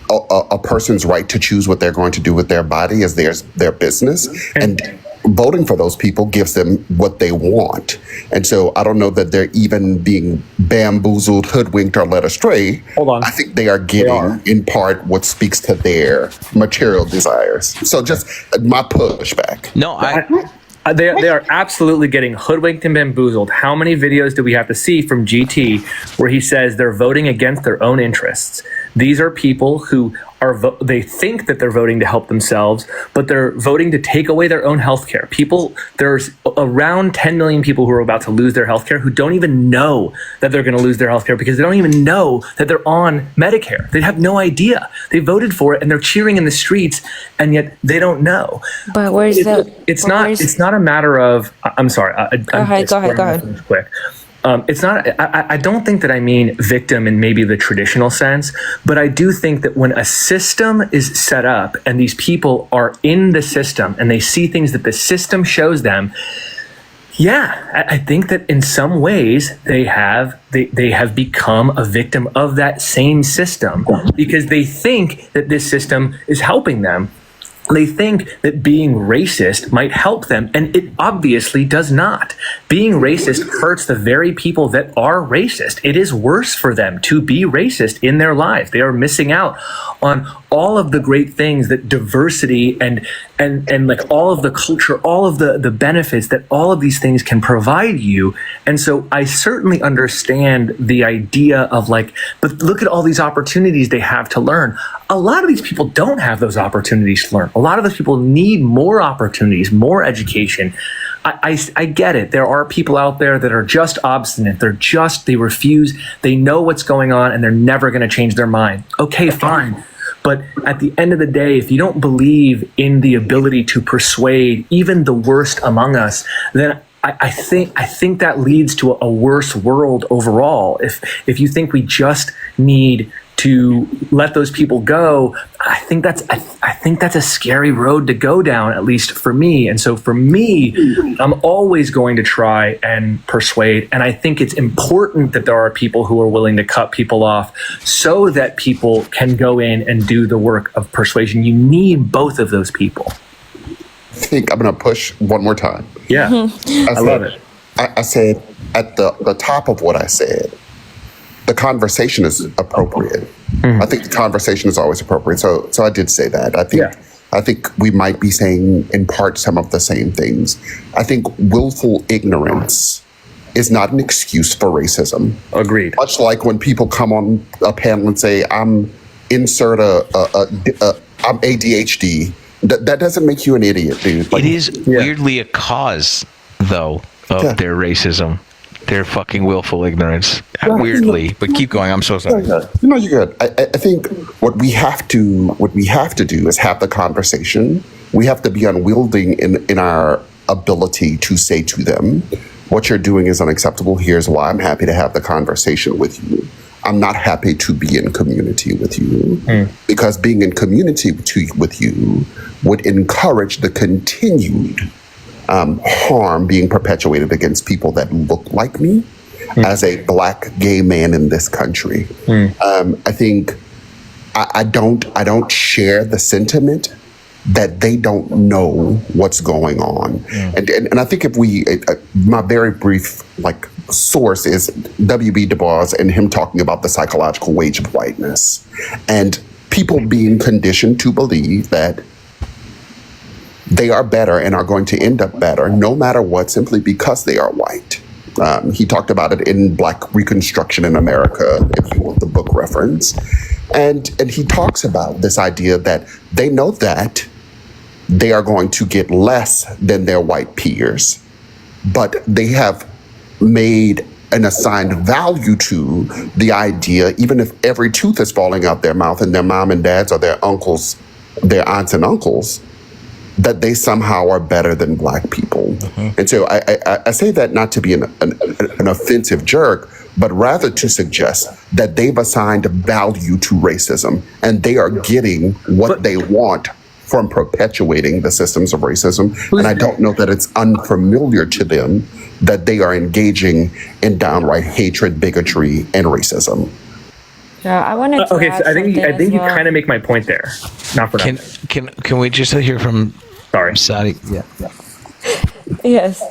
a person's right to choose what they're going to do with their body is their business. And voting for those people gives them what they want. And so I don't know that they're even being bamboozled, hoodwinked, or led astray. Hold on. I think they are getting, in part, what speaks to their material desires. So just my pushback. No, They are absolutely getting hoodwinked and bamboozled. How many videos do we have to see from GT where he says they're voting against their own interests? These are people who they think that they're voting to help themselves, but they're voting to take away their own health care. There's around 10 million people who are about to lose their health care who don't even know that they're going to lose their health care because they don't even know that they're on Medicare. They have no idea. They voted for it and they're cheering in the streets, and yet they don't know. But It's not a matter of. I'm sorry. Go ahead. Quick. It's not. I don't think that I mean victim in maybe the traditional sense, but I do think that when a system is set up and these people are in the system and they see things that the system shows them, Yeah, I think that in some ways they have become a victim of that same system because they think that this system is helping them. They think that being racist might help them, and it obviously does not. Being racist hurts the very people that are racist. It is worse for them to be racist in their lives. They are missing out on all of the great things that diversity and like all of the culture, all of the benefits that all of these things can provide you. And so I certainly understand the idea of like, but look at all these opportunities they have to learn. A lot of these people don't have those opportunities to learn. A lot of those people need more opportunities, more education. I get it. There are people out there that are just obstinate. They refuse. They know what's going on and they're never going to change their mind. Okay, fine. But at the end of the day, if you don't believe in the ability to persuade even the worst among us, then I think that leads to a worse world overall. If you think we just need to let those people go, I think that's a scary road to go down, at least for me. And so for me, I'm always going to try and persuade. And I think it's important that there are people who are willing to cut people off so that people can go in and do the work of persuasion. You need both of those people. I think I'm going to push one more time. Yeah, I love it. I said at the top of what I said, the conversation is appropriate. I think the conversation is always appropriate. So I did say that. I think we might be saying in part some of the same things. I think willful ignorance is not an excuse for racism. Agreed. Much like when people come on a panel and say, I'm ADHD. That doesn't make you an idiot, dude. It is weirdly a cause, though, of their racism. Their fucking willful ignorance. Weirdly, but keep going. I'm so sorry. No, you're good. I think what we have to do is have the conversation. We have to be unwielding in our ability to say to them, what you're doing is unacceptable. Here's why. I'm happy to have the conversation with you. I'm not happy to be in community with you because being in community with you would encourage the continued harm being perpetuated against people that look like me as a Black gay man in this country. I think I don't share the sentiment that they don't know what's going on. And I think if my very brief source is W.B. Du Bois and him talking about the psychological wage of whiteness and people being conditioned to believe that they are better and are going to end up better no matter what, simply because they are white. He talked about it in Black Reconstruction in America, if you want the book reference. And he talks about this idea that they know that they are going to get less than their white peers, but they have made an assigned value to the idea, even if every tooth is falling out their mouth and their mom and dads or their uncles, their aunts and uncles, that they somehow are better than Black people. And so I say that not to be an offensive jerk, but rather to suggest that they've assigned value to racism and they are getting what they want from perpetuating the systems of racism. And I don't know that it's unfamiliar to them that they are engaging in downright hatred, bigotry, and racism. Yeah, I wanted to okay, so I think you well. kind of make my point there. Not for Can we just hear from Sadi? Yeah. Yes.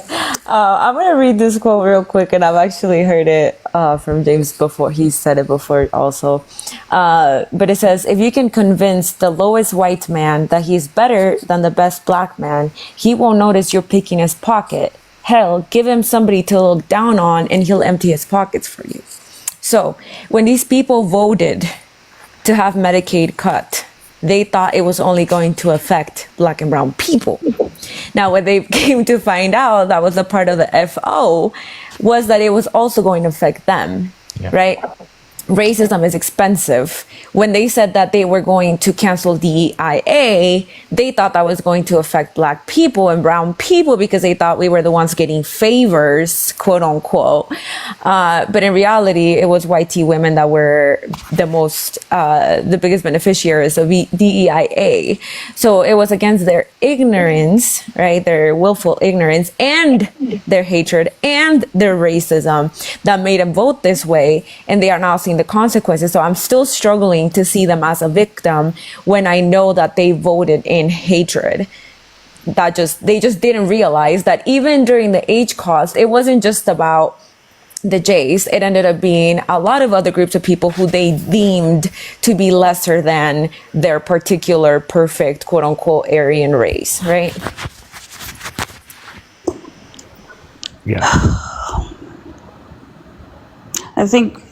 I'm going to read this quote real quick, and I've actually heard it from James before. He said it before also. But it says, if you can convince the lowest white man that he's better than the best Black man, he won't notice you're picking his pocket. Hell, give him somebody to look down on, and he'll empty his pockets for you. So when these people voted to have Medicaid cut, they thought it was only going to affect Black and brown people. Now, what they came to find out, that was a part of the FO, was that it was also going to affect them, right? racism is expensive. When they said that they were going to cancel DEIA, they thought that was going to affect Black people and brown people because they thought we were the ones getting favors, quote unquote. But in reality, it was white tea women that were the biggest beneficiaries of DEIA. So it was against their ignorance, right? Their willful ignorance and their hatred and their racism that made them vote this way. And they are now seeing the consequences. So I'm still struggling to see them as a victim when I know that they voted in hatred. They just didn't realize that even during the H cost, it wasn't just about the Jays. It ended up being a lot of other groups of people who they deemed to be lesser than their particular perfect, quote unquote, Aryan race, right? Yeah. I think,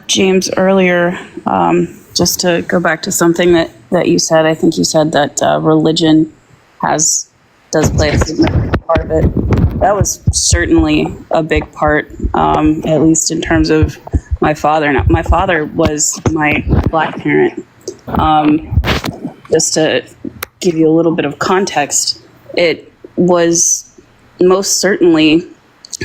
James, earlier, just to go back to something that you said, I think you said that religion does play a significant part of it. That was certainly a big part, at least in terms of my father. Now, my father was my Black parent. Just to give you a little bit of context, it was most certainly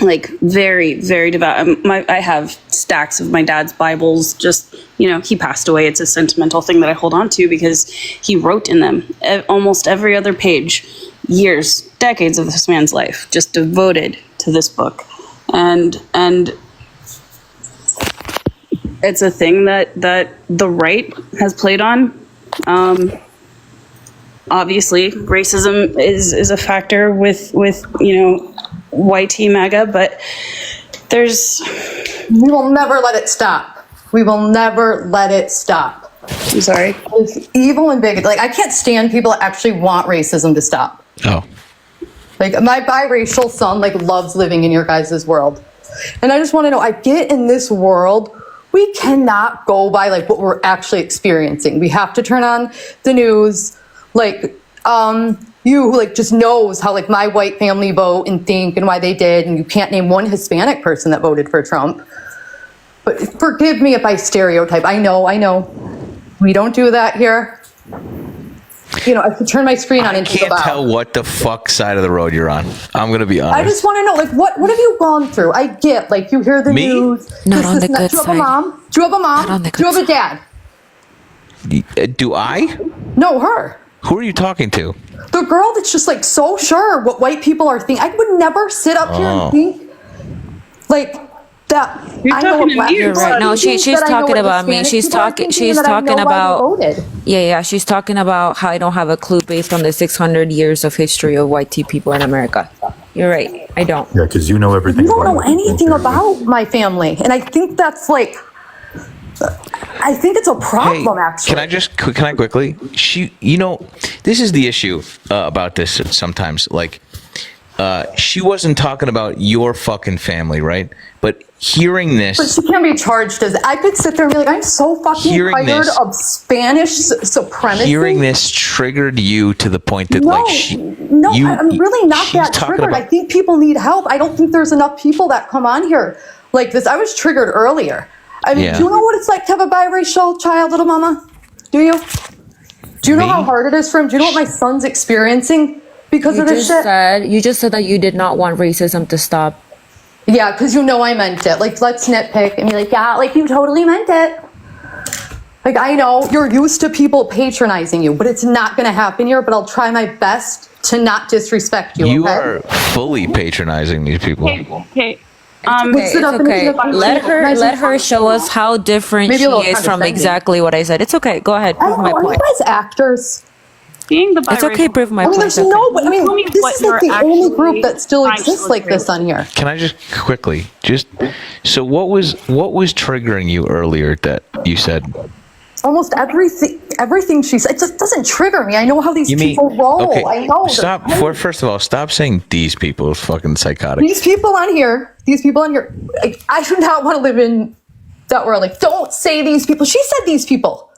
like very, very devout. I have stacks of my dad's Bibles. Just, he passed away. It's a sentimental thing that I hold on to because he wrote in them almost every other page, years, decades of this man's life, just devoted to this book. And it's a thing that the right has played on. Obviously, racism is a factor with YT MAGA, but we will never let it stop. We will never let it stop. I'm sorry. It's evil and bigoted. Like, I can't stand people that actually want racism to stop. Oh. Like, my biracial son, loves living in your guys' world. And I just want to know, I get in this world, we cannot go by, what we're actually experiencing. We have to turn on the news, you who just knows how my white family vote and think and why they did, and you can't name one Hispanic person that voted for Trump. But forgive me if I stereotype. I know. We don't do that here. I could turn my screen on and think about. I can't tell what the fuck side of the road you're on. I'm going to be honest. I just want to know, what have you gone through? I get, you hear the news. Not on the good Do you have side. a mom? Do you have a mom? Not on the Do you good have a dad? Do I? No, her. Who are you talking to? The girl that's just so sure what white people are thinking. I would never sit up here and think that. You're I know talking what to me. You're right. No, she's talking about me. She's talking about. Yeah. She's talking about how I don't have a clue based on the 600 years of history of white tea people in America. You're right. I don't. Yeah, because you know everything. You don't about know it. anything about my family, and I think that's I think it's a problem. Actually, Can I quickly? This is the issue about this sometimes. She wasn't talking about your fucking family, right? But hearing this, but she can't be charged as. I could sit there and be like, I'm so fucking tired of Spanish supremacy. Hearing this triggered you to the point that I'm really not that triggered. I think people need help. I don't think there's enough people that come on here like this. I was triggered earlier. I mean, do you know what it's like to have a biracial child, little mama? Do you? Do you know how hard it is for him? Do you know what my son's experiencing because of this shit? You just said that you did not want racism to stop. Yeah, because I meant it. Let's nitpick and be you totally meant it. I know you're used to people patronizing you, but it's not going to happen here. But I'll try my best to not disrespect you. You are fully patronizing these people. Okay. What's the definition of patronizing? Let her show us how different she is from exactly what I said. It's okay. Go ahead. I don't know. Are you guys actors? Being the It's okay. Prove my I mean, point. there's this is the only group that still exists like this on here. Can I just quickly so what was triggering you earlier that you said? Almost everything she said, it just doesn't trigger me. I know how these people roll. Okay, I know. First of all, stop saying these people. It's fucking psychotic. These people on here, I do not want to live in that world. Don't say these people. She said these people.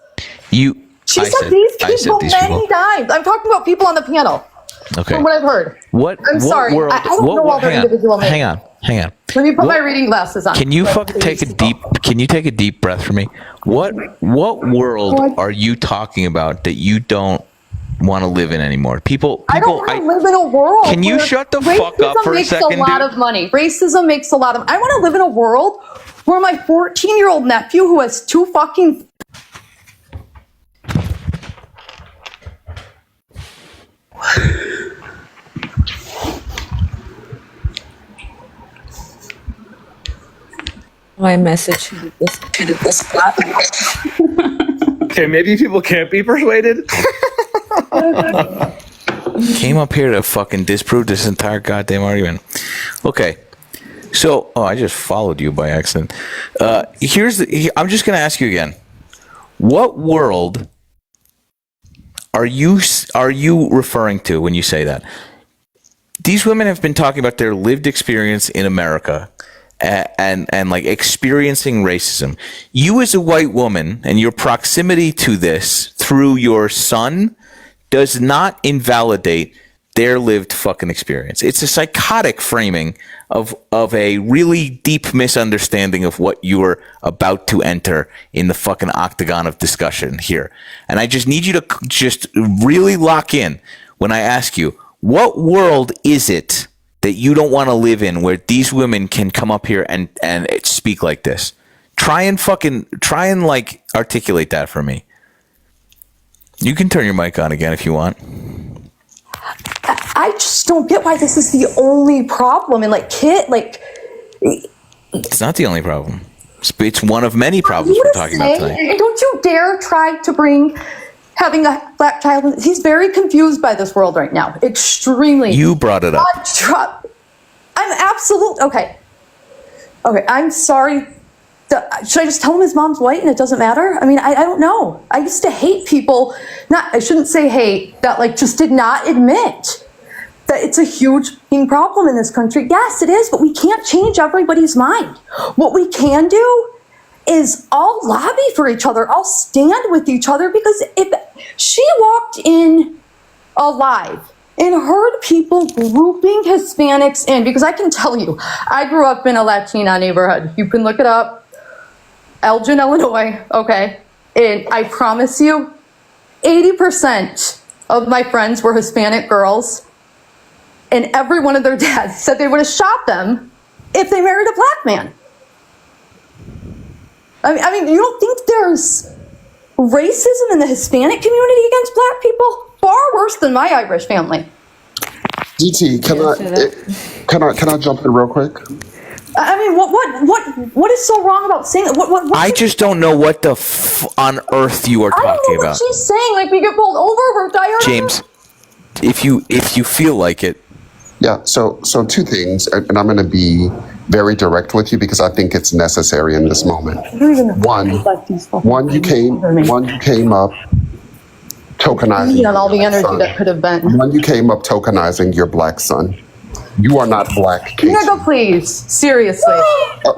She said these people many times. I'm talking about people on the panel. Okay. From what I've heard. I'm sorry. I don't know all their individual names. Hang on. Let me put my reading glasses on. Can you fucking take a deep breath for me? What world are you talking about that you don't want to live in anymore? People I don't want to live in a world. Can you shut the fuck up for a second, Racism makes a lot of money. Racism makes a lot of. I want to live in a world where my 14-year-old nephew, who has 2 fucking. My message. Okay, maybe people can't be persuaded. Came up here to fucking disprove this entire goddamn argument. Okay. So, I just followed you by accident. I'm just going to ask you again. What world are you referring to when you say that? These women have been talking about their lived experience in America and like experiencing racism. You as a white woman and your proximity to this through your son does not invalidate their lived fucking experience. It's a psychotic framing of a really deep misunderstanding of what you're about to enter in the fucking octagon of discussion here. And I just need you to just really lock in when I ask you, what world is it that you don't want to live in where these women can come up here and speak like this? Try and like articulate that for me. You can turn your mic on again if you want. I just don't get why this is the only problem. And it's not the only problem. It's one of many problems we're talking about tonight. And don't you dare try to bring having a black child. He's very confused by this world right now. Extremely. You brought it up. I'm absolute. Okay, I'm sorry. Should I just tell him his mom's white and it doesn't matter? I mean, I don't know. I used to hate people. I shouldn't say hate, that just did not admit that it's a huge problem in this country. Yes, it is, but we can't change everybody's mind. What we can do is all lobby for each other, all stand with each other, because if she walked in alive and heard people grouping Hispanics in, because I can tell you, I grew up in a Latina neighborhood. You can look it up. Elgin, Illinois, okay? And I promise you, 80% of my friends were Hispanic girls, and every one of their dads said they would have shot them if they married a black man. I mean, you don't think there's racism in the Hispanic community against black people? Far worse than my Irish family. DT, can I jump in real quick? I mean, what is so wrong about saying that? What I just don't know what the on earth you are talking about. I don't know what she's saying. We get pulled over, we're tired. James, if you feel like it. Yeah. So 2 things, and I'm going to be very direct with you because I think it's necessary in this moment. One, you came up tokenizing. All the energy that could have been. One, you came up tokenizing your black son. You are not black, Casey. Nigga, please. Seriously.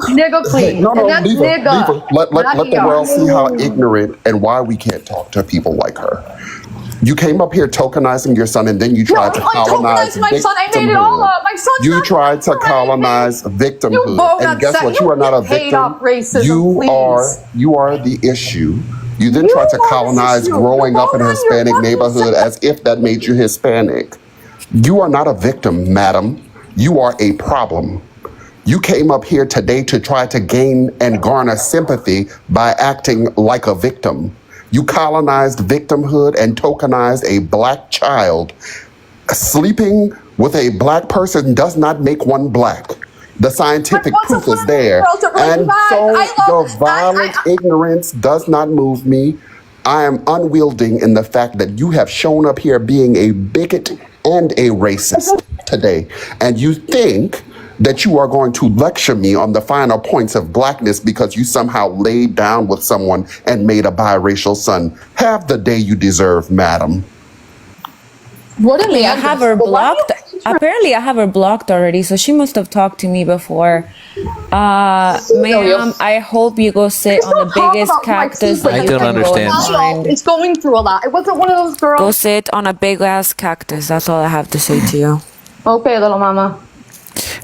Nigga, please. No, leave her. Let the world see how ignorant and why we can't talk to people like her. You came up here tokenizing your son, and then you tried to colonize my son. I made it all up. My son's You tried to colonize victimhood. And guess what? You are not a victim. You are the issue. You then tried to colonize growing up in a Hispanic neighborhood as if that made you Hispanic. You are not a victim, madam. You are a problem. You came up here today to try to gain and garner sympathy by acting like a victim. You colonized victimhood and tokenized a black child. Sleeping with a black person does not make one black. The scientific proof is there. And so the violent ignorance does not move me. I am unwielding in the fact that you have shown up here being a bigot and a racist today. And you think that you are going to lecture me on the finer points of blackness because you somehow laid down with someone and made a biracial son. Have the day you deserve, madam. What did I have her blocked. Apparently, I have her blocked already, so she must have talked to me before. Ma'am, I hope you go sit on the biggest cactus that I you don't can understand. go and find. It's going through a lot. It wasn't one of those girls. Go sit on a big ass cactus. That's all I have to say to you. Okay, little mama.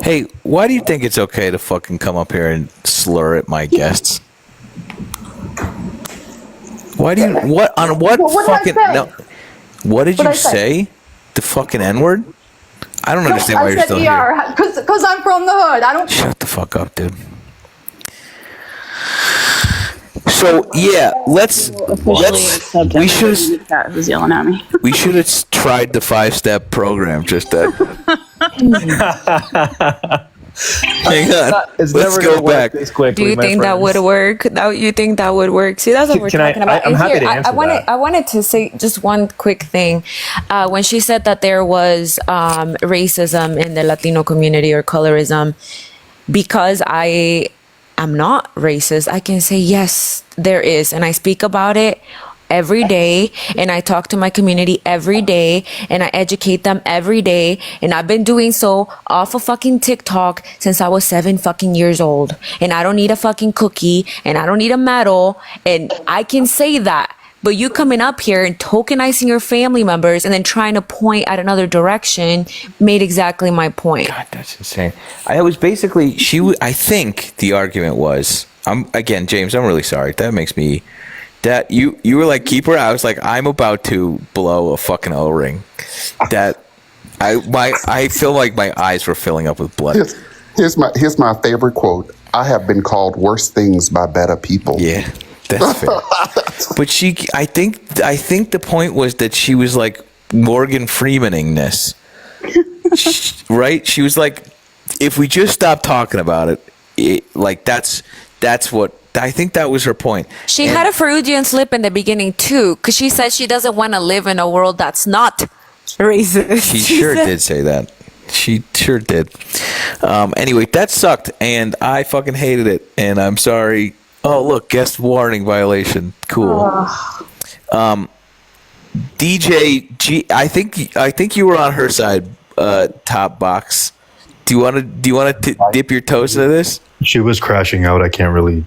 Hey, why do you think it's okay to fucking come up here and slur at my guests? Why do you what on what fucking no? What did you say? The fucking N-word? I don't understand why you're still here. Because I'm from the hood. I don't. Shut the fuck up, dude. So yeah, we should. Who's yelling at me? We should have tried the 5-step program. Just that. Hang on. Let's go back. Do you think that would work? You think that would work? See, that's what we're talking about. I'm happy to answer that. I wanted to say just one quick thing. When she said that there was racism in the Latino community or colorism, because I am not racist, I can say yes, there is, and I speak about it every day, and I talk to my community every day, and I educate them every day, and I've been doing so off of fucking TikTok since I was 7 fucking years old, and I don't need a fucking cookie, and I don't need a medal, and I can say that. But you coming up here and tokenizing your family members and then trying to point at another direction made exactly my point. God, that's insane. I was basically I think the argument was, again, James, I'm really sorry. That makes me. That you were like, keep her out. I was like, I'm about to blow a fucking O-ring. That I feel like my eyes were filling up with blood. Here's my favorite quote. I have been called worse things by better people. Yeah, that's fair. But I think the point was that she was like Morgan Freemaning this, right? She was like, if we just stop talking about it, like that's what. I think that was her point. She had a Freudian slip in the beginning too, because she said she doesn't want to live in a world that's not racist. She sure did say that. She sure did. Anyway, that sucked, and I fucking hated it, and I'm sorry. Oh, look, guest warning violation. Cool. DJ G, I think you were on her side. Top box. Do you want to dip your toes into this? She was crashing out. I can't really.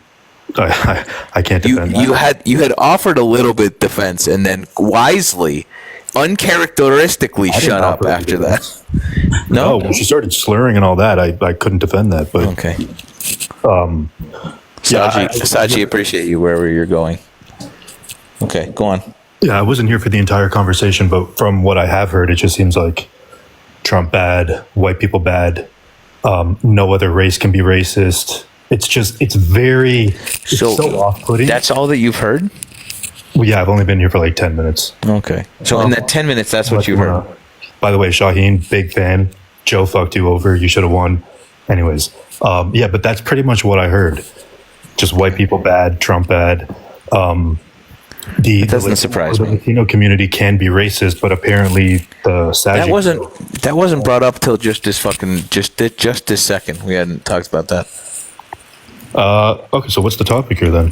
I can't defend that. You had offered a little bit defense, and then wisely, uncharacteristically shut up after that. No, when she started slurring and all that, I couldn't defend that. But okay. Saji, appreciate you wherever you're going. Okay, go on. Yeah, I wasn't here for the entire conversation, but from what I have heard, it just seems like Trump bad, white people bad, no other race can be racist. It's very so off-putting. That's all that you've heard? Well, yeah, I've only been here for like 10 minutes. Okay. So in that 10 minutes, that's what you heard. By the way, Shaheen, big fan. Joe fucked you over. You should have won. Anyways, yeah, but that's pretty much what I heard. Just white people bad, Trump bad. It doesn't surprise me. The Latino community can be racist, but apparently the that wasn't brought up till just this second. We hadn't talked about that. Okay, so what's the topic here then?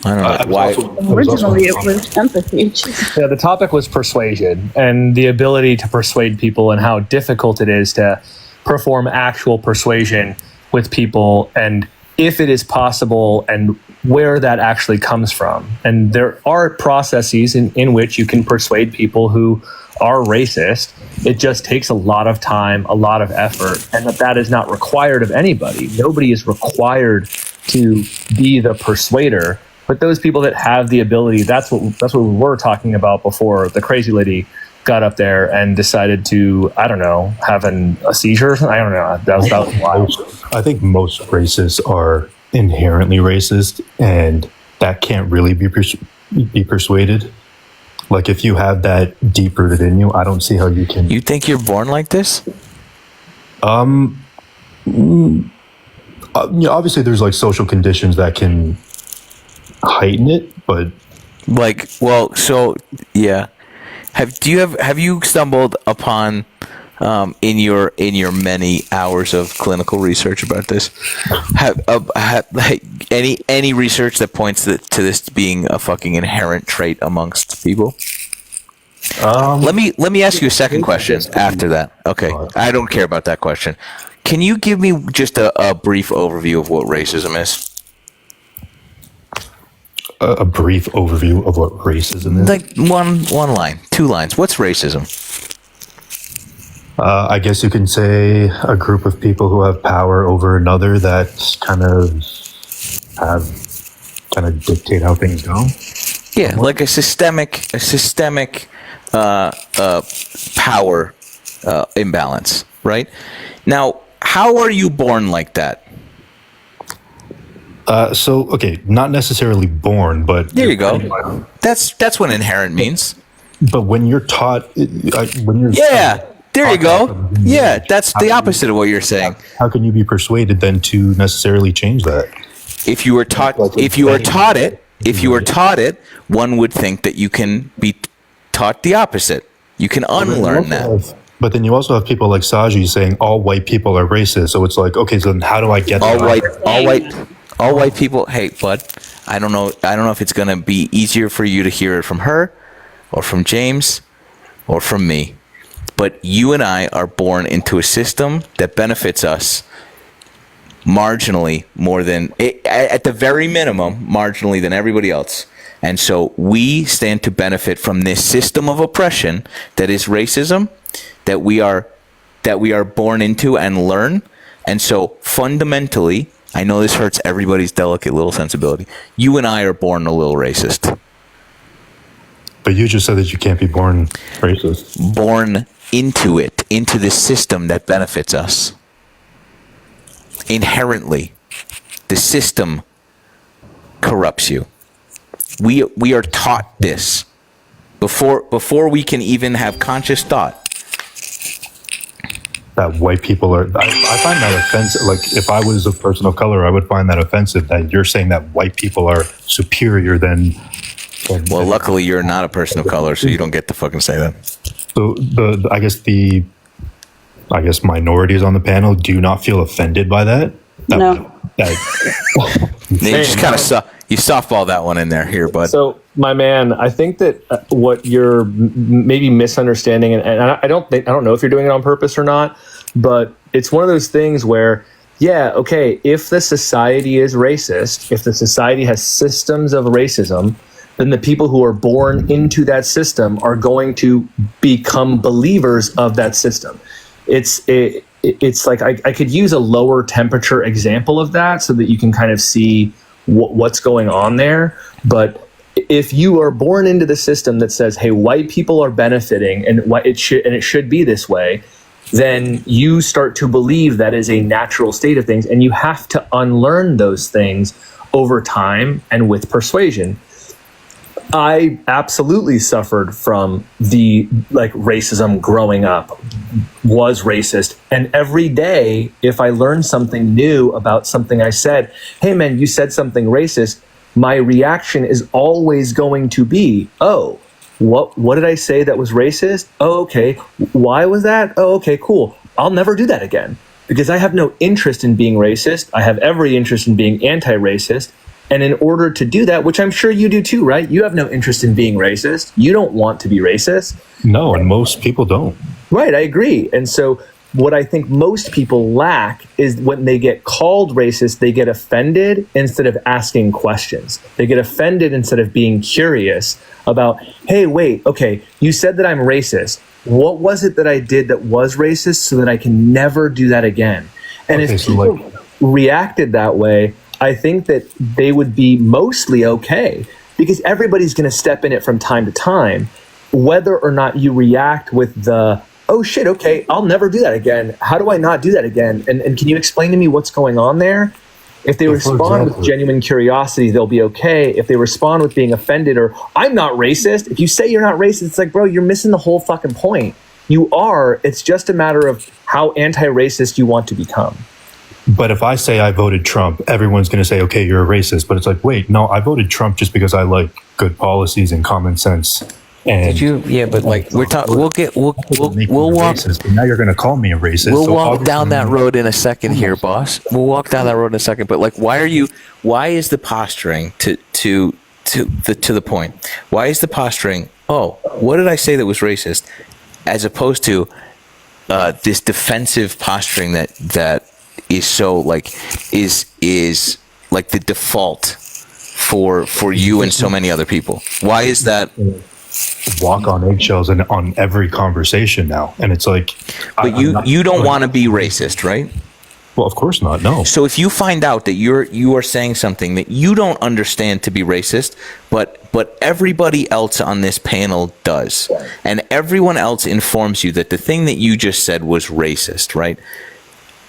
I don't know why. Originally, it was empathy. Yeah, the topic was persuasion and the ability to persuade people, and how difficult it is to perform actual persuasion with people, and if it is possible, and where that actually comes from. And there are processes in which you can persuade people who are racist. It just takes a lot of time, a lot of effort, and that is not required of anybody. Nobody is required to be the persuader, but those people that have the ability, that's what we were talking about before the crazy lady got up there and decided to, I don't know, have a seizure. I don't know. That was wild. I think most racists are inherently racist, and that can't really be persuaded. Like, if you have that deep rooted in you, I don't see how you can. You think you're born like this? Obviously, there's like social conditions that can heighten it, but yeah. Have you stumbled upon in your many hours of clinical research about this, any research that points to this being a fucking inherent trait amongst people? Let me ask you a second question after that. Okay, I don't care about that question. Can you give me just a brief overview of what racism is? A brief overview of what racism is? Like one line, 2 lines. What's racism? I guess you can say a group of people who have power over another that kind of dictate how things go. Yeah, like a systemic power imbalance, right? Now, how are you born like that? Okay, not necessarily born, but there you go. That's what inherent means. But when you're taught, when you're there you go. Yeah, that's the opposite of what you're saying. How can you be persuaded then to necessarily change that? If you were taught it, one would think that you can be taught the opposite. You can unlearn that. But then you also have people like Saji saying all white people are racist. So it's like, okay, so then how do I get all white people? Hey, bud, I don't know if it's gonna be easier for you to hear it from her, or from James, or from me. But you and I are born into a system that benefits us marginally more than, at the very minimum, marginally than everybody else. And so we stand to benefit from this system of oppression that is racism, that we are born into and learn. And so fundamentally, I know this hurts everybody's delicate little sensibility. You and I are born a little racist. But you just said that you can't be born racist. Born into it, into this system that benefits us. Inherently, the system corrupts you. We are taught this before we can even have conscious thought. That white people are, I find that offensive. Like, if I was a person of color, I would find that offensive that you're saying that white people are superior than. Well, luckily you're not a person of color, so you don't get to fucking say that. So I guess minorities on the panel do not feel offended by that. No. You just kind of you softball that one in there here, bud. So, my man, I think that what you're maybe misunderstanding, and I don't know if you're doing it on purpose or not, but it's one of those things where, yeah, okay, if the society is racist, if the society has systems of racism, then the people who are born into that system are going to become believers of that system. It's like I could use a lower temperature example of that so that you can kind of see what's going on there. But if you are born into the system that says, hey, white people are benefiting and it should be this way, then you start to believe that is a natural state of things, and you have to unlearn those things over time and with persuasion. I absolutely suffered from the racism growing up, was racist. And every day, if I learned something new about something I said, hey man, you said something racist, my reaction is always going to be, oh, what did I say that was racist? Oh, okay. Why was that? Oh, okay, cool. I'll never do that again because I have no interest in being racist. I have every interest in being anti-racist. And in order to do that, which I'm sure you do too, right? You have no interest in being racist. You don't want to be racist. No, and most people don't. Right, I agree. And so what I think most people lack is when they get called racist, they get offended instead of asking questions. They get offended instead of being curious about, hey, wait, okay, you said that I'm racist. What was it that I did that was racist so that I can never do that again? And if people reacted that way, I think that they would be mostly okay because everybody's going to step in it from time to time, whether or not you react with the, oh shit, okay, I'll never do that again. How do I not do that again? And can you explain to me what's going on there? If they respond with genuine curiosity, they'll be okay. If they respond with being offended or I'm not racist, if you say you're not racist, it's like, bro, you're missing the whole fucking point. You are. It's just a matter of how anti-racist you want to become. But if I say I voted Trump, everyone's going to say, okay, you're a racist. But it's like, wait, no, I voted Trump just because I like good policies and common sense. And did you? Yeah, but like we'll walk. Racist, now you're going to call me a racist. We'll walk down that road in a second here, boss. We'll walk down that road in a second. But like, why is the posturing to the point? Why is the posturing? Oh, what did I say that was racist? As opposed to this defensive posturing that is so is like the default for you and so many other people. Why is that? walk on eggshells and on every conversation now, and it's like, but you don't want to be racist, right? Well, of course not. No. So if you find out that you are saying something that you don't understand to be racist, but everybody else on this panel does, and everyone else informs you that the thing that you just said was racist, right?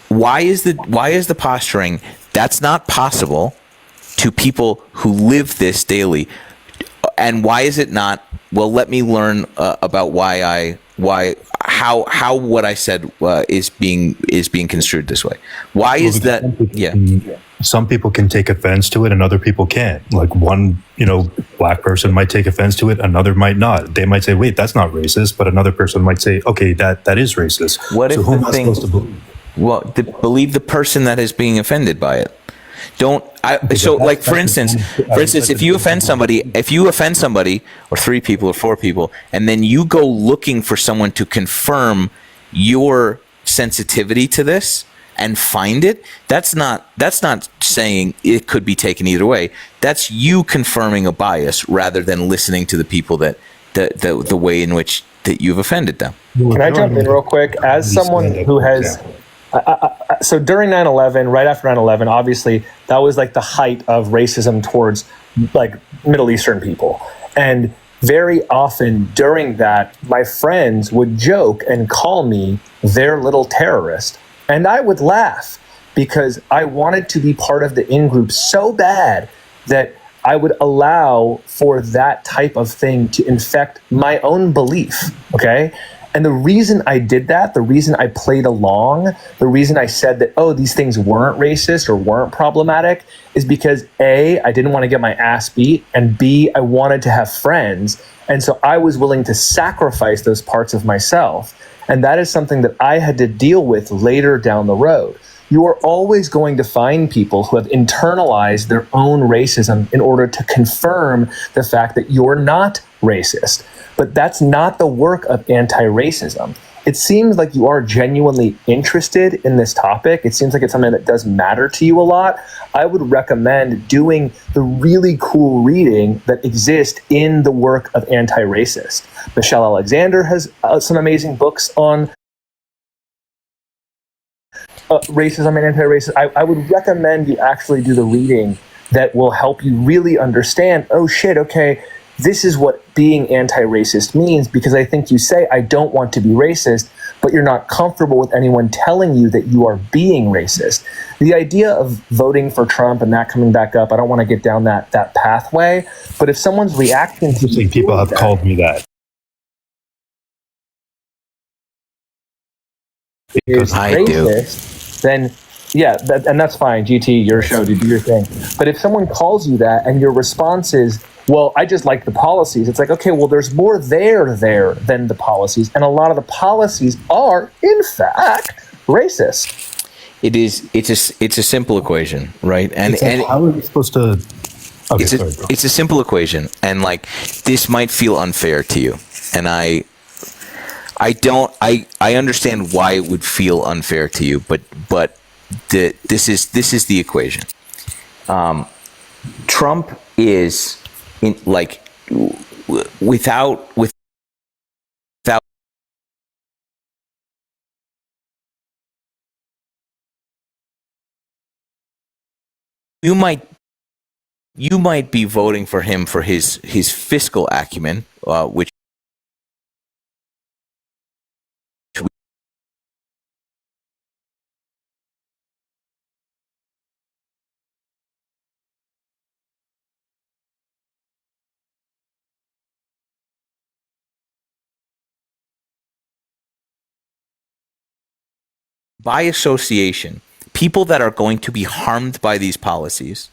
Why is the posturing that's not possible to people who live this daily? And why is it not? Well, let me learn about how what I said is being construed this way. Why is that? Yeah. Some people can take offense to it and other people can't. Like one, black person might take offense to it, another might not. They might say, wait, that's not racist. But another person might say, okay, that is racist. What so if who am I supposed to believe? Well, believe the person that is being offended by it. For instance, if you offend somebody, or 3 people or 4 people, and then you go looking for someone to confirm your sensitivity to this and find it, that's not saying it could be taken either way. That's you confirming a bias rather than listening to the people that the way in which that you've offended them. Can I jump in real quick? As someone who has so during 9/11, right after 9/11, obviously that was like the height of racism towards like Middle Eastern people. And very often during that, my friends would joke and call me their little terrorist. And I would laugh because I wanted to be part of the in-group so bad that I would allow for that type of thing to infect my own belief, okay? And the reason I did that, the reason I played along, the reason I said that, oh, these things weren't racist or weren't problematic is because A, I didn't want to get my ass beat, and B, I wanted to have friends. And so I was willing to sacrifice those parts of myself. And that is something that I had to deal with later down the road. You are always going to find people who have internalized their own racism in order to confirm the fact that you're not racist. But that's not the work of anti-racism. It seems like you are genuinely interested in this topic. It seems like it's something that does matter to you a lot. I would recommend doing the really cool reading that exists in the work of anti-racist. Michelle Alexander has some amazing books on racism and anti-racism. I would recommend you actually do the reading that will help you really understand, oh shit, okay, this is what being anti-racist means, because I think you say, I don't want to be racist, but you're not comfortable with anyone telling you that you are being racist. The idea of voting for Trump and that coming back up, I don't want to get down that pathway, but if someone's reacting to you, people have called me that. Is racist, then yeah, and that's fine. GT, your show, do your thing. But if someone calls you that and your response is, well, I just like the policies, it's like, okay, well, there's more there than the policies, and a lot of the policies are, in fact, racist. It's a simple equation, right? And how are we supposed to? Okay, it's a simple equation, and like this might feel unfair to you, and I understand why it would feel unfair to you, but this is the equation. Trump is without you might be voting for him for his fiscal acumen, which by association, people that are going to be harmed by these policies,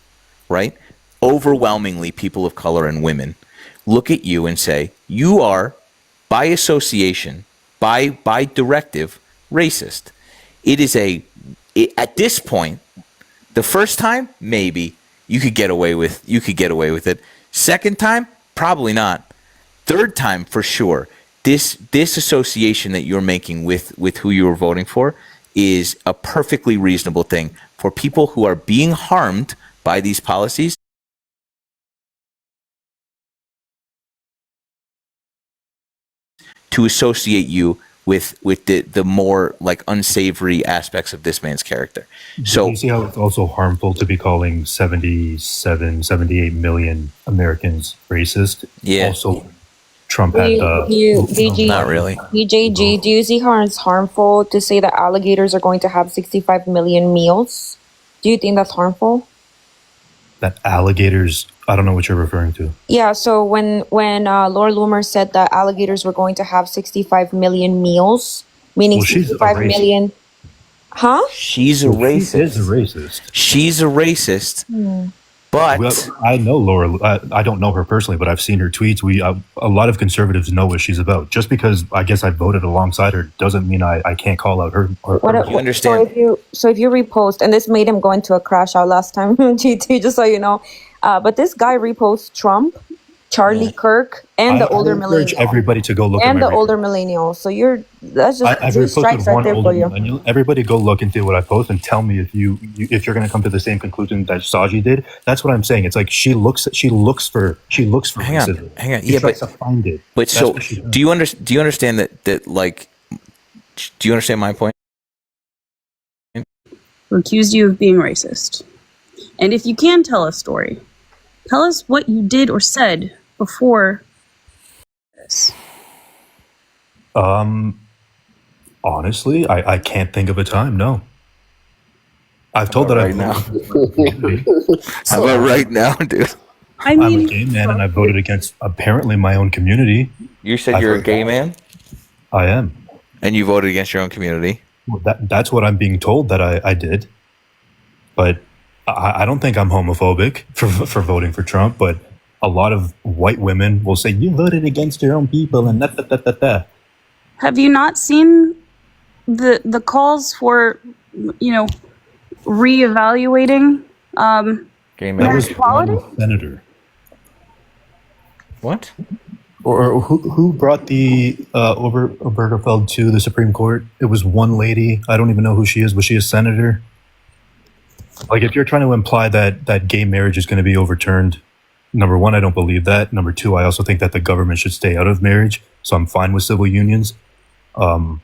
right? Overwhelmingly people of color and women look at you and say, you are, by association, by directive, racist. It is at this point, the first time, maybe you could get away with it. Second time, probably not. Third time, for sure. This association that you're making with who you were voting for is a perfectly reasonable thing for people who are being harmed by these policies to associate you with the more like unsavory aspects of this man's character. So you see how it's also harmful to be calling 78 million Americans racist? Yeah. Also, Trump had not really. BJG, do you see how it's harmful to say that alligators are going to have 65 million meals? Do you think that's harmful? that alligators. I don't know what you're referring to. Yeah, so when Laura Loomer said that alligators were going to have 65 million meals, meaning Well, she's a 65 racist. million. Huh? She's a She racist. is a racist. She's a racist. But Well, I know Laura. I don't know her personally, but I've seen her tweets. A lot of conservatives know what she's about. Just because I guess I voted alongside her doesn't mean I can't call out her. you understand? So if you repost, and this made him go into a crash out last time, GT, just so you know. But this guy reposts Trump, Charlie Kirk, and the older encourage millennial, everybody to go look at and my the older millennial. So that's just I've two strikes reposted right one there older for you. millennial. Everybody go look and see what I post and tell me if if you're going to come to the same conclusion that Saji did. That's what I'm saying. It's like she looks for racism. Hang on. She Yeah, tries but to find it. But That's so what she does. do you understand that like do you understand my point? Who accused you of being racist. And if you can tell a story, tell us what you did or said before this. Honestly, I can't think of a time. No. I've told that right now? How about right now, dude? I I'm mean, a gay man and I voted against apparently my own community. You said I've you're a heard gay that. man I am. and you voted against your own community. Well, that's what I'm being told that I did. But I don't think I'm homophobic for voting for Trump. But a lot of white women will say, you voted against your own people and da. have you not seen the calls for, reevaluating Gay That man. was equality? one senator. What? Or who brought the Obergefell to the Supreme Court? It was one lady. I don't even know who she is. Was she a senator? Like, if you're trying to imply that gay marriage is going to be overturned, number one, I don't believe that. Number two, I also think that the government should stay out of marriage. So I'm fine with civil unions. That's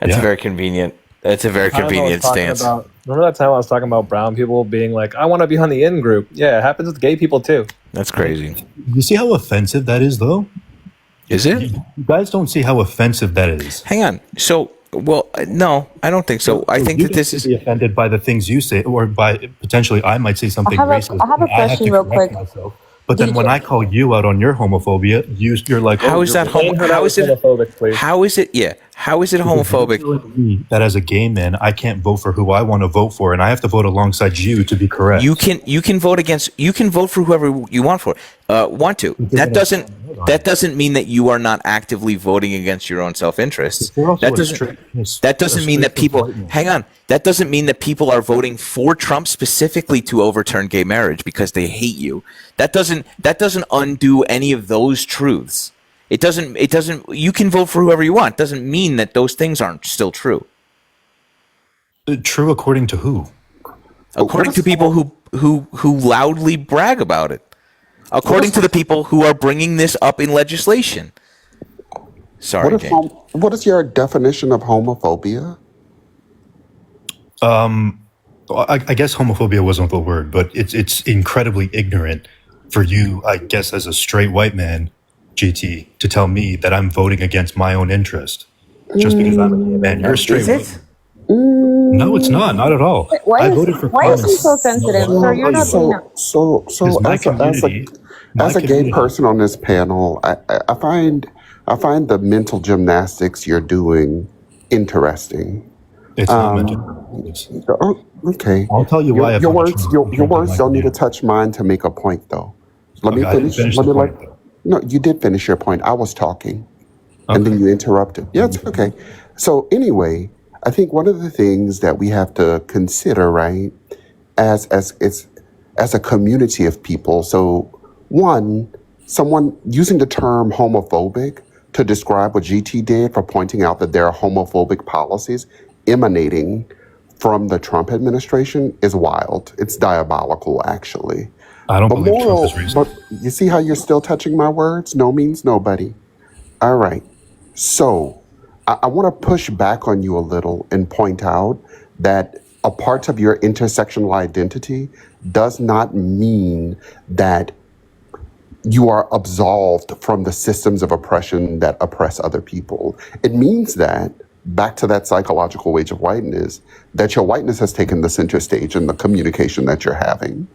Yeah. very convenient. That's a very convenient stance. Remember that time I was talking about brown people being like, I want to be on the in group? Yeah, it happens with gay people too. That's crazy. You see how offensive that is, though? Is it? You guys don't see how offensive that is. Hang on. So, well, no, I don't think so. I think You that this can is be offended by the things you say, or by potentially I might say something I have a racist. question and I have to real correct quick. myself. But then when I call you out on your homophobia, you're like, how is that how is it homophobic, please? how is it how is it homophobic? that as a gay man, I can't vote for who I want to vote for, and I have to vote alongside you to be correct. You can vote for whoever you want to. That doesn't mean that you are not actively voting against your own self-interests. That doesn't mean that people hang on. That doesn't mean that people are voting for Trump specifically to overturn gay marriage because they hate you. That doesn't undo any of those truths. It doesn't you can vote for whoever you want. It doesn't mean that those things aren't still true. True according to who? According to people who loudly brag about it. According to the people who are bringing this up in legislation. Sorry, James. What is your definition of homophobia? I guess homophobia wasn't the word, but it's incredibly ignorant for you, I guess, as a straight white man, GT, to tell me that I'm voting against my own interest just because I'm a gay man. You're a straight white man. No, it's not at all. Why I voted for is he Congress. so sensitive? No, Sir, you're not being So my as community- my a gay community- person on this panel, I find the mental gymnastics you're doing interesting. It's not meant to. Oh, okay. I'll tell you why. I Your find it words, true. your words don't need to touch mine to make a point, though. Let me Okay, I didn't finish. finish Let the me point, though. No, you did finish your point. I was talking, and then you interrupted. Yeah, it's okay. So anyway, I think one of the things that we have to consider, right, as a community of people. So one, someone using the term homophobic to describe what GT did for pointing out that there are homophobic policies emanating from the Trump administration is wild. It's diabolical, actually. I don't believe Trump is racist. But you see how you're still touching my words? No means nobody. All right. So I want to push back on you a little and point out that a part of your intersectional identity does not mean that you are absolved from the systems of oppression that oppress other people. It means that, back to that psychological wage of whiteness, that your whiteness has taken the center stage in the communication that you're having.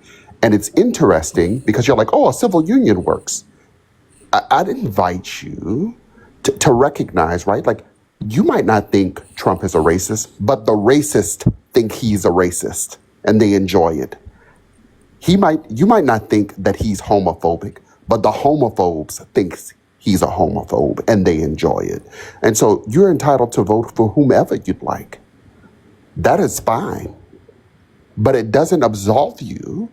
And it's interesting because you're like, oh, a civil union works. I'd invite you to recognize, right? Like, you might not think Trump is a racist, but the racists think he's a racist and they enjoy it. You might not think that he's homophobic, but the homophobes think he's a homophobe and they enjoy it. And so you're entitled to vote for whomever you'd like. That is fine. But it doesn't absolve you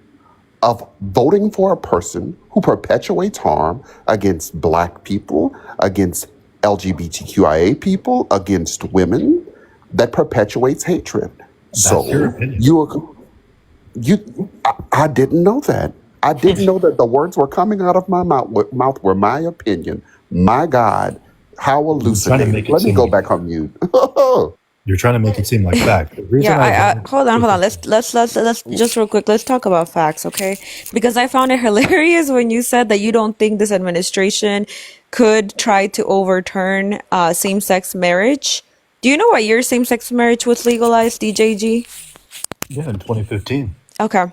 of voting for a person who perpetuates harm against Black people, against LGBTQIA people, against women, that perpetuates hatred. So I didn't know that. I didn't know that the words were coming out of my mouth were my opinion. My God, how elucidating. Let me go back on mute. You're trying to make it seem like fact. The reason Yeah, hold on. Let's just real quick. Let's talk about facts, okay? Because I found it hilarious when you said that you don't think this administration could try to overturn same-sex marriage. Do you know what year same-sex marriage was legalized, DJG? Yeah, in 2015. Okay.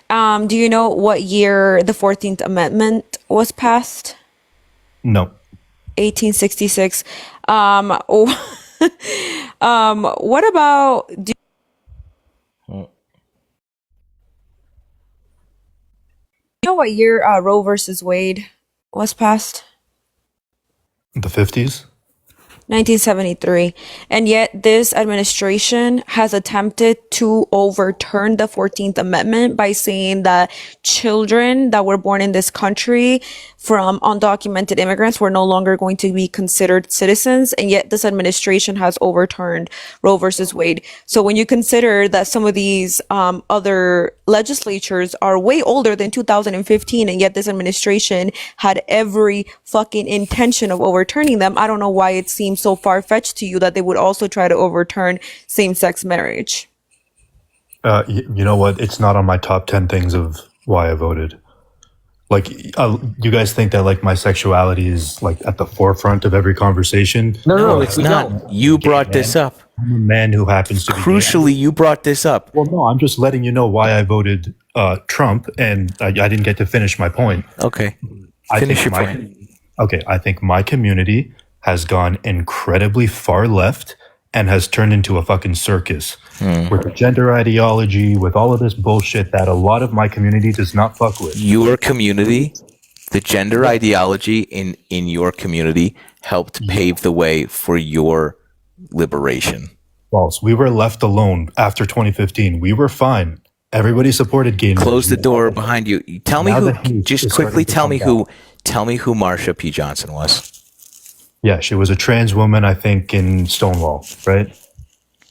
Do you know what year the 14th Amendment was passed? No. 1866. What about you know what year Roe versus Wade was passed? The 50s? 1973. And yet this administration has attempted to overturn the 14th Amendment by saying that children that were born in this country from undocumented immigrants were no longer going to be considered citizens. And yet this administration has overturned Roe versus Wade. So when you consider that some of these other legislatures are way older than 2015, and yet this administration had every fucking intention of overturning them, I don't know why it seems so far-fetched to you that they would also try to overturn same-sex marriage. You know what? It's not on my top 10 things of why I voted. Like, you guys think that like my sexuality is like at the forefront of every conversation? No, it's not. You brought this up. I'm a man who happens to be Crucially, you brought this up. Well, no, I'm just letting you know why I voted Trump, and I didn't get to finish my point. Okay, finish your point. Okay, I think my community has gone incredibly far left and has turned into a fucking circus with the gender ideology, with all of this bullshit that a lot of my community does not fuck with. Your community, the gender ideology in your community helped pave the way for your liberation. False. We were left alone after 2015. We were fine. Everybody supported gay marriage. Close the door behind you. Tell me who. Just quickly tell me who. Tell me who Marsha P. Johnson was. Yeah, she was a trans woman, I think, in Stonewall, right?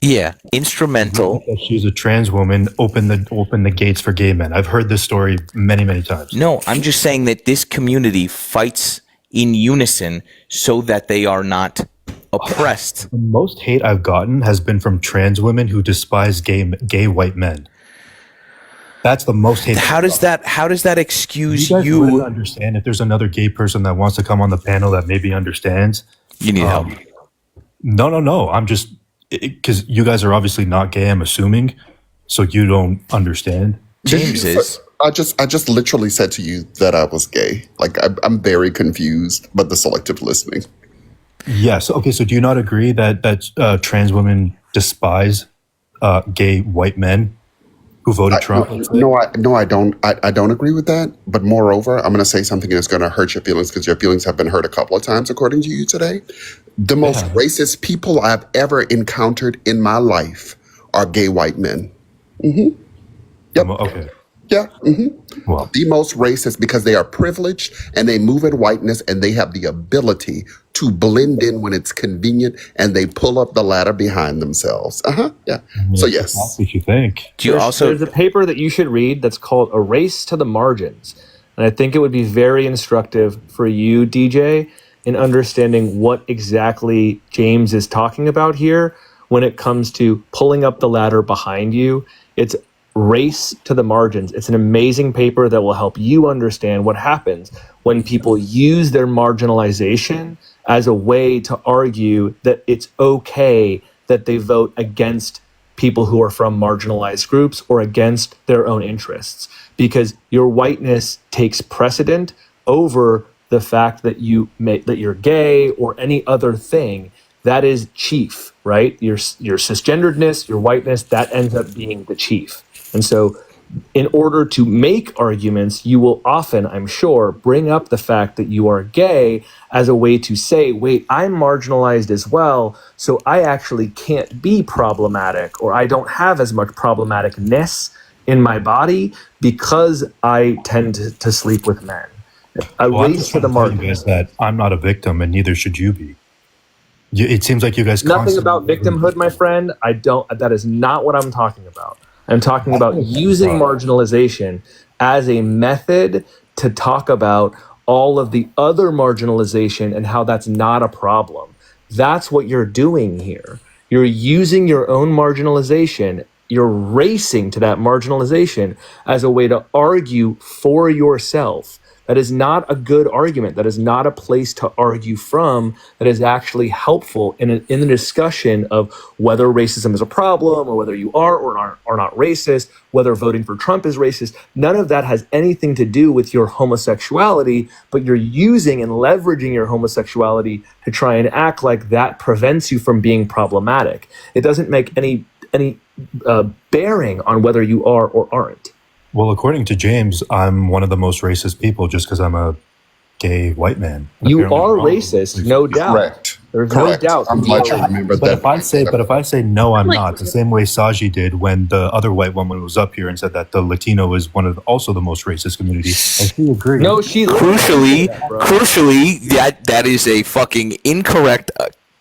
Yeah, instrumental. She's a trans woman. Opened the gates for gay men. I've heard this story many, many times. No, I'm just saying that this community fights in unison so that they are not oppressed. The most hate I've gotten has been from trans women who despise gay white men. That's the most hate. How does that excuse you? Guys you really understand if there's another gay person that wants to come on the panel that maybe understands? You need help. No. I'm just because you guys are obviously not gay. I'm assuming, so you don't understand. James is. I just literally said to you that I was gay. Like I'm very confused, but the selective listening. Yes. Okay. So do you not agree that trans women despise gay white men who voted Trump? No, I don't. I don't agree with that. But moreover, I'm going to say something that's going to hurt your feelings because your feelings have been hurt a couple of times, according to you today. The most racist people I've ever encountered in my life are gay white men. Mm-hmm. Yep. Okay. Yeah. Mm-hmm. Well, the most racist because they are privileged and they move in whiteness and they have the ability to blend in when it's convenient and they pull up the ladder behind themselves. Yeah. So yes. That's what you think. Do you There's a paper that you should read that's called A Race to the Margins. And I think it would be very instructive for you, DJ, in understanding what exactly James is talking about here when it comes to pulling up the ladder behind you. It's Race to the Margins. It's an amazing paper that will help you understand what happens when people use their marginalization as a way to argue that it's okay that they vote against people who are from marginalized groups or against their own interests, because your whiteness takes precedent over the fact that that you're gay or any other thing. That is chief, right? Your cisgenderedness, your whiteness, that ends up being the chief. And so in order to make arguments, you will often, I'm sure, bring up the fact that you are gay as a way to say, wait, I'm marginalized as well, so I actually can't be problematic, or I don't have as much problematicness in my body because I tend to sleep with men. A Well, I'm race just to the trying to tell you margin. guys that I'm not a victim, and neither should you be. It seems like you guys Nothing constantly about victimhood, my friend. That is not what I'm talking about. I'm talking about using marginalization as a method to talk about all of the other marginalization and how that's not a problem. That's what you're doing here. You're using your own marginalization. You're racing to that marginalization as a way to argue for yourself. That is not a good argument. That is not a place to argue from that is actually helpful in the discussion of whether racism is a problem or whether you are or are not racist, whether voting for Trump is racist. None of that has anything to do with your homosexuality, but you're using and leveraging your homosexuality to try and act like that prevents you from being problematic. It doesn't make any bearing on whether you are or aren't. Well, according to James, I'm one of the most racist people just because I'm a gay white man. You are racist, no doubt. Correct. There's Correct. no doubt. I'm glad you remember But that. if I say no, I'm not. The same way Saji did when the other white woman was up here and said that the Latino is also the most racist community, and she agreed. No, she Crucially, that is a fucking incorrect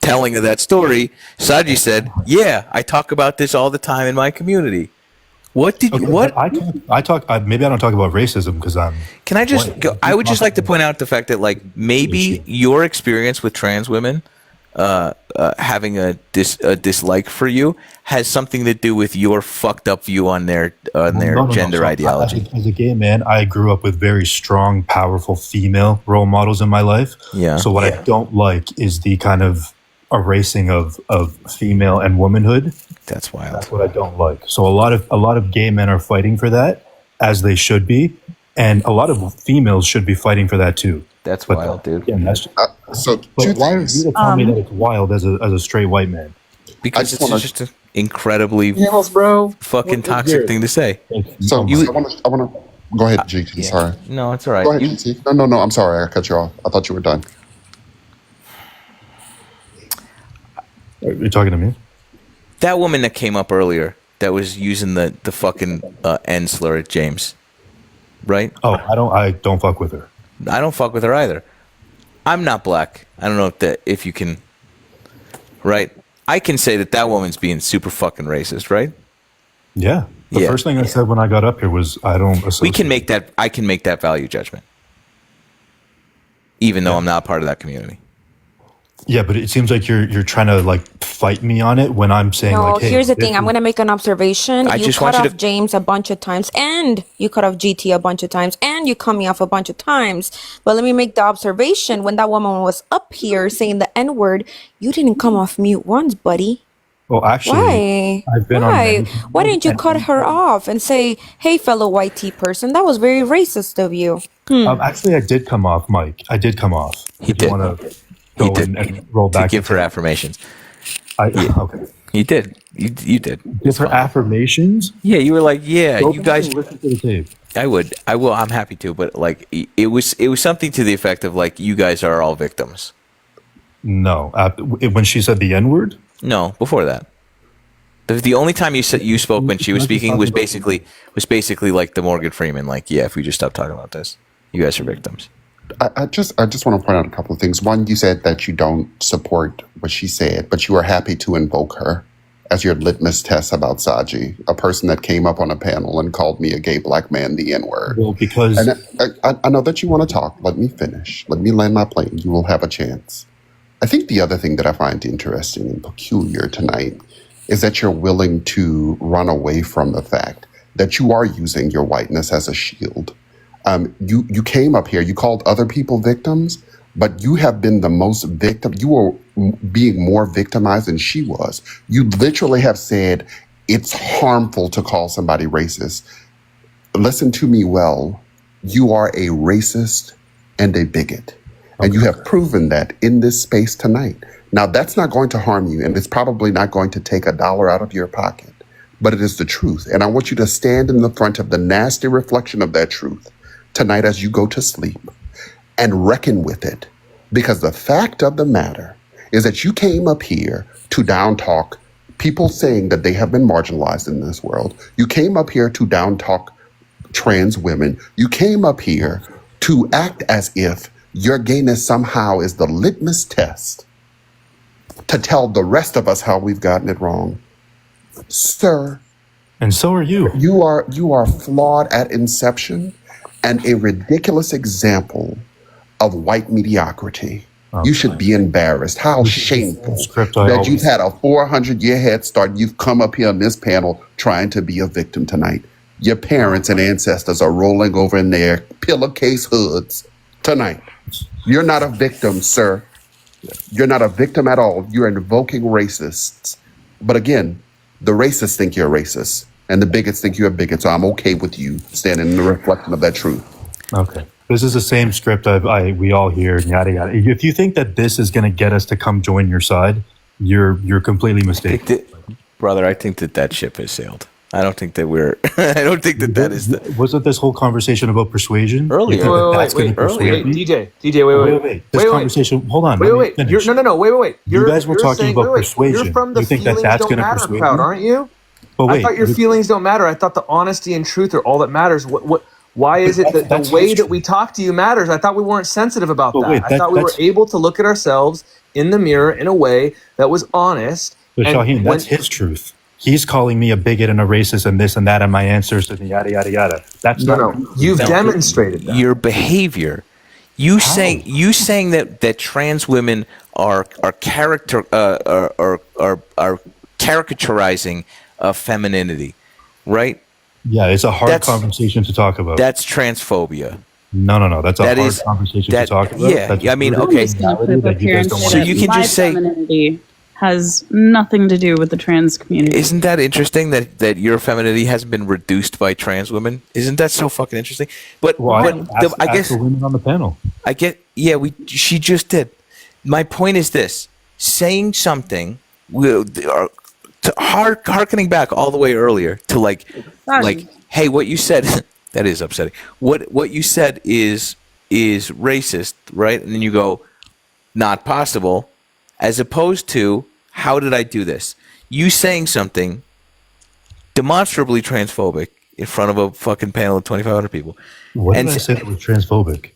telling of that story. Saji said, "Yeah, I talk about this all the time in my community." What did you? What? I talk. Maybe I don't talk about racism because I'm. Can I just white. go? I would just like to point out the fact that, like, maybe your experience with trans women having a dislike for you has something to do with your fucked up view on their gender So ideology. As a gay man, I grew up with very strong, powerful female role models in my life. Yeah. So what I don't like is the kind of erasing of female and womanhood. That's wild. That's what I don't like. So a lot of gay men are fighting for that, as they should be, and a lot of females should be fighting for that too. That's wild, dude. Again, that's So but two why are things. you to tell me that it's wild as a straight white man? Because just it's wanna- just an incredibly bro. fucking toxic thing to say. So You- I want to go ahead, GT. Sorry. No, it's all right. Go ahead, You- GT. No. I'm sorry. I cut you off. I thought you were done. Are you talking to me? that woman that came up earlier that was using the fucking N slur at James, right? Oh, I don't fuck with her. I don't fuck with her either. I'm not black. I don't know if you can, right? I can say that woman's being super fucking racist, right? Yeah. The first thing I said when I got up here was I don't associate. We can make that. I can make that value judgment, even though I'm not part of that community. Yeah, but it seems like you're trying to like fight me on it when I'm saying No, like, hey, here's the thing. I'm going to make an observation. I You just cut want you off to- James a bunch of times, and you cut off GT a bunch of times, and you cut me off a bunch of times. But let me make the observation. When that woman was up here saying the N-word, you didn't come off mute once, buddy. Well, actually, Why? I've been on Why? many- Why didn't you cut her off and say, "Hey, fellow white tea person, that was very racist of you"? Actually, I did come off, Mike. I did come off. He If you did. wanna He go did. and roll To back. give her affirmations. Okay. He did. You did. Give her affirmations. Yeah, you were like, yeah, Go you back guys. and listen to the tape. I would. I will. I'm happy to. But like, it was something to the effect of like, you guys are all victims. No, when she said the N word. No, before that. The only time you spoke when she was speaking was basically like the Morgan Freeman, like, yeah, if we just stop talking about this, you guys are victims. I just want to point out a couple of things. One, you said that you don't support what she said, but you are happy to invoke her. as your litmus test about Saji, a person that came up on a panel and called me a gay black man the N-word. Well, because And I know that you want to talk. Let me finish. Let me land my plane. You will have a chance. I think the other thing that I find interesting and peculiar tonight is that you're willing to run away from the fact that you are using your whiteness as a shield. You came up here, you called other people victims, but you have been the most victim. You were being more victimized than she was. You literally have said it's harmful to call somebody racist. Listen to me well. You are a racist and a bigot. And you have proven that in this space tonight. Now, that's not going to harm you, and it's probably not going to take $1 out of your pocket, but it is the truth. And I want you to stand in the front of the nasty reflection of that truth tonight as you go to sleep and reckon with it. Because the fact of the matter is that you came up here to down talk people saying that they have been marginalized in this world. You came up here to down talk trans women. You came up here to act as if your gayness somehow is the litmus test to tell the rest of us how we've gotten it wrong. Sir. And so are you. You are flawed at inception and a ridiculous example of white mediocrity. You should be embarrassed. How shameful that you've had a 400-year head start. You've come up here on this panel trying to be a victim tonight. Your parents and ancestors are rolling over in their pillowcase hoods tonight. You're not a victim, sir. You're not a victim at all. You're invoking racists. But again, the racists think you're racist, and the bigots think you're a bigot. So I'm okay with you standing in the reflection of that truth. Okay. This is the same script we all hear, and yada yada. If you think that this is going to get us to come join your side, you're completely mistaken. Brother, I think that ship has sailed. I don't think that we're. I don't think that is. Wasn't this whole conversation about persuasion earlier? Wait, DJ, wait. This conversation. Hold on. Wait. Wait. You guys were talking about persuasion. You're from the you think feelings that's don't going to matter persuade crowd, you? aren't you? But wait, I thought your feelings don't matter. I thought the honesty and truth are all that matters. Why is it that the way that we talk to you matters? I thought we weren't sensitive about that. Wait, I thought we were able to look at ourselves in the mirror in a way that was honest. But Shaheen, that's his truth. He's calling me a bigot and a racist and this and that and my answers and yada yada yada. That's no. You've demonstrated that. Your behavior. You saying that trans women are caricaturizing femininity, right? Yeah, it's a hard conversation to talk about. That's transphobia. No. That's a hard conversation to talk about. Yeah, I mean, okay. So you can just say femininity has nothing to do with the trans community. Isn't that interesting that your femininity hasn't been reduced by trans women? Isn't that so fucking interesting? But I guess the women on the panel. She just did. My point is this: saying something, harkening back all the way earlier to like, hey, what you said that is upsetting. What you said is racist, right? And then you go, not possible. As opposed to, how did I do this? You saying something demonstrably transphobic in front of a fucking panel of 2,500 people. What did I say that was transphobic?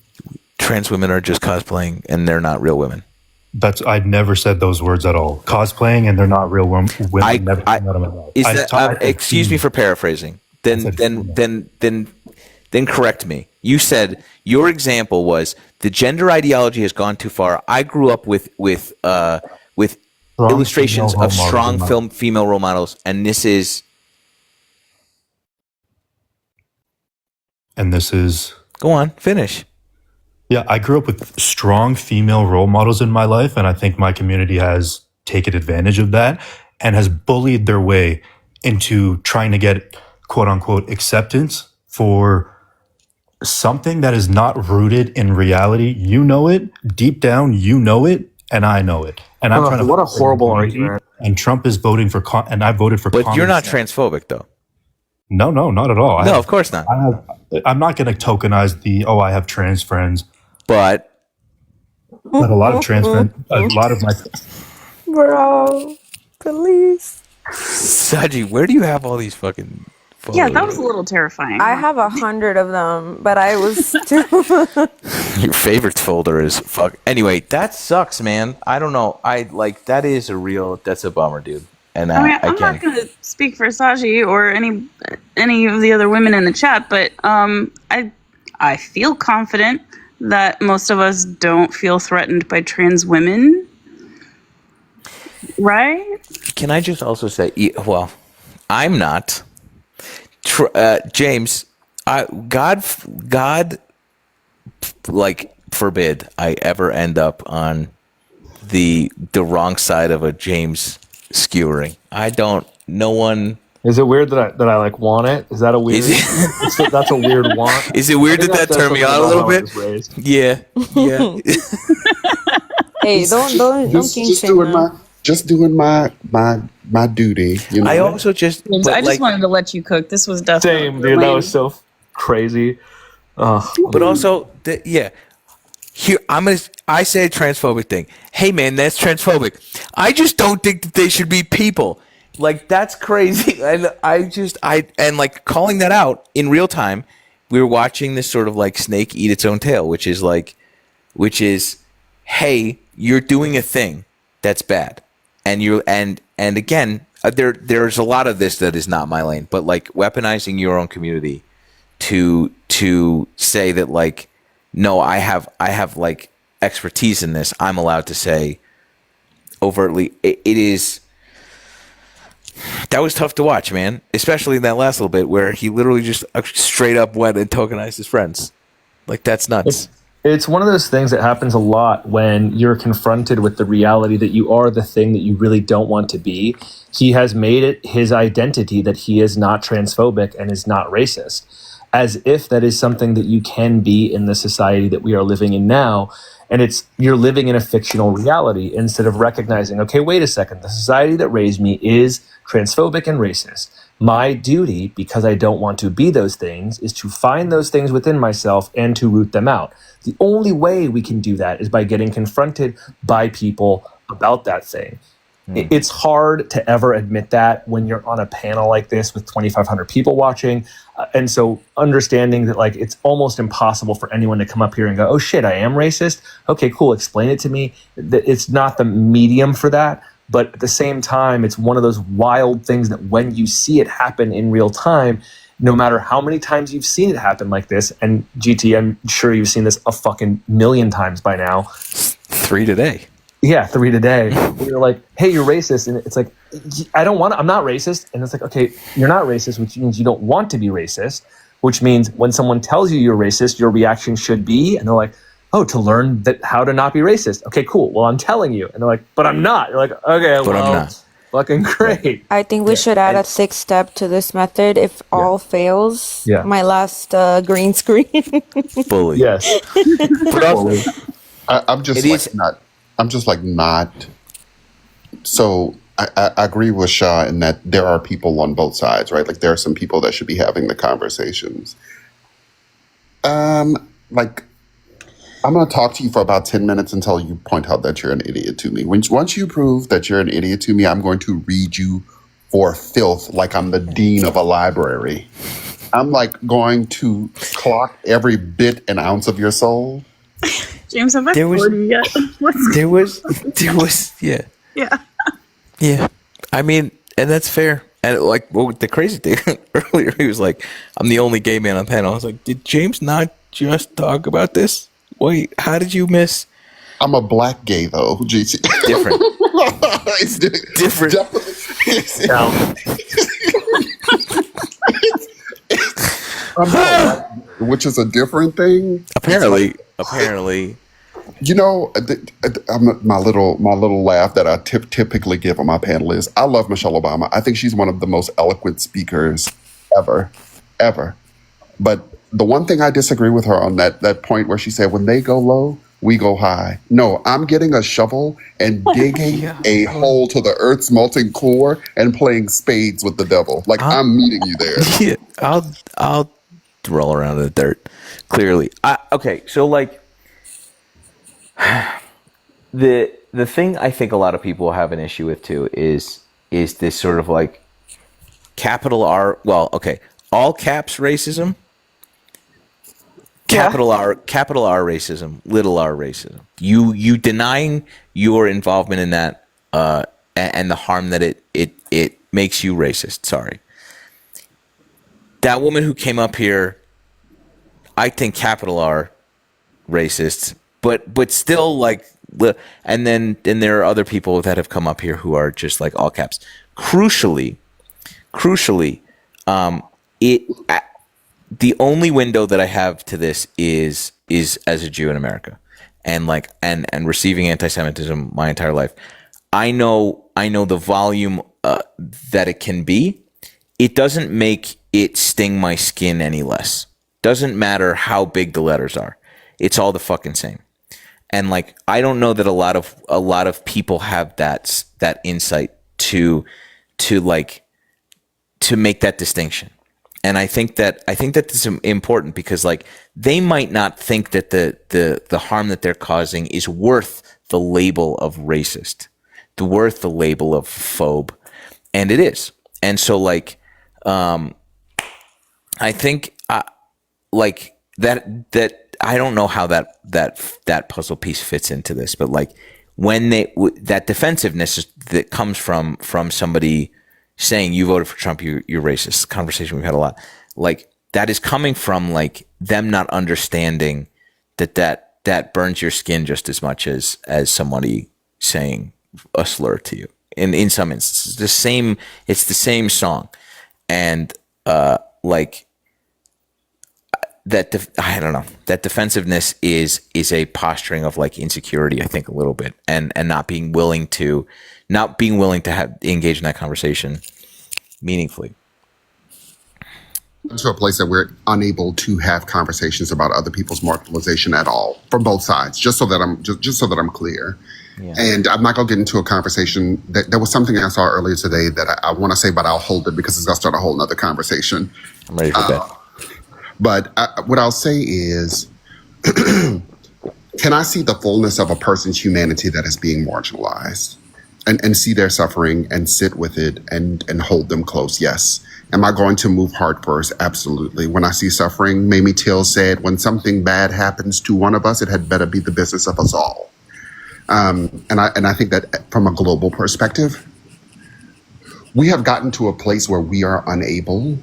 Trans women are just cosplaying and they're not real women. I'd never said those words at all. Cosplaying and they're not real women. Excuse me for paraphrasing. Then correct me. You said your example was the gender ideology has gone too far. I grew up with illustrations of strong female role models, and this is. Go on, finish. Yeah, I grew up with strong female role models in my life, and I think my community has taken advantage of that and has bullied their way into trying to get quote unquote acceptance for something that is not rooted in reality. You know it deep down, you know it, and I know it. And I'm trying to. What a horrible argument! And Trump is voting for, and I voted for. But you're not transphobic, though. No, not at all. No, of course not. I'm not going to tokenize I have trans friends, but a lot of trans friends, a lot of my. Bro, please. Saji, where do you have all these fucking? Photos? Yeah, that was a little terrifying. I have 100 of them, but I was too. Your favorites folder is fuck. Anyway, that sucks, man. I don't know. That's a bummer, dude. and I mean, I'm again, not going to speak for Saji or any of the other women in the chat, but I feel confident that most of us don't feel threatened by trans women, right? can I just also say, well, I'm not. James, God, like forbid I ever end up on the wrong side of a James skewering. I don't. No one. Is it weird that I like want it? Is that a weird? That's a weird want. Is it weird that turned me on a little bit? Yeah. Hey, don't kink Just shame doing them. my duty. You know. I also just. James, I just wanted to let you cook. This was definitely Same, dude. That was so crazy. But also, yeah. Here, I say a transphobic thing. Hey, man, that's transphobic. I just don't think that they should be people. Like, that's crazy. And and like calling that out in real time, we were watching this sort of like snake eat its own tail, which is, hey, you're doing a thing that's bad. And again, there's a lot of this that is not my lane, but like weaponizing your own community to say that, like, no, I have like expertise in this. I'm allowed to say overtly. It is. That was tough to watch, man. Especially in that last little bit where he literally just straight up went and tokenized his friends. Like, that's nuts. It's one of those things that happens a lot when you're confronted with the reality that you are the thing that you really don't want to be. He has made it his identity that he is not transphobic and is not racist, as if that is something that you can be in the society that we are living in now. And you're living in a fictional reality instead of recognizing, okay, wait a second, the society that raised me is transphobic and racist. My duty, because I don't want to be those things, is to find those things within myself and to root them out. The only way we can do that is by getting confronted by people about that thing. It's hard to ever admit that when you're on a panel like this with 2,500 people watching. And so understanding that, like, it's almost impossible for anyone to come up here and go, oh shit, I am racist. Okay, cool. Explain it to me. It's not the medium for that. But at the same time, it's one of those wild things that when you see it happen in real time, no matter how many times you've seen it happen like this, and GT, I'm sure you've seen this a fucking million times by now. 3 today. Yeah, 3 today. You're like, hey, you're racist. And it's like, I'm not racist. And it's like, okay, you're not racist, which means you don't want to be racist, which means when someone tells you you're racist, your reaction should be, and they're like, oh, to learn how to not be racist. Okay, cool. Well, I'm telling you. And they're like, but I'm not. You're like, okay, but I'm not. Fucking great. I think we should add a 6th step to this method. If all fails, my last green screen. Fully. Yes. But also, I'm just not. So I agree with Shah in that there are people on both sides, right? Like, there are some people that should be having the conversations. Like, I'm going to talk to you for about 10 minutes until you point out that you're an idiot to me. Once you prove that you're an idiot to me, I'm going to read you for filth like I'm the dean of a library. I'm like going to clock every bit and ounce of your soul. James, have I bored you yet? There was, yeah. Yeah. Yeah. I mean, and that's fair. And like, well, the crazy thing earlier, he was like, I'm the only gay man on the panel. I was like, did James not just talk about this? Wait, how did you miss? I'm a black gay, though. GC. Different. It's different. Which is a different thing. Apparently. You know, my little laugh that I typically give on my panel is, I love Michelle Obama. I think she's one of the most eloquent speakers ever. But the one thing I disagree with her on that point where she said, when they go low, we go high. No, I'm getting a shovel and digging a hole to the earth's molten core and playing spades with the devil. Like, I'm meeting you there. Yeah, I'll roll around in the dirt. Clearly. Okay, so like the thing I think a lot of people have an issue with too is this sort of like capital R, well, okay, all caps racism, capital R racism, little r racism. You denying your involvement in that and the harm that it it makes you racist. Sorry. That woman who came up here, I think capital R racist, but still like, and there are other people that have come up here who are just like all caps. Crucially, the only window that I have to this is as a Jew in America, and receiving anti-Semitism my entire life. I know the volume that it can be. It doesn't make it sting my skin any less. Doesn't matter how big the letters are. It's all the fucking same. And like, I don't know that a lot of people have that insight to make that distinction. And I think that this is important because like, they might not think that the harm that they're causing is worth the label of racist, worth the label of phobe, and it is. And so like, I think like that I don't know how that puzzle piece fits into this, but like when that defensiveness that comes from somebody saying you voted for Trump, you're racist. Conversation we've had a lot. Like that is coming from like them not understanding that burns your skin just as much as somebody saying a slur to you. In some instances, it's the same song, and like that. I don't know. That defensiveness is a posturing of like insecurity, I think, a little bit, and not being willing to engage in that conversation meaningfully. To a place that we're unable to have conversations about other people's marginalization at all from both sides. Just so that I'm clear. Yeah. And I'm not gonna get into a conversation that there was something I saw earlier today that I want to say, but I'll hold it because it's gonna start a whole nother conversation. I'm ready for that. But what I'll say is, can I see the fullness of a person's humanity that is being marginalized, and see their suffering and sit with it and hold them close? Yes. Am I going to move heart first? Absolutely. When I see suffering, Mamie Till said, when something bad happens to one of us, it had better be the business of us all. And I think that from a global perspective, we have gotten to a place where we are unable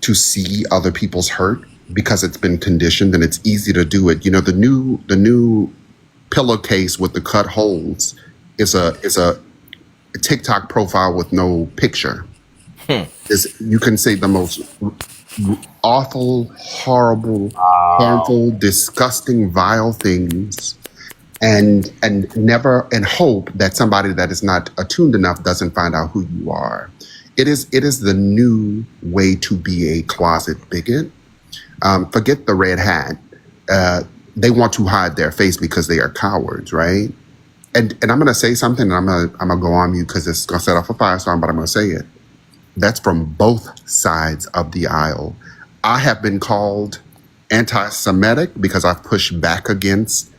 to see other people's hurt because it's been conditioned and it's easy to do it. You know, the new pillowcase with the cut holes is a TikTok profile with no picture. You can say the most awful, horrible, harmful, disgusting, vile things, and hope that somebody that is not attuned enough doesn't find out who you are. It is the new way to be a closet bigot. Forget the red hat. They want to hide their face because they are cowards, right? And I'm going to say something, and I'm gonna go on mute because it's going to set off a firestorm, but I'm going to say it. That's from both sides of the aisle. I have been called anti-Semitic because I've pushed back against,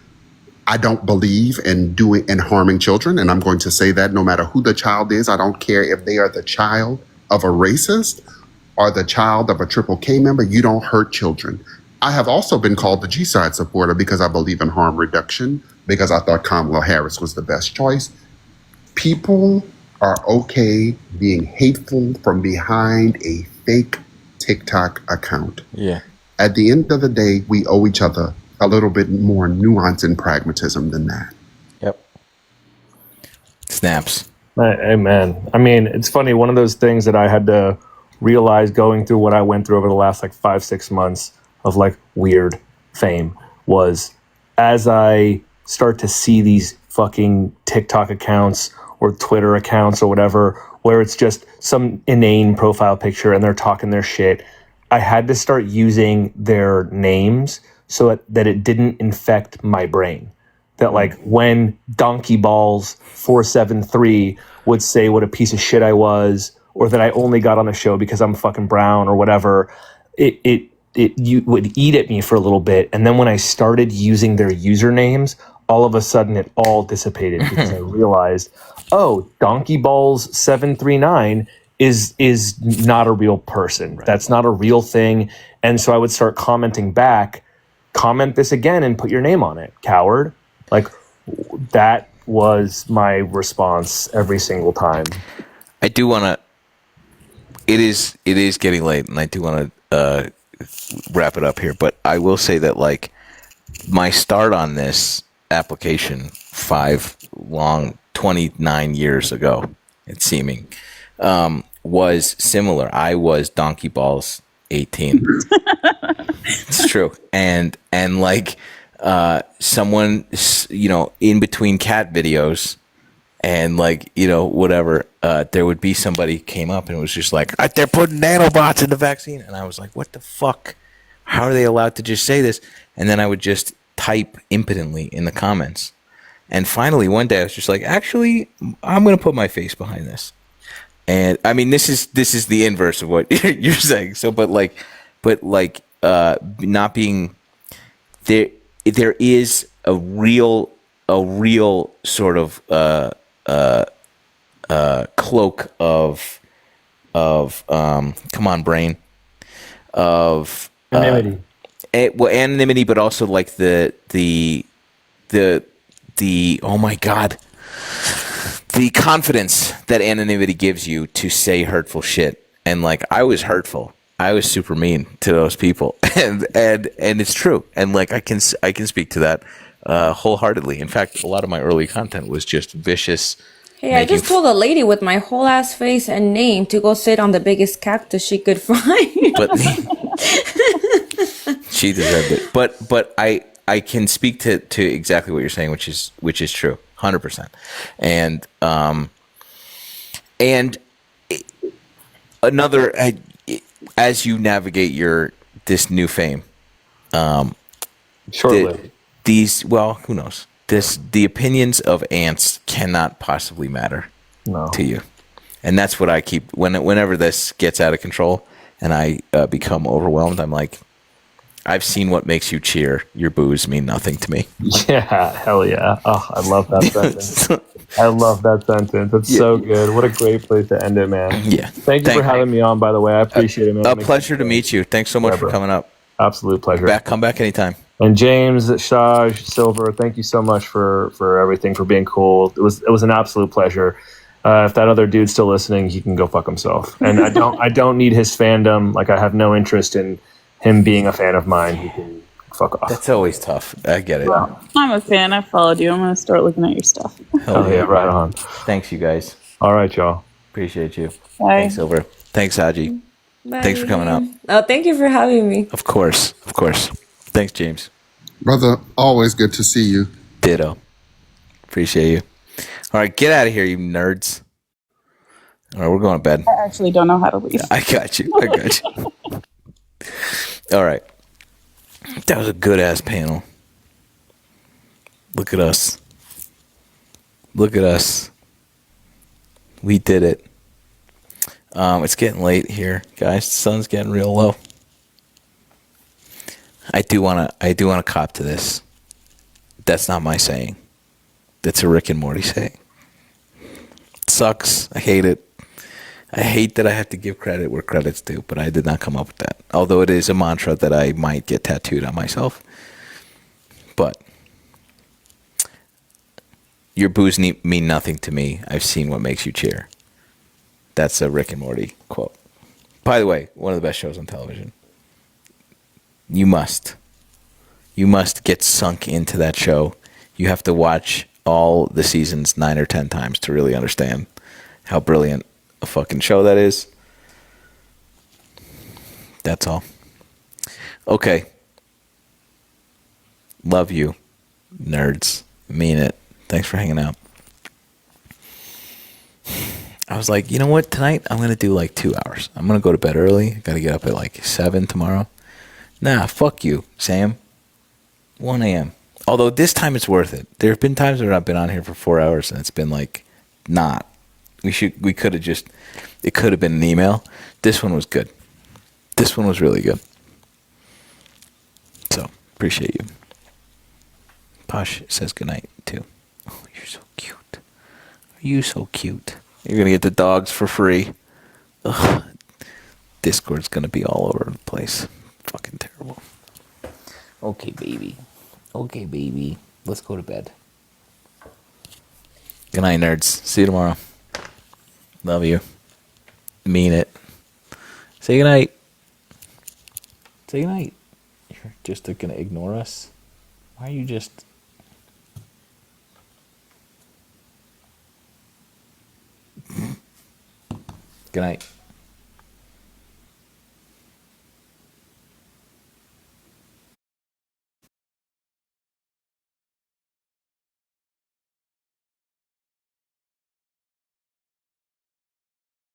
I don't believe in harming children. And I'm going to say that no matter who the child is, I don't care if they are the child of a racist or the child of a Triple K member, you don't hurt children. I have also been called the G-side supporter because I believe in harm reduction, because I thought Kamala Harris was the best choice. People are okay being hateful from behind a fake TikTok account. Yeah. At the end of the day, we owe each other a little bit more nuance and pragmatism than that. Yep. Snaps. Amen. I mean, it's funny. One of those things that I had to realize going through what I went through over the last like 5-6 months of like weird fame was as I start to see these fucking TikTok accounts or Twitter accounts or whatever, where it's just some inane profile picture and they're talking their shit, I had to start using their names so that it didn't infect my brain. That like when Donkey Balls 473 would say what a piece of shit I was, or that I only got on the show because I'm fucking brown or whatever, you would eat at me for a little bit. And then when I started using their usernames, all of a sudden it all dissipated because I realized, oh, Donkey Balls 739 is not a real person. Right. That's not a real thing. And so I would start commenting back, comment this again and put your name on it, coward. Like that was my response every single time. I do want to. It is getting late, and I do want to wrap it up here. But I will say that like my start on this application 29 years ago, it's seeming, was similar. I was donkey balls 18. It's true, and like someone, in between cat videos. And like, whatever, there would be somebody came up and it was just like, they're putting nanobots in the vaccine. And I was like, what the fuck? How are they allowed to just say this? And then I would just type impotently in the comments. And finally, one day I was just like, actually, I'm going to put my face behind this. And I mean, this is the inverse of what you're saying. So, but not being there is a real sort of, cloak of come on brain of Anonymity. Anonymity, but also like the oh my god, the confidence that anonymity gives you to say hurtful shit. And like, I was hurtful, I was super mean to those people, and it's true, and like I can speak to that wholeheartedly. In fact, a lot of my early content was just vicious. Hey, I just told a lady with my whole ass face and name to go sit on the biggest cactus she could find. But she deserved it. But I can speak to exactly what you're saying, which is true, 100%. And another, as you navigate this new fame, Shortly. Who knows? The opinions of ants cannot possibly matter to you. And that's what I keep, whenever this gets out of control and I become overwhelmed, I'm like, I've seen what makes you cheer. Your boos mean nothing to me. Yeah, hell yeah. Oh, I love that sentence. I love that sentence. It's so good. What a great place to end it, man. Yeah. Thank you for having me on, by the way. I appreciate it, man. A pleasure to meet you. Thanks so much for coming up. Absolute pleasure. Come back anytime. And James, Shaj, Silver, thank you so much for everything, for being cool. It was an absolute pleasure. If that other dude's still listening, he can go fuck himself. And I don't need his fandom. Like, I have no interest in him being a fan of mine. He can fuck off. That's always tough. I get it. I'm a fan. I followed you. I'm going to start looking at your stuff. Hell yeah, right on. Thanks, you guys. All right, y'all. Appreciate you. Bye. Thanks, Silver. Thanks, Haji. Bye. Thanks for coming up. Oh, thank you for having me. Of course. Thanks, James. Brother, always good to see you. Ditto. Appreciate you. All right, get out of here, you nerds. All right, we're going to bed. I actually don't know how to leave. I got you. All right. That was a good-ass panel. Look at us. We did it. It's getting late here, guys. The sun's getting real low. I do wanna cop to this. That's not my saying. That's a Rick and Morty saying. It sucks. I hate it. I hate that I have to give credit where credit's due, but I did not come up with that. Although it is a mantra that I might get tattooed on myself. But your boos mean nothing to me. I've seen what makes you cheer. That's a Rick and Morty quote. By the way, one of the best shows on television. You must get sunk into that show. You have to watch all the seasons 9 or 10 times to really understand how brilliant a fucking show that is. That's all. Okay. Love you, nerds. Mean it. Thanks for hanging out. I was like, you know what? Tonight I'm going to do like 2 hours. I'm going to go to bed early. Got to get up at like 7 tomorrow. Nah, fuck you, Sam. 1 a.m. Although this time it's worth it. There have been times where I've been on here for 4 hours and it's been like, not. We could have just, it could have been an email. This one was good. This one was really good. So, appreciate you. Posh says goodnight, too. Oh, you're so cute. Are you so cute? You're going to get the dogs for free. Ugh. Discord's going to be all over the place. Fucking terrible. Okay, baby. Let's go to bed. Good night, nerds. See you tomorrow. Love you. Mean it. Say goodnight. Say goodnight. You're just gonna ignore us? Why are you just... Good night.